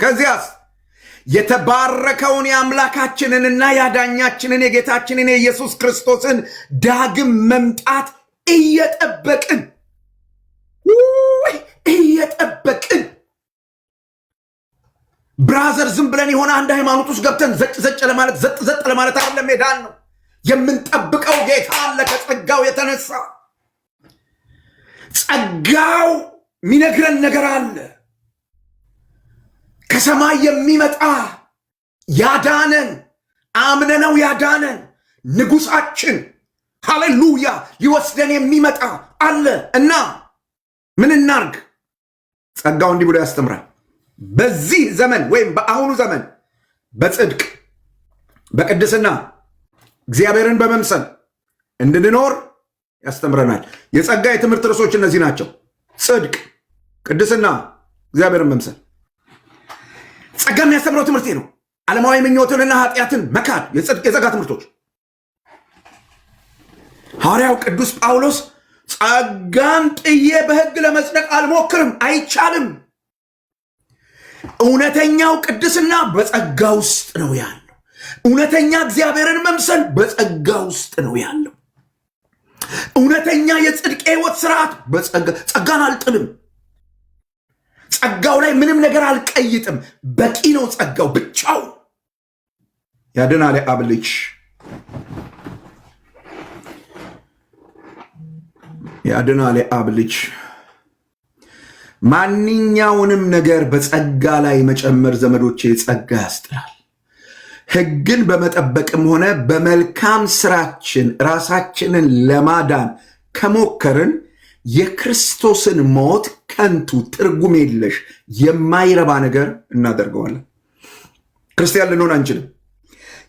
ከዚያስ የተባረከውን የአምላካችንንና ያዳኛችንን የጌታችንን የኢየሱስ ክርስቶስን ዳግም መምጣት እየጠበቅን ብራዘር ዝም ብለን የሆነ አንድ ሃይማኖት ውስጥ ገብተን ዘጭ ለማለት ዘጥ ለማለት አይደለም። ሜዳን ነው የምንጠብቀው። ጌታ አለ ከጸጋው የተነሳ ጸጋው የሚነግረን ነገር አለ። ከሰማይ የሚመጣ ያዳነን አምነነው ያዳነን ንጉሳችን ሃሌሉያ ሊወስደን የሚመጣ አለ እና ምን እናርግ? ጸጋው እንዲህ ብሎ ያስተምራል። በዚህ ዘመን ወይም በአሁኑ ዘመን በጽድቅ በቅድስና እግዚአብሔርን በመምሰል እንድንኖር ያስተምረናል። የጸጋ የትምህርት ርዕሶች እነዚህ ናቸው። ጽድቅ፣ ቅድስና፣ እግዚአብሔርን መምሰል። ጸጋ የሚያስተምረው ትምህርት ነው። ዓለማዊ ምኞትንና ኃጢአትን መካድ የጸጋ ትምህርቶች። ሐዋርያው ቅዱስ ጳውሎስ ጸጋን ጥዬ በሕግ ለመጽደቅ አልሞክርም፣ አይቻልም። እውነተኛው ቅድስና በጸጋ ውስጥ ነው ያለው። እውነተኛ እግዚአብሔርን መምሰል በጸጋ ውስጥ ነው ያለው። እውነተኛ የጽድቅ ሕይወት ስርዓት ጸጋን አልጥልም። ጸጋው ላይ ምንም ነገር አልቀይጥም። በቂ ነው ጸጋው ብቻው። ያድናል የአብ ልጅ ያድናል የአብ ልጅ። ማንኛውንም ነገር በጸጋ ላይ መጨመር ዘመዶቼ ጸጋ ያስጥላል። ሕግን በመጠበቅም ሆነ በመልካም ስራችን ራሳችንን ለማዳን ከሞከርን የክርስቶስን ሞት ከንቱ፣ ትርጉም የለሽ፣ የማይረባ ነገር እናደርገዋለን። ክርስቲያን ልንሆን አንችልም።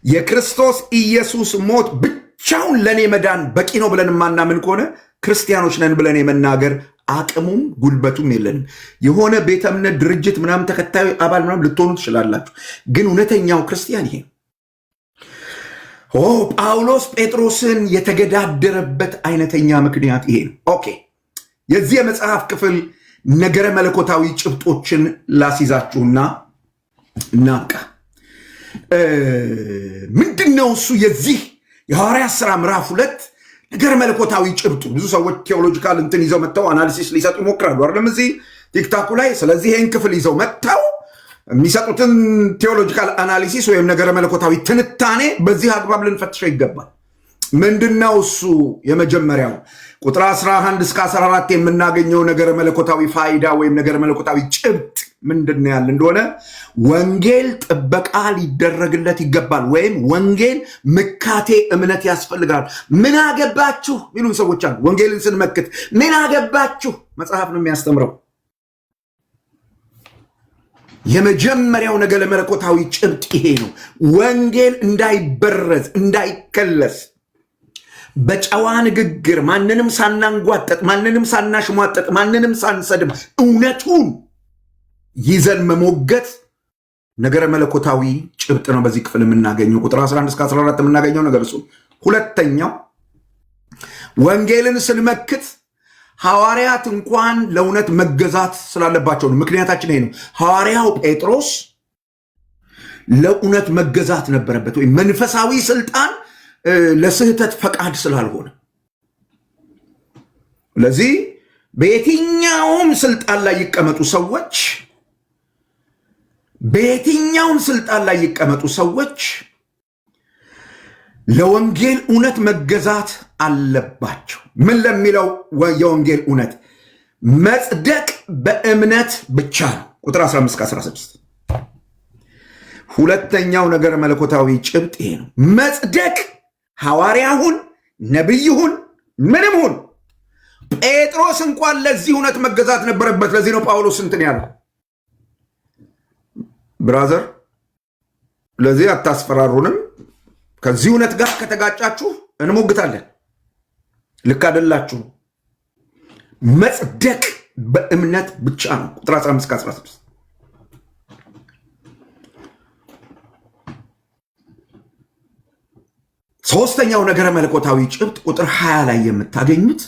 የክርስቶስ ኢየሱስ ሞት ብቻውን ለእኔ መዳን በቂ ነው ብለን የማናምን ከሆነ ክርስቲያኖች ነን ብለን የመናገር አቅሙም ጉልበቱም የለንም። የሆነ ቤተ እምነት ድርጅት ምናምን ተከታዩ አባል ምናምን ልትሆኑ ትችላላችሁ፣ ግን እውነተኛው ክርስቲያን ይሄ ነው። ጳውሎስ ጴጥሮስን የተገዳደረበት አይነተኛ ምክንያት ይሄ ነው። ኦኬ፣ የዚህ የመጽሐፍ ክፍል ነገረ መለኮታዊ ጭብጦችን ላስይዛችሁና እናብቃ። ምንድነው እሱ የዚህ የሐዋርያት ሥራ ምዕራፍ 2 ነገር መለኮታዊ ጭብጡ? ብዙ ሰዎች ቴዎሎጂካል እንትን ይዘው መጥተው አናሊሲስ ሊሰጡ ይሞክራሉ አይደለም እዚህ ቲክታኩ ላይ። ስለዚህ ይህን ክፍል ይዘው መጥተው የሚሰጡትን ቴዎሎጂካል አናሊሲስ ወይም ነገረ መለኮታዊ ትንታኔ በዚህ አግባብ ልንፈትሸው ይገባል። ምንድነው እሱ? የመጀመሪያው ቁጥር 11 እስከ 14 የምናገኘው ነገረ መለኮታዊ ፋይዳ ወይም ነገረ መለኮታዊ ጭብጥ ምንድን ያለ እንደሆነ ወንጌል ጥበቃ ሊደረግለት ይገባል፣ ወይም ወንጌል ምካቴ እምነት ያስፈልጋል። ምን አገባችሁ ሚሉን ሰዎች አሉ። ወንጌልን ስንመክት ምን አገባችሁ መጽሐፍ ነው የሚያስተምረው። የመጀመሪያው ነገረ መለኮታዊ ጭብጥ ይሄ ነው። ወንጌል እንዳይበረዝ እንዳይከለስ በጨዋ ንግግር ማንንም ሳናንጓጠጥ ማንንም ሳናሽሟጠጥ ማንንም ሳንሰድም እውነቱን ይዘን መሞገት ነገረ መለኮታዊ ጭብጥ ነው። በዚህ ክፍል የምናገኘው ቁጥር 11 እስከ 14 የምናገኘው ነገር እሱ። ሁለተኛው ወንጌልን ስንመክት ሐዋርያት እንኳን ለእውነት መገዛት ስላለባቸው ነው። ምክንያታችን ይሄ ነው። ሐዋርያው ጴጥሮስ ለእውነት መገዛት ነበረበት፣ ወይም መንፈሳዊ ስልጣን ለስህተት ፈቃድ ስላልሆነ። ስለዚህ በየትኛውም ስልጣን ላይ ይቀመጡ ሰዎች በየትኛውም ስልጣን ላይ ይቀመጡ ሰዎች ለወንጌል እውነት መገዛት አለባቸው። ምን ለሚለው የወንጌል እውነት መጽደቅ በእምነት ብቻ ነው። ቁጥር 15-16 ሁለተኛው ነገር መለኮታዊ ጭብጥ ይሄ ነው። መጽደቅ ሐዋርያሁን ነቢይሁን ምንም ሁን ጴጥሮስ እንኳን ለዚህ እውነት መገዛት ነበረበት። ለዚህ ነው ጳውሎስ እንትን ያለው ብራዘር ለዚህ አታስፈራሩንም፣ ከዚህ እውነት ጋር ከተጋጫችሁ እንሞግታለን፣ ልክ አይደላችሁ። መጽደቅ በእምነት ብቻ ነው። ቁጥር 15-16 ሶስተኛው ነገረ መለኮታዊ ጭብጥ ቁጥር 20 ላይ የምታገኙት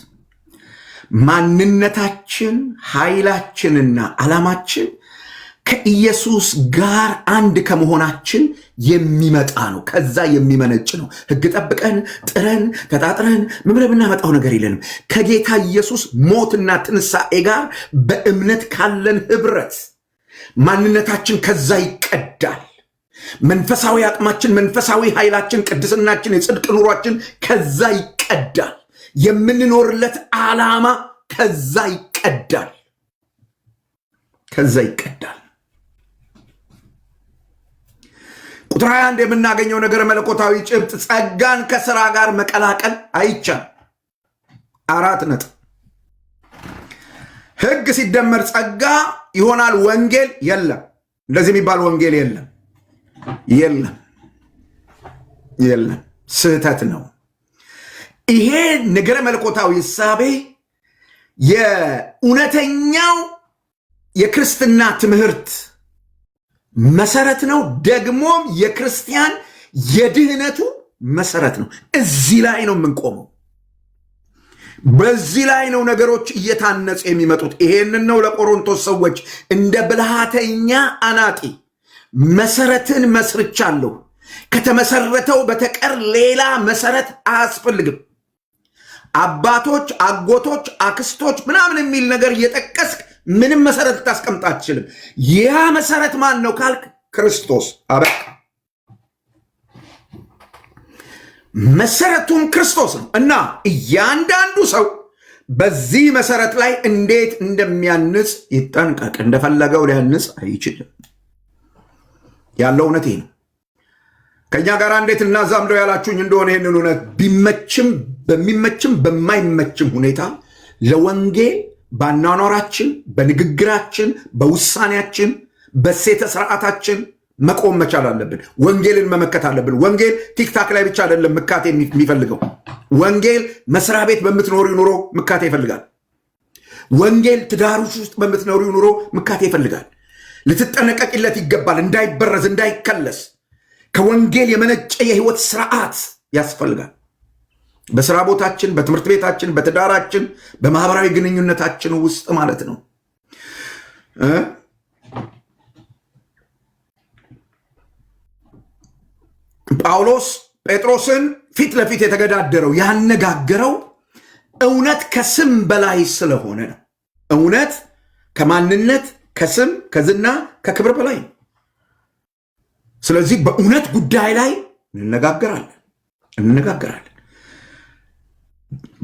ማንነታችን ኃይላችንና ዓላማችን ከኢየሱስ ጋር አንድ ከመሆናችን የሚመጣ ነው። ከዛ የሚመነጭ ነው። ሕግ ጠብቀን ጥረን ተጣጥረን ምንም የምናመጣው ነገር የለንም። ከጌታ ኢየሱስ ሞትና ትንሣኤ ጋር በእምነት ካለን ህብረት ማንነታችን ከዛ ይቀዳል። መንፈሳዊ አቅማችን፣ መንፈሳዊ ኃይላችን፣ ቅድስናችን፣ የጽድቅ ኑሯችን ከዛ ይቀዳል። የምንኖርለት ዓላማ ከዛ ይቀዳል። ከዛ ይቀዳል። ቁጥር 21 የምናገኘው ነገር መለኮታዊ ጭብጥ ጸጋን ከሥራ ጋር መቀላቀል አይቻልም። 4 ነጥብ። ሕግ ሲደመር ጸጋ ይሆናል። ወንጌል የለም። እንደዚህ የሚባል ወንጌል የለም። የለም። ስህተት ነው። ይሄ ነገረ መለኮታዊ እሳቤ የእውነተኛው የክርስትና ትምህርት መሰረት ነው። ደግሞም የክርስቲያን የድህነቱ መሰረት ነው። እዚህ ላይ ነው የምንቆመው። በዚህ ላይ ነው ነገሮች እየታነጹ የሚመጡት። ይሄንን ነው ለቆሮንቶስ ሰዎች እንደ ብልሃተኛ አናጢ መሰረትን መስርቻለሁ፣ ከተመሰረተው በተቀር ሌላ መሰረት አያስፈልግም። አባቶች፣ አጎቶች፣ አክስቶች ምናምን የሚል ነገር እየጠቀስክ ምንም መሰረት ልታስቀምጥ አትችልም። ያ መሰረት ማን ነው ካልክ ክርስቶስ። አበቃ። መሰረቱም ክርስቶስ ነው እና እያንዳንዱ ሰው በዚህ መሰረት ላይ እንዴት እንደሚያንጽ ይጠንቀቅ። እንደፈለገው ሊያንጽ አይችልም። ያለው እውነት ይሄ ነው። ከኛ ጋር እንዴት እናዛምደው ያላችሁኝ እንደሆነ ይህንን እውነት ቢመችም በሚመችም በማይመችም ሁኔታ ለወንጌል ባናኗራችን፣ በንግግራችን፣ በውሳኔያችን፣ በሴተ ስርዓታችን መቆም መቻል አለብን። ወንጌልን መመከት አለብን። ወንጌል ቲክታክ ላይ ብቻ አይደለም ምካት የሚፈልገው። ወንጌል መስሪያ ቤት በምትኖሪ ኑሮ ምካት ይፈልጋል። ወንጌል ትዳሮች ውስጥ በምትኖሪ ኑሮ ምካት ይፈልጋል። ልትጠነቀቂለት ይገባል። እንዳይበረዝ፣ እንዳይከለስ ከወንጌል የመነጨ የህይወት ስርዓት ያስፈልጋል። በስራ ቦታችን፣ በትምህርት ቤታችን፣ በትዳራችን፣ በማህበራዊ ግንኙነታችን ውስጥ ማለት ነው። ጳውሎስ ጴጥሮስን ፊት ለፊት የተገዳደረው ያነጋገረው እውነት ከስም በላይ ስለሆነ ነው። እውነት ከማንነት ከስም ከዝና ከክብር በላይ ነው። ስለዚህ በእውነት ጉዳይ ላይ እንነጋገራለን።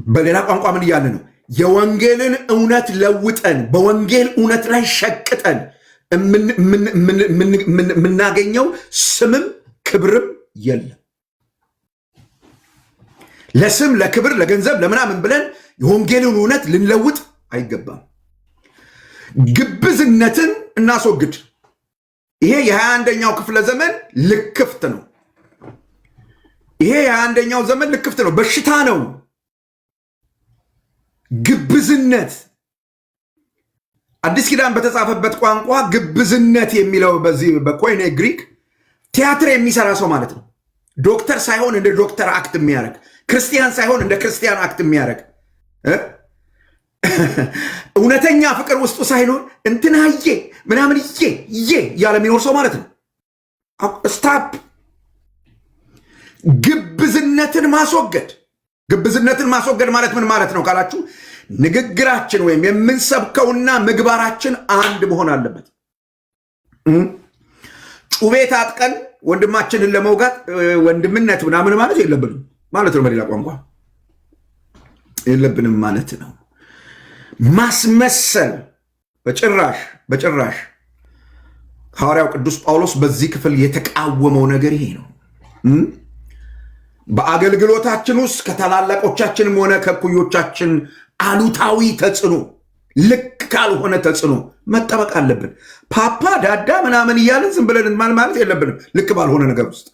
በሌላ ቋንቋ ምን እያለ ነው? የወንጌልን እውነት ለውጠን በወንጌል እውነት ላይ ሸቅጠን የምናገኘው ስምም ክብርም የለም። ለስም ለክብር ለገንዘብ ለምናምን ብለን የወንጌልን እውነት ልንለውጥ አይገባም። ግብዝነትን እናስወግድ። ይሄ የ21ኛው ክፍለ ዘመን ልክፍት ነው። ይሄ የ21ኛው ዘመን ልክፍት ነው፣ በሽታ ነው። ግብዝነት አዲስ ኪዳን በተጻፈበት ቋንቋ ግብዝነት የሚለው በዚህ በኮይኔ ግሪክ ቲያትር የሚሰራ ሰው ማለት ነው። ዶክተር ሳይሆን እንደ ዶክተር አክት የሚያደርግ፣ ክርስቲያን ሳይሆን እንደ ክርስቲያን አክት የሚያደርግ፣ እውነተኛ ፍቅር ውስጡ ሳይኖር እንትናዬ ምናምን እያለ የሚኖር ሰው ማለት ነው። ስታፕ። ግብዝነትን ማስወገድ። ግብዝነትን ማስወገድ ማለት ምን ማለት ነው ካላችሁ፣ ንግግራችን ወይም የምንሰብከውና ምግባራችን አንድ መሆን አለበት። ጩቤ ታጥቀን ወንድማችንን ለመውጋት ወንድምነት ምናምን ማለት የለብንም ማለት ነው። በሌላ ቋንቋ የለብንም ማለት ነው። ማስመሰል በጭራሽ ሐዋርያው ቅዱስ ጳውሎስ በዚህ ክፍል የተቃወመው ነገር ይሄ ነው። በአገልግሎታችን ውስጥ ከታላላቆቻችንም ሆነ ከኩዮቻችን አሉታዊ ተጽዕኖ፣ ልክ ካልሆነ ተጽዕኖ መጠበቅ አለብን። ፓፓ ዳዳ ምናምን እያለን ዝም ብለን ማለት የለብንም። ልክ ባልሆነ ነገር ውስጥ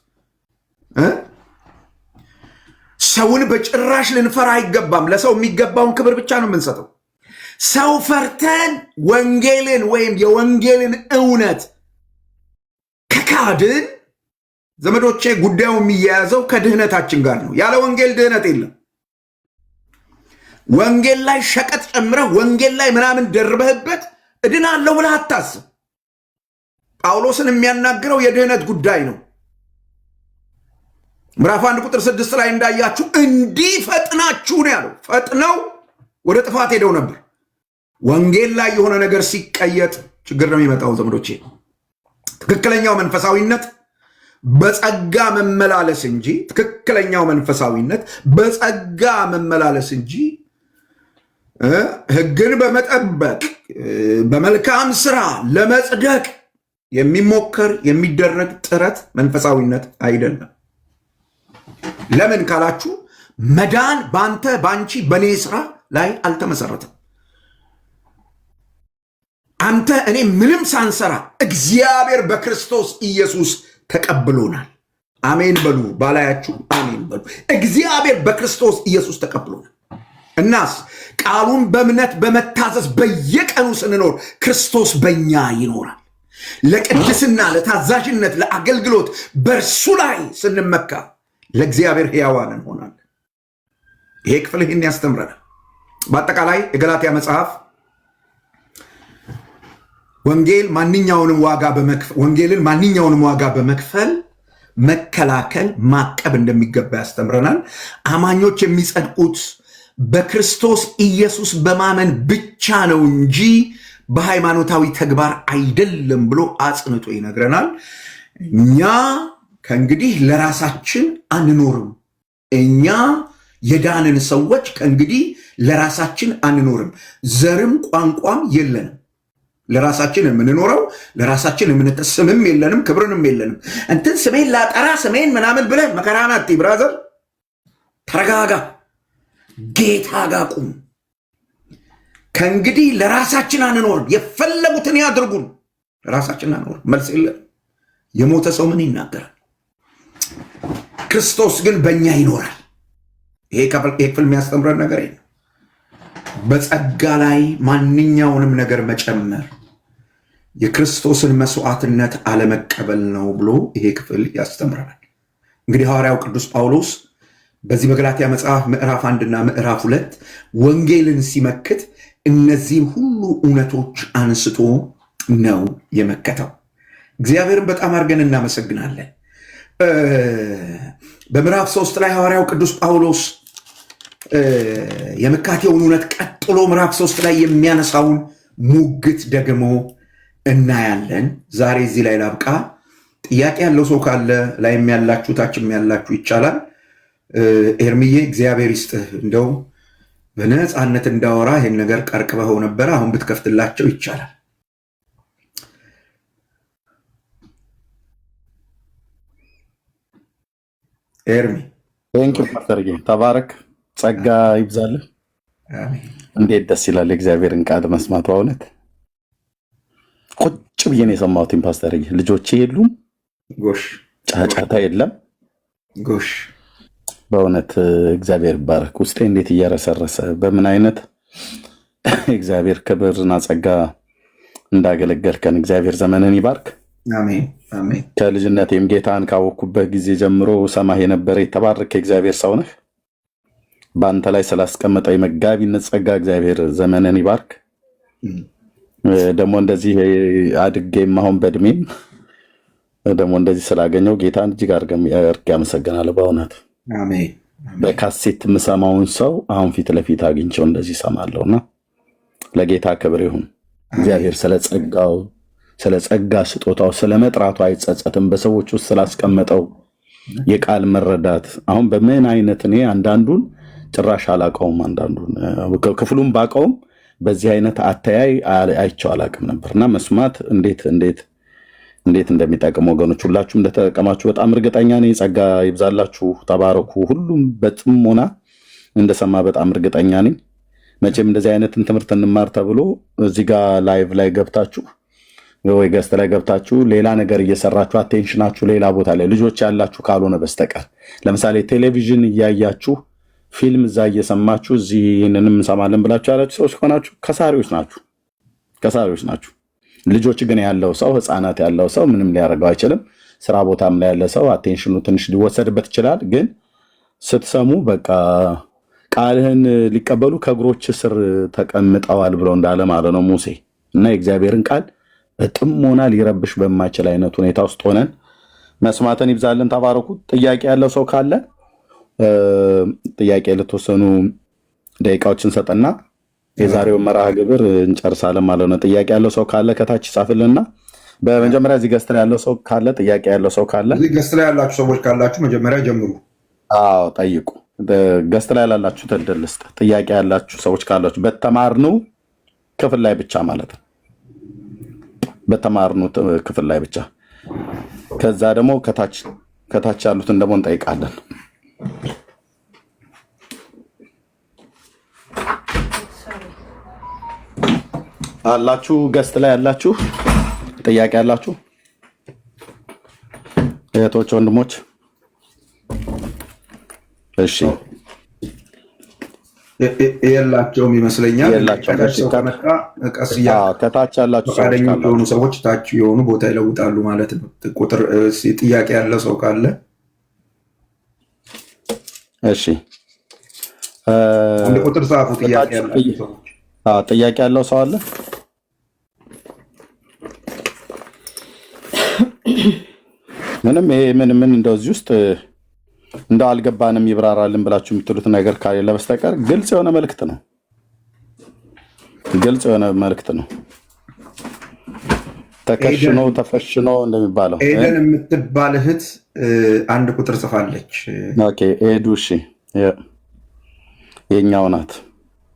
ሰውን በጭራሽ ልንፈራ አይገባም። ለሰው የሚገባውን ክብር ብቻ ነው የምንሰጠው። ሰው ፈርተን ወንጌልን ወይም የወንጌልን እውነት ከካድን ዘመዶቼ ጉዳዩ የሚያያዘው ከድህነታችን ጋር ነው። ያለ ወንጌል ድህነት የለም። ወንጌል ላይ ሸቀጥ ጨምረህ ወንጌል ላይ ምናምን ደርበህበት እድናለሁ ብለህ አታስብ። ጳውሎስን የሚያናግረው የድህነት ጉዳይ ነው። ምዕራፍ 1 ቁጥር 6 ላይ እንዳያችሁ እንዲህ ፈጥናችሁ ነው ያለው። ፈጥነው ወደ ጥፋት ሄደው ነበር። ወንጌል ላይ የሆነ ነገር ሲቀየጥ ችግር ነው የሚመጣው ዘመዶቼ። ትክክለኛው መንፈሳዊነት በጸጋ መመላለስ እንጂ ትክክለኛው መንፈሳዊነት በጸጋ መመላለስ እንጂ ሕግን በመጠበቅ በመልካም ስራ ለመጽደቅ የሚሞከር የሚደረግ ጥረት መንፈሳዊነት አይደለም። ለምን ካላችሁ መዳን ባንተ ባንቺ በኔ ስራ ላይ አልተመሰረተም። አንተ እኔ ምንም ሳንሰራ እግዚአብሔር በክርስቶስ ኢየሱስ ተቀብሎናል። አሜን በሉ ባላያችሁ፣ አሜን በሉ። እግዚአብሔር በክርስቶስ ኢየሱስ ተቀብሎናል። እናስ ቃሉን በእምነት በመታዘዝ በየቀኑ ስንኖር ክርስቶስ በእኛ ይኖራል። ለቅድስና፣ ለታዛዥነት፣ ለአገልግሎት በእርሱ ላይ ስንመካ ለእግዚአብሔር ሕያዋን እንሆናለን። ይሄ ክፍል ይህን ያስተምረናል። በአጠቃላይ የገላትያ መጽሐፍ ወንጌልን ማንኛውንም ዋጋ በመክፈል መከላከል፣ ማቀብ እንደሚገባ ያስተምረናል። አማኞች የሚጸድቁት በክርስቶስ ኢየሱስ በማመን ብቻ ነው እንጂ በሃይማኖታዊ ተግባር አይደለም ብሎ አጽንቶ ይነግረናል። እኛ ከእንግዲህ ለራሳችን አንኖርም። እኛ የዳንን ሰዎች ከእንግዲህ ለራሳችን አንኖርም። ዘርም ቋንቋም የለንም። ለራሳችን የምንኖረው ለራሳችን ስምም የለንም፣ ክብርንም የለንም። እንትን ስሜን ላጠራ ስሜን ምናምን ብለህ መከራናት ብራዘር፣ ተረጋጋ። ጌታ ጋር ቁም። ከእንግዲህ ለራሳችን አንኖርም። የፈለጉትን ያድርጉን፣ ለራሳችን አንኖርም። መልስ የለም። የሞተ ሰው ምን ይናገራል? ክርስቶስ ግን በእኛ ይኖራል። ይሄ ክፍል የሚያስተምረን ነገር ነው። በጸጋ ላይ ማንኛውንም ነገር መጨመር የክርስቶስን መስዋዕትነት አለመቀበል ነው ብሎ ይሄ ክፍል ያስተምረናል። እንግዲህ ሐዋርያው ቅዱስ ጳውሎስ በዚህ በገላትያ መጽሐፍ ምዕራፍ 1 እና ምዕራፍ 2 ወንጌልን ሲመክት እነዚህን ሁሉ እውነቶች አንስቶ ነው የመከተው። እግዚአብሔርን በጣም አድርገን እናመሰግናለን። በምዕራፍ 3 ላይ ሐዋርያው ቅዱስ ጳውሎስ የመካቴውን እውነት ቀጥሎ ምዕራፍ 3 ላይ የሚያነሳውን ሙግት ደግሞ እናያለን። ዛሬ እዚህ ላይ ላብቃ። ጥያቄ ያለው ሰው ካለ ላይም ያላችሁ ታችም ያላችሁ ይቻላል። ኤርሚዬ እግዚአብሔር ይስጥህ። እንደው በነፃነት እንዳወራ ይህን ነገር ቀርቅበኸው ነበረ። አሁን ብትከፍትላቸው ይቻላል። ኤርሚ ተባረክ። ጸጋ ይብዛልህ። እንዴት ደስ ይላል እግዚአብሔርን ቃል መስማት። በእውነት ቁጭ ብዬ ነው የሰማሁትን ፓስተርዬ። ልጆቼ የሉም፣ ጎሽ፣ ጫጫታ የለም። ጎሽ፣ በእውነት እግዚአብሔር ይባረክ። ውስጤ እንዴት እየረሰረሰ በምን አይነት እግዚአብሔር ክብርና ጸጋ እንዳገለገልከን እግዚአብሔር ዘመንን ይባርክ። አሜን አሜን። ከልጅነቴም ጌታን ካወቅኩበት ጊዜ ጀምሮ ሰማህ የነበረ የተባረከ እግዚአብሔር ሰው ነህ። በአንተ ላይ ስላስቀመጠው የመጋቢነት ጸጋ እግዚአብሔር ዘመንን ይባርክ። ደግሞ እንደዚህ አድጌም አሁን በእድሜም ደግሞ እንደዚህ ስላገኘው ጌታን እጅግ አድርጌ አመሰግናለሁ። በእውነት በካሴት የምሰማውን ሰው አሁን ፊት ለፊት አግኝቸው እንደዚህ ሰማለሁና ለጌታ ክብር ይሁን። እግዚአብሔር ስለ ጸጋው ስለ ጸጋ ስጦታው ስለ መጥራቱ አይጸጸትም። በሰዎች ውስጥ ስላስቀመጠው የቃል መረዳት አሁን በምን አይነት እኔ አንዳንዱን ጭራሽ አላውቀውም፣ አንዳንዱን ክፍሉን ባውቀውም በዚህ አይነት አተያይ አይቼው አላውቅም ነበርና መስማት እንዴት እንደሚጠቅም ወገኖች ሁላችሁም እንደተጠቀማችሁ በጣም እርግጠኛ ነኝ። ጸጋ ይብዛላችሁ፣ ተባረኩ። ሁሉም በጥሞና እንደሰማ በጣም እርግጠኛ ነኝ። መቼም እንደዚህ አይነትን ትምህርት እንማር ተብሎ እዚህ ጋር ላይቭ ላይ ገብታችሁ ወይ ገስት ላይ ገብታችሁ ሌላ ነገር እየሰራችሁ አቴንሽናችሁ ሌላ ቦታ ላይ ልጆች ያላችሁ ካልሆነ በስተቀር ለምሳሌ ቴሌቪዥን እያያችሁ ፊልም እዛ እየሰማችሁ እዚህ ይህንንም እንሰማለን ብላችሁ ያላችሁ ሰዎች ከሆናችሁ ከሳሪዎች ናችሁ። ልጆች ግን ያለው ሰው ህፃናት ያለው ሰው ምንም ሊያደርገው አይችልም። ስራ ቦታም ላይ ያለ ሰው አቴንሽኑ ትንሽ ሊወሰድበት ይችላል። ግን ስትሰሙ በቃ ቃልህን ሊቀበሉ ከእግሮች ስር ተቀምጠዋል ብሎ እንዳለ ማለት ነው ሙሴ እና የእግዚአብሔርን ቃል በጥሞና ሊረብሽ በማይችል አይነት ሁኔታ ውስጥ ሆነን መስማትን ይብዛልን። ተባረኩ። ጥያቄ ያለው ሰው ካለ ጥያቄ ለተወሰኑ ደቂቃዎችን ሰጠና የዛሬውን መርሃ ግብር እንጨርሳለን ማለት ነው። ጥያቄ ያለው ሰው ካለ ከታች ይጻፍልና በመጀመሪያ እዚህ ገስት ላይ ያለው ሰው ካለ ጥያቄ ያለው ሰው ካለ እዚህ ገስት ላይ ያላችሁ ሰዎች ካላችሁ መጀመሪያ ጀምሩ። አዎ ጠይቁ። ገስት ላይ ያላችሁ እድል ልስጥ። ጥያቄ ያላችሁ ሰዎች ካላችሁ በተማርነው ክፍል ላይ ብቻ ማለት ነው። በተማርነው ክፍል ላይ ብቻ። ከዛ ደግሞ ከታች ያሉትን ደግሞ እንጠይቃለን። አላችሁ ገስት ላይ ያላችሁ ጥያቄ ያላችሁ እህቶች ወንድሞች? እሺ የላቸውም ይመስለኛል። ከታች ያላችሁ የሆኑ ሰዎች ታች የሆኑ ቦታ ይለውጣሉ ማለት ነው። ቁጥር ጥያቄ ያለ ሰው ካለ እሺ አንድ ቁጥር ጻፉ። ጥያቄ ያለው ሰው አለ? ምንም ይሄ ምን እንደዚህ ውስጥ እንደው አልገባንም ይብራራልን ብላችሁ የምትሉት ነገር ካለ በስተቀር ግልጽ የሆነ መልእክት ነው። ተከሽኖ ተፈሽኖ እንደሚባለው ኤደን የምትባል እህት አንድ ቁጥር ጽፋለች። ኦኬ ኤዱ እሺ፣ የኛው ናት።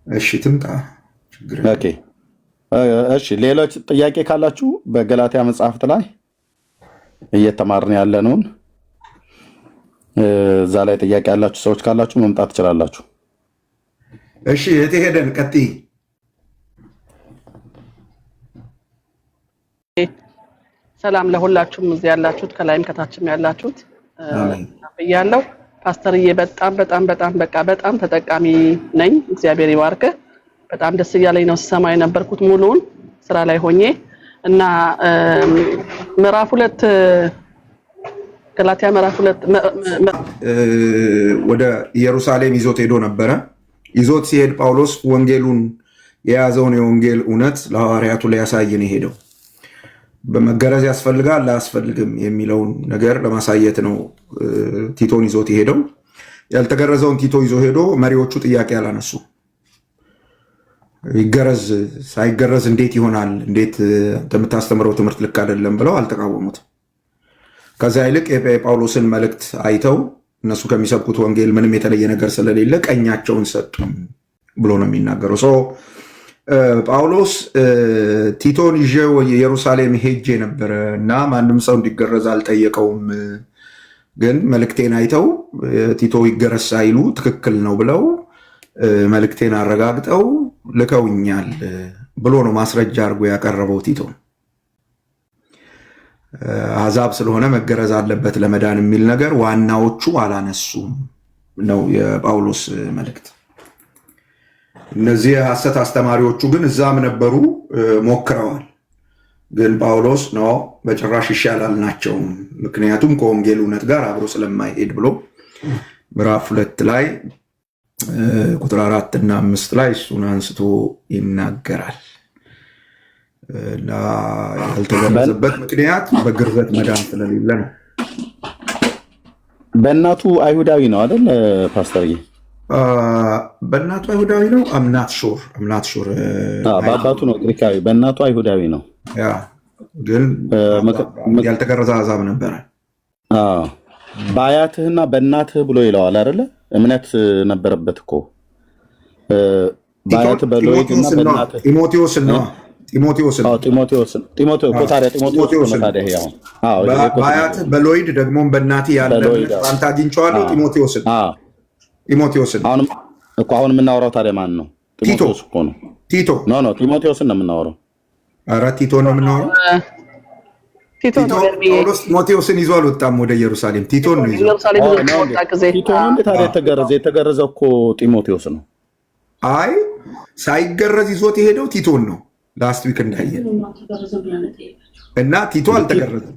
እሺ ትምጣ። ኦኬ እሺ። ሌሎች ጥያቄ ካላችሁ በገላትያ መጽሐፍት ላይ እየተማርን ያለነውን እዛ ላይ ጥያቄ ያላችሁ ሰዎች ካላችሁ መምጣት ትችላላችሁ። እሺ እህቴ ሄደን ቀጥይ። ሰላም ለሁላችሁም እዚህ ያላችሁት ከላይም ከታችም ያላችሁት ብያለሁ። ፓስተርዬ በጣም ተጠቃሚ ነኝ። እግዚአብሔር ይባርክ። በጣም ደስ እያለኝ ነው ስሰማ የነበርኩት ሙሉውን ስራ ላይ ሆኜ እና ምዕራፍ 2 ገላትያ ምዕራፍ 2 ወደ ኢየሩሳሌም ይዞት ሄዶ ነበረ። ይዞት ሲሄድ ጳውሎስ ወንጌሉን የያዘውን የወንጌል እውነት ለሐዋርያቱ ሊያሳይ ነው ሄደው። በመገረዝ ያስፈልጋል አያስፈልግም የሚለውን ነገር ለማሳየት ነው ቲቶን ይዞት ሄደው። ያልተገረዘውን ቲቶ ይዞ ሄዶ መሪዎቹ ጥያቄ አላነሱ። ይገረዝ ሳይገረዝ እንዴት ይሆናል? እንዴት የምታስተምረው ትምህርት ልክ አይደለም ብለው አልተቃወሙትም። ከዛ ይልቅ የጳውሎስን መልእክት አይተው እነሱ ከሚሰብኩት ወንጌል ምንም የተለየ ነገር ስለሌለ ቀኛቸውን ሰጡ ብሎ ነው የሚናገረው። ጳውሎስ ቲቶን ይዤ ኢየሩሳሌም ሄጄ ነበረ እና ማንም ሰው እንዲገረዝ አልጠየቀውም፣ ግን መልእክቴን አይተው ቲቶ ይገረዝ ሳይሉ ትክክል ነው ብለው መልእክቴን አረጋግጠው ልከውኛል ብሎ ነው ማስረጃ አድርጎ ያቀረበው ቲቶ። አሕዛብ ስለሆነ መገረዝ አለበት ለመዳን የሚል ነገር ዋናዎቹ አላነሱም ነው የጳውሎስ መልእክት። እነዚህ የሐሰት አስተማሪዎቹ ግን እዛም ነበሩ፣ ሞክረዋል። ግን ጳውሎስ ነው በጭራሽ ይሻላል ናቸው፣ ምክንያቱም ከወንጌል እውነት ጋር አብሮ ስለማይሄድ ብሎ ምዕራፍ 2 ላይ ቁጥር 4 እና 5 ላይ እሱን አንስቶ ይናገራል። እና ያልተገረዘበት ምክንያት በግርዘት መዳን ስለሌለ ነው። በእናቱ አይሁዳዊ ነው አይደል ፓስተርዬ? በእናቱ አይሁዳዊ ነው። አምናት ሹር በአባቱ ነው ግሪካዊ፣ በእናቱ አይሁዳዊ ነው። ግን ያልተገረዘ አሕዛብ ነበረ። በአያትህና በእናትህ ብሎ ይለዋል አይደለ? እምነት ነበረበት እኮ በአያትህ በሎይድ እና በእናትህ ጢሞቴዎስን ነው። በአያትህ በሎይድ ደግሞ በእናትህ ያለ አንተ አግኝቼዋለሁ። ጢሞቴዎስን አሁን የምናወራው ታዲያ ማን ነው? ጢሞቴዎስ እኮ ነው። ጢሞቴዎስን ነው የምናወራው። ኧረ ቲቶ ነው የምናወራው። ጳውሎስ ጢሞቴዎስን ይዞ አልወጣም ወደ ኢየሩሳሌም። ቲቶን ነው ይዞ የተገረዘው እኮ ጢሞቴዎስ ነው። አይ ሳይገረዝ ይዞት የሄደው ቲቶን ነው። ላስት ዊክ እንዳየን እና ቲቶ አልተገረዘም።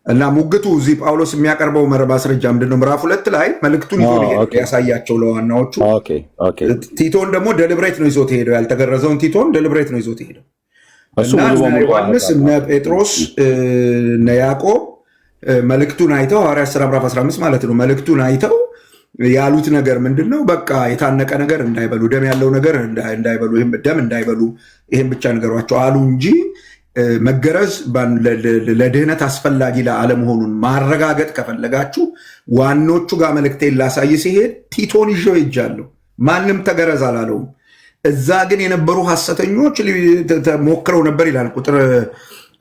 እና ሙግቱ እዚህ ጳውሎስ የሚያቀርበው ማስረጃ ምንድነው? ምዕራፍ 2 ላይ መልእክቱን ይዞ ያሳያቸው ለዋናዎቹ። ቲቶን ደግሞ ደሊብሬት ነው ይዞት ሄደው። ያልተገረዘውን ቲቶን ደሊብሬት ነው ይዞት ሄደው እና ዮሐንስ እነ ጴጥሮስ እነ ያዕቆብ መልእክቱን አይተው ሐዋርያት ሥራ ምዕራፍ 15 ማለት ነው። መልእክቱን አይተው ያሉት ነገር ምንድነው? በቃ የታነቀ ነገር እንዳይበሉ፣ ደም ያለው ነገር እንዳይበሉ፣ ደም እንዳይበሉ ይሄን ብቻ ነገሯቸው አሉ እንጂ መገረዝ ለድህነት አስፈላጊ ለአለመሆኑን ማረጋገጥ ከፈለጋችሁ ዋኖቹ ጋር መልእክቴን ላሳይ ሲሄድ ቲቶን ይዤው ሄጃለሁ። ማንም ተገረዝ አላለውም። እዛ ግን የነበሩ ሐሰተኞች ሞክረው ነበር ይላል ቁጥር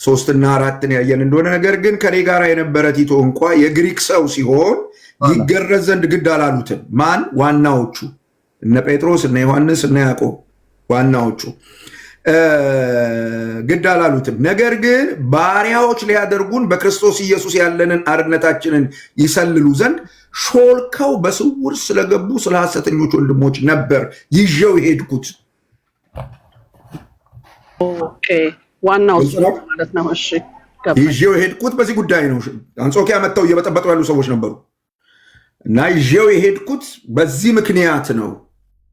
3 እና 4 ያየን እንደሆነ። ነገር ግን ከኔ ጋር የነበረ ቲቶ እንኳ የግሪክ ሰው ሲሆን ይገረዝ ዘንድ ግድ አላሉትም። ማን? ዋናዎቹ እነ ጴጥሮስ እነ ዮሐንስ እነ ያዕቆብ ዋናዎቹ ግድ አላሉትም። ነገር ግን ባሪያዎች ሊያደርጉን በክርስቶስ ኢየሱስ ያለንን አርነታችንን ይሰልሉ ዘንድ ሾልከው በስውር ስለገቡ ስለ ሐሰተኞች ወንድሞች ነበር ይዤው የሄድኩት። ዋናው ማለት ነው። እሺ ይዤው የሄድኩት በዚህ ጉዳይ ነው። አንጾኪያ መጥተው እየበጠበጡ ያሉ ሰዎች ነበሩ እና ይዤው የሄድኩት በዚህ ምክንያት ነው።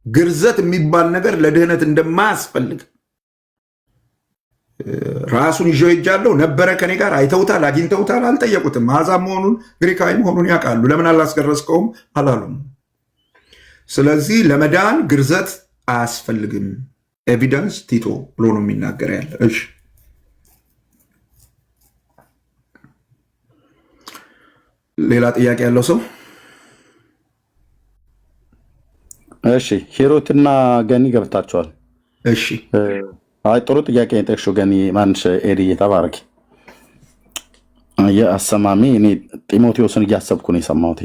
ግርዘት የሚባል ነገር ለድህነት እንደማያስፈልግ ራሱን ይዤው ሄጃለሁ። ነበረ ከኔ ጋር አይተውታል፣ አግኝተውታል፣ አልጠየቁትም። አሕዛብ መሆኑን ግሪካዊ መሆኑን ያውቃሉ። ለምን አላስገረዝከውም አላሉም። ስለዚህ ለመዳን ግርዘት አያስፈልግም። ኤቪደንስ ቲቶ ብሎ ነው የሚናገር ያለ። እሺ ሌላ ጥያቄ ያለው ሰው? እሺ ሂሩትና ገኒ ገብታችኋል። እሺ አይ ጥሩ ጥያቄ የጠቅሽው ገኒ ማንሽ ኤዲ ተባረኪ። የአሰማሚ እኔ ጢሞቴዎስን እያሰብኩ ነው የሰማሁት።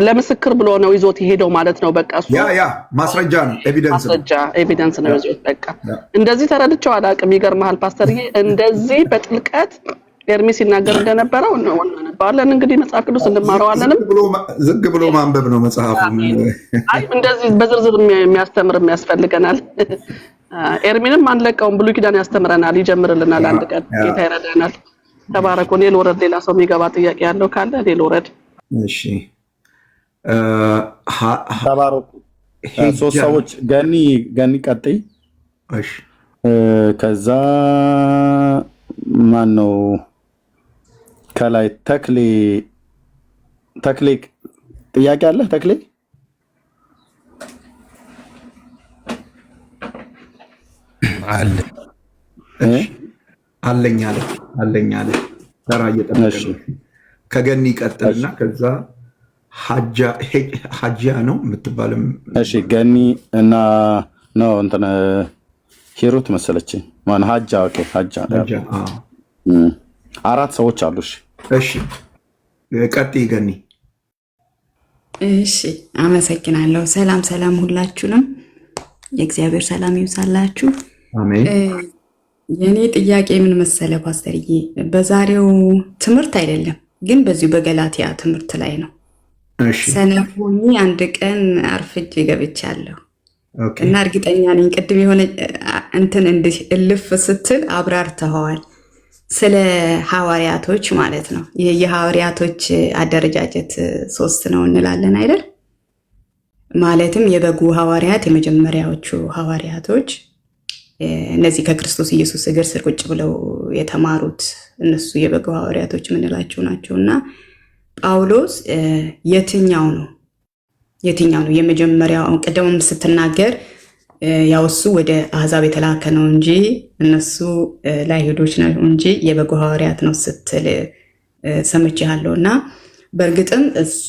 ለምስክር ብሎ ነው ይዞት የሄደው ማለት ነው። በቃ እሱ ያ ማስረጃ ነው፣ ኤቪደንስ ነው ይዞት። በቃ እንደዚህ ተረድቼው አላውቅም። ይገርምሃል ፓስተርዬ፣ እንደዚህ በጥልቀት ኤርሚ ሲናገር እንደነበረው ባለን እንግዲህ መጽሐፍ ቅዱስ እንማረዋለንም ዝግ ብሎ ማንበብ ነው መጽሐፉ። አይ እንደዚህ በዝርዝር የሚያስተምር የሚያስፈልገናል። ኤርሚንም አንለቀውም፣ ብሉይ ኪዳን ያስተምረናል፣ ይጀምርልናል። አንድ ቀን ጌታ ይረዳናል። ተባረኩ። እኔ ልወረድ። ሌላ ሰው የሚገባ ጥያቄ ያለው ካለ እኔ ልወረድ። እሺ ተባረኩ። ሶስት ሰዎች ገኒ ቀጥይ። እሺ ከዛ ማን ነው ከላይ? ተክሌ ጥያቄ አለ? ተክሌ አለ አለኝ አለ ተራ እየጠበቀ ነው። ከገኒ ቀጥልና ከዛ ሀጂያ ነው የምትባልም። እሺ ገኒ እና ነው እንትን ሂሩት መሰለችኝ። ማን ሀጃ? ኦኬ ሀጃ። አራት ሰዎች አሉ። እሺ ቀጥይ ገኒ። እሺ አመሰግናለሁ። ሰላም ሁላችሁንም፣ የእግዚአብሔር ሰላም ይብዛላችሁ። አሜን። የኔ ጥያቄ ምን መሰለ ፓስተርዬ፣ በዛሬው ትምህርት አይደለም ግን በዚሁ በገላትያ ትምህርት ላይ ነው። ሰነፍ ሆኜ አንድ ቀን አርፍጄ ገብቻለሁ እና እርግጠኛ ነኝ ቅድም የሆነ እንትን እንዲህ እልፍ ስትል አብራርተኸዋል ስለ ሐዋርያቶች ማለት ነው። ይህ የሐዋርያቶች አደረጃጀት 3 ነው እንላለን አይደል? ማለትም የበጉ ሐዋርያት፣ የመጀመሪያዎቹ ሐዋርያቶች እነዚህ ከክርስቶስ ኢየሱስ እግር ስር ቁጭ ብለው የተማሩት እነሱ የበጉ ሐዋርያቶች የምንላቸው ናቸው። እና ጳውሎስ የትኛው ነው የመጀመሪያው? ቅድምም ስትናገር ያው እሱ ወደ አሕዛብ የተላከ ነው እንጂ እነሱ ለአይሁዶች ነው እንጂ የበጉ ሐዋርያት ነው ስትል ሰምቻለሁ። እና በእርግጥም እሱ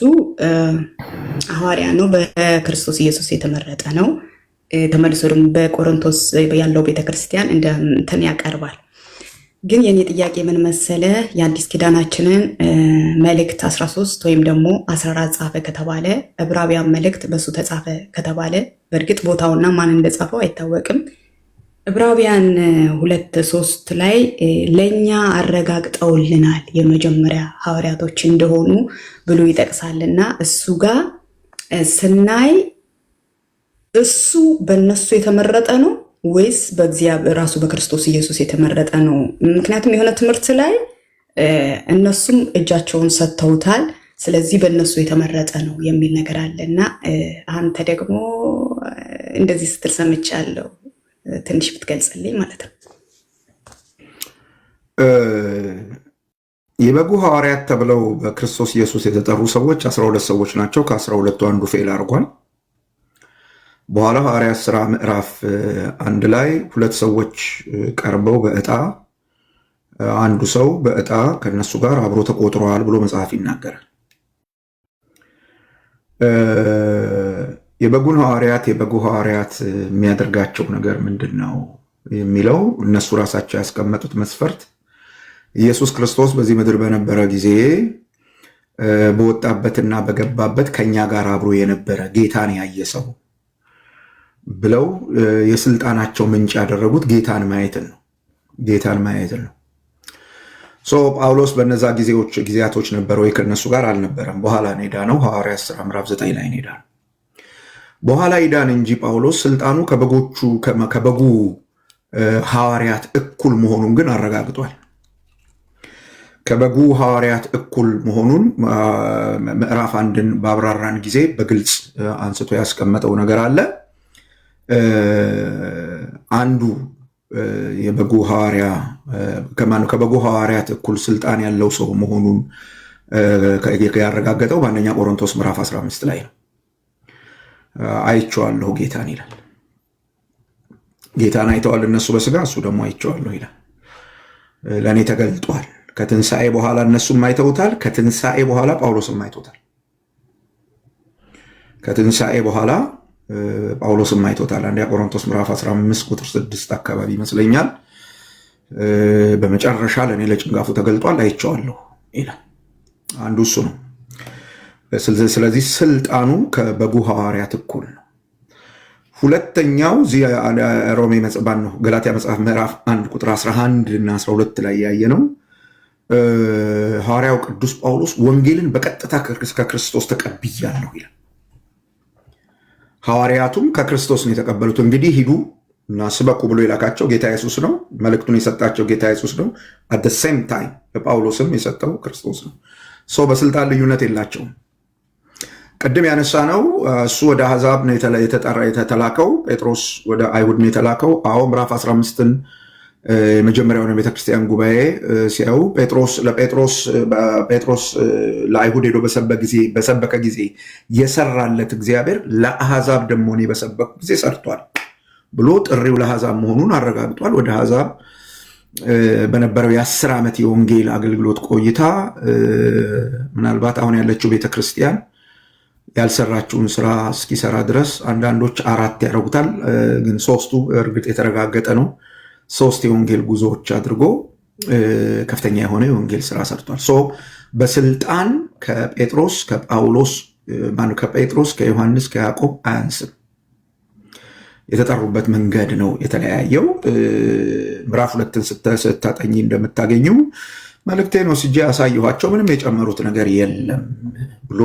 ሐዋርያ ነው፣ በክርስቶስ ኢየሱስ የተመረጠ ነው። ተመልሶ ደግሞ በቆሮንቶስ ያለው ቤተክርስቲያን እንደ እንትን ያቀርባል። ግን የኔ ጥያቄ ምን መሰለ፣ የአዲስ ኪዳናችንን መልእክት 13 ወይም ደግሞ 14 ጻፈ ከተባለ ዕብራውያን መልእክት በሱ ተጻፈ ከተባለ በእርግጥ ቦታውና ማን እንደጻፈው አይታወቅም። ዕብራውያን 2:3 ላይ ለእኛ አረጋግጠውልናል የመጀመሪያ ሐዋርያቶች እንደሆኑ ብሎ ይጠቅሳልና እሱ ጋር ስናይ እሱ በእነሱ የተመረጠ ነው ወይስ በእግዚአብሔር ራሱ በክርስቶስ ኢየሱስ የተመረጠ ነው? ምክንያቱም የሆነ ትምህርት ላይ እነሱም እጃቸውን ሰጥተውታል፣ ስለዚህ በእነሱ የተመረጠ ነው የሚል ነገር አለ እና አንተ ደግሞ እንደዚህ ስትል ሰምቻለሁ። ትንሽ ብትገልጽልኝ ማለት ነው። የበጉ ሐዋርያት ተብለው በክርስቶስ ኢየሱስ የተጠሩ ሰዎች 12 ሰዎች ናቸው። ከ12ቱ አንዱ ፌል አድርጓል። በኋላ ሐዋርያት ሥራ ምዕራፍ 1 ላይ 2 ሰዎች ቀርበው በዕጣ አንዱ ሰው በዕጣ ከነሱ ጋር አብሮ ተቆጥሯል ብሎ መጽሐፍ ይናገራል። የበጉ ሐዋርያት የሚያደርጋቸው ነገር ምንድን ነው የሚለው እነሱ ራሳቸው ያስቀመጡት መስፈርት ኢየሱስ ክርስቶስ በዚህ ምድር በነበረ ጊዜ በወጣበትና በገባበት ከኛ ጋር አብሮ የነበረ ጌታን ያየ ሰው ብለው የስልጣናቸው ምንጭ ያደረጉት ጌታን ማየትን ነው። ጳውሎስ በነዛ ጊዜያቶች ነበረ ወይ? ከነሱ ጋር አልነበረም። በኋላ ኔዳ ነው። ሐዋርያት ሥራ ምዕራፍ 9 ላይ ኔዳ ነው። በኋላ ይዳን እንጂ ጳውሎስ ስልጣኑ ከበጉ ሐዋርያት እኩል መሆኑን ግን አረጋግጧል። ከበጉ ሐዋርያት እኩል መሆኑን ምዕራፍ 1ን ባብራራን ጊዜ በግልጽ አንስቶ ያስቀመጠው ነገር አለ። አንዱ የበጉ ሐዋርያ ከበጉ ሐዋርያት እኩል ስልጣን ያለው ሰው መሆኑን ያረጋገጠው በአንደኛ ቆሮንቶስ ምዕራፍ 15 ላይ ነው። አይቼዋለሁ ጌታን ይላል። ጌታን አይተዋል እነሱ በስጋ፣ እሱ ደግሞ አይቼዋለሁ ይላል። ለእኔ ተገልጧል። ከትንሣኤ በኋላ እነሱም አይተውታል። ከትንሣኤ በኋላ ጳውሎስም አይቶታል። ከትንሣኤ በኋላ ጳውሎስም አይቶታል። አንደኛ ቆሮንቶስ ምዕራፍ 15 ቁጥር 6 አካባቢ ይመስለኛል። በመጨረሻ ለእኔ ለጭንጋፉ ተገልጧል፣ አይቼዋለሁ ይላል። አንዱ እሱ ነው። ስለዚህ ስልጣኑ ከበጉ ሐዋርያት እኩል ነው። ሁለተኛው ሮሜ መጽባን ነው ገላትያ መጽሐፍ ምዕራፍ 1 ቁጥር 11 እና 12 ላይ ያየ ነው። ሐዋርያው ቅዱስ ጳውሎስ ወንጌልን በቀጥታ ከክርስቶስ ተቀብያለሁ ይላል። ሐዋርያቱም ከክርስቶስ ነው የተቀበሉት። እንግዲህ ሂዱ እና ስበኩ ብሎ የላካቸው ጌታ ኢየሱስ ነው። መልእክቱን የሰጣቸው ጌታ ኢየሱስ ነው። አት ዘ ሴም ታይም ለጳውሎስም የሰጠው ክርስቶስ ነው። ሰው በስልጣን ልዩነት የላቸውም። ቅድም ያነሳ ነው እሱ ወደ አሕዛብ ነው የተላከው፣ ጴጥሮስ ወደ አይሁድ ነው የተላከው። አዎ ምዕራፍ 15ን የመጀመሪያውን የቤተክርስቲያን ጉባኤ ሲያዩ ጴጥሮስ ለአይሁድ ሄዶ በሰበከ ጊዜ የሰራለት እግዚአብሔር ለአሕዛብ ደግሞ እኔ በሰበኩ ጊዜ ሰርቷል ብሎ ጥሪው ለአሕዛብ መሆኑን አረጋግጧል። ወደ አሕዛብ በነበረው የ10 ዓመት የወንጌል አገልግሎት ቆይታ ምናልባት አሁን ያለችው ቤተክርስቲያን ያልሰራችውን ስራ እስኪሰራ ድረስ አንዳንዶች 4 ያደርጉታል፣ ግን 3ቱ እርግጥ የተረጋገጠ ነው። 3 የወንጌል ጉዞዎች አድርጎ ከፍተኛ የሆነ የወንጌል ስራ ሰርቷል። በስልጣን ከጴጥሮስ ከዮሐንስ ከያዕቆብ አያንስም። የተጠሩበት መንገድ ነው የተለያየው። ምዕራፍ 2ን ስታጠኚ እንደምታገኙ መልእክቴን ወስጄ ያሳየኋቸው ምንም የጨመሩት ነገር የለም ብሎ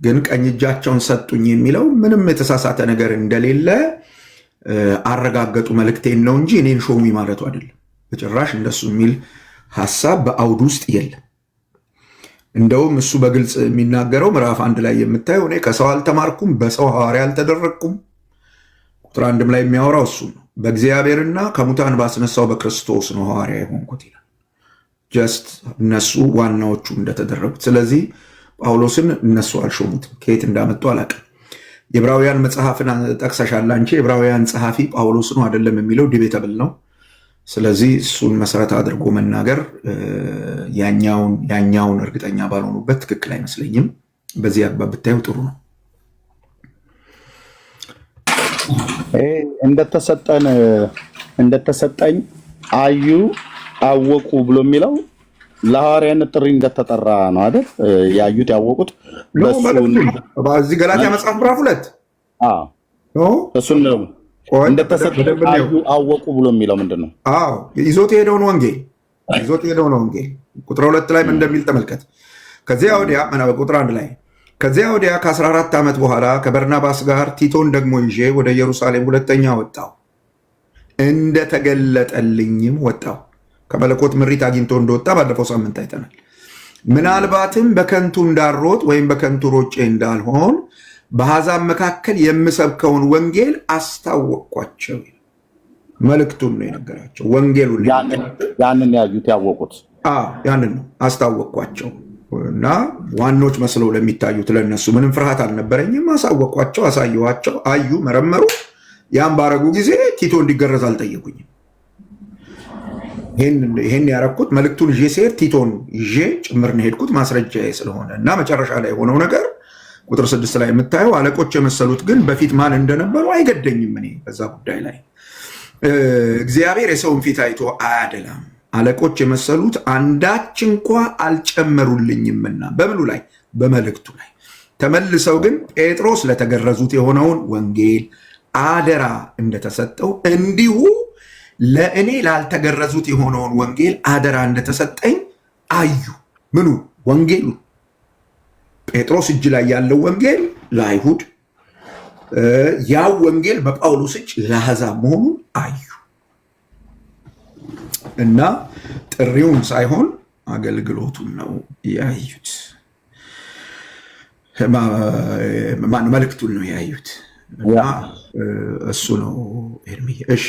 ግን ቀኝ እጃቸውን ሰጡኝ የሚለው ምንም የተሳሳተ ነገር እንደሌለ አረጋገጡ። መልእክቴን ነው እንጂ እኔን ሾሙ ማለቱ አይደለም። በጭራሽ እንደሱ የሚል ሐሳብ በአውድ ውስጥ የለም። እንደውም እሱ በግልጽ የሚናገረው ምዕራፍ 1 ላይ የምታየው እኔ ከሰው አልተማርኩም፣ በሰው ሐዋርያ አልተደረግኩም። ቁጥር 1 ላይ የሚያወራው እሱ ነው። በእግዚአብሔርና ከሙታን ባስነሳው በክርስቶስ ነው ሐዋርያ የሆንኩት ይላል። ጀስት እነሱ ዋናዎቹ እንደተደረጉት። ስለዚህ ጳውሎስን እነሱ አልሾሙትም። ከየት እንዳመጡ አላውቅም። የዕብራውያን መጽሐፍን ጠቅሰሻል አንቺ። የዕብራውያን ጸሐፊ ጳውሎስ ነው አይደለም የሚለው ዲቤተብል ነው። ስለዚህ እሱን መሰረት አድርጎ መናገር ያኛውን እርግጠኛ ባልሆኑበት ትክክል አይመስለኝም። በዚህ አግባብ ብታዩ ጥሩ ነው። እንደተሰጠኝ አዩ አወቁ ብሎ የሚለው ለሐዋርያነት ጥሪ እንደተጠራ ነው አይደል? ያዩት ያወቁት በዚህ ገላትያ መጽሐፍ ምዕራፍ 2 እሱን ነው እንደተሰጠኝ አዩ አወቁ ብሎ የሚለው ምንድነው? ይዞት የሄደውን ወንጌል ቁጥር 2 ላይ ምን እንደሚል ተመልከት። ከዚያ ወዲያ ቁጥር 1 ላይ ከዚያ ወዲያ ከ14 ዓመት በኋላ ከበርናባስ ጋር ቲቶን ደግሞ ይዤ ወደ ኢየሩሳሌም ሁለተኛ ወጣው፣ እንደተገለጠልኝም ወጣው። ከመለኮት ምሪት አግኝቶ እንደወጣ ባለፈው ሳምንት አይተናል። ምናልባትም በከንቱ እንዳልሮጥ ወይም በከንቱ ሮጬ እንዳልሆን በአሕዛብ መካከል የምሰብከውን ወንጌል አስታወቅኳቸው። መልእክቱን ነው የነገራቸው። ወንጌሉን ያንን ያዩት ያወቁት ያንን ነው አስታወቅኳቸው። እና ዋኖች መስለው ለሚታዩት ለነሱ ምንም ፍርሃት አልነበረኝም። አሳወቅኳቸው፣ አሳየኋቸው፣ አዩ፣ መረመሩ። ያን ባረጉ ጊዜ ቲቶ እንዲገረዝ አልጠየቁኝም። ይሄን ያረኩት መልእክቱን ይዤ ሲሄድ ቲቶን ይዤ ጭምር ነው ሄድኩት፣ ማስረጃዬ ስለሆነ። እና መጨረሻ ላይ የሆነው ነገር ቁጥር 6 ላይ የምታየው አለቆች የመሰሉት ግን በፊት ማን እንደነበሩ አይገደኝም። እኔ በዛ ጉዳይ ላይ እግዚአብሔር የሰውን ፊት አይቶ አያደላም። አለቆች የመሰሉት አንዳች እንኳ አልጨመሩልኝምና። በምኑ ላይ? በመልእክቱ ላይ። ተመልሰው ግን ጴጥሮስ ለተገረዙት የሆነውን ወንጌል አደራ እንደተሰጠው እንዲሁ ለእኔ ላልተገረዙት የሆነውን ወንጌል አደራ እንደተሰጠኝ አዩ። ምኑ? ወንጌሉ። ጴጥሮስ እጅ ላይ ያለው ወንጌል ለአይሁድ፣ ያው ወንጌል በጳውሎስ እጅ ለአሕዛብ መሆኑን አዩ። እና ጥሪውን ሳይሆን አገልግሎቱን ነው ያዩት። መልእክቱን ነው ያዩት። እና እሱ ነው ኤርምዬ። እሺ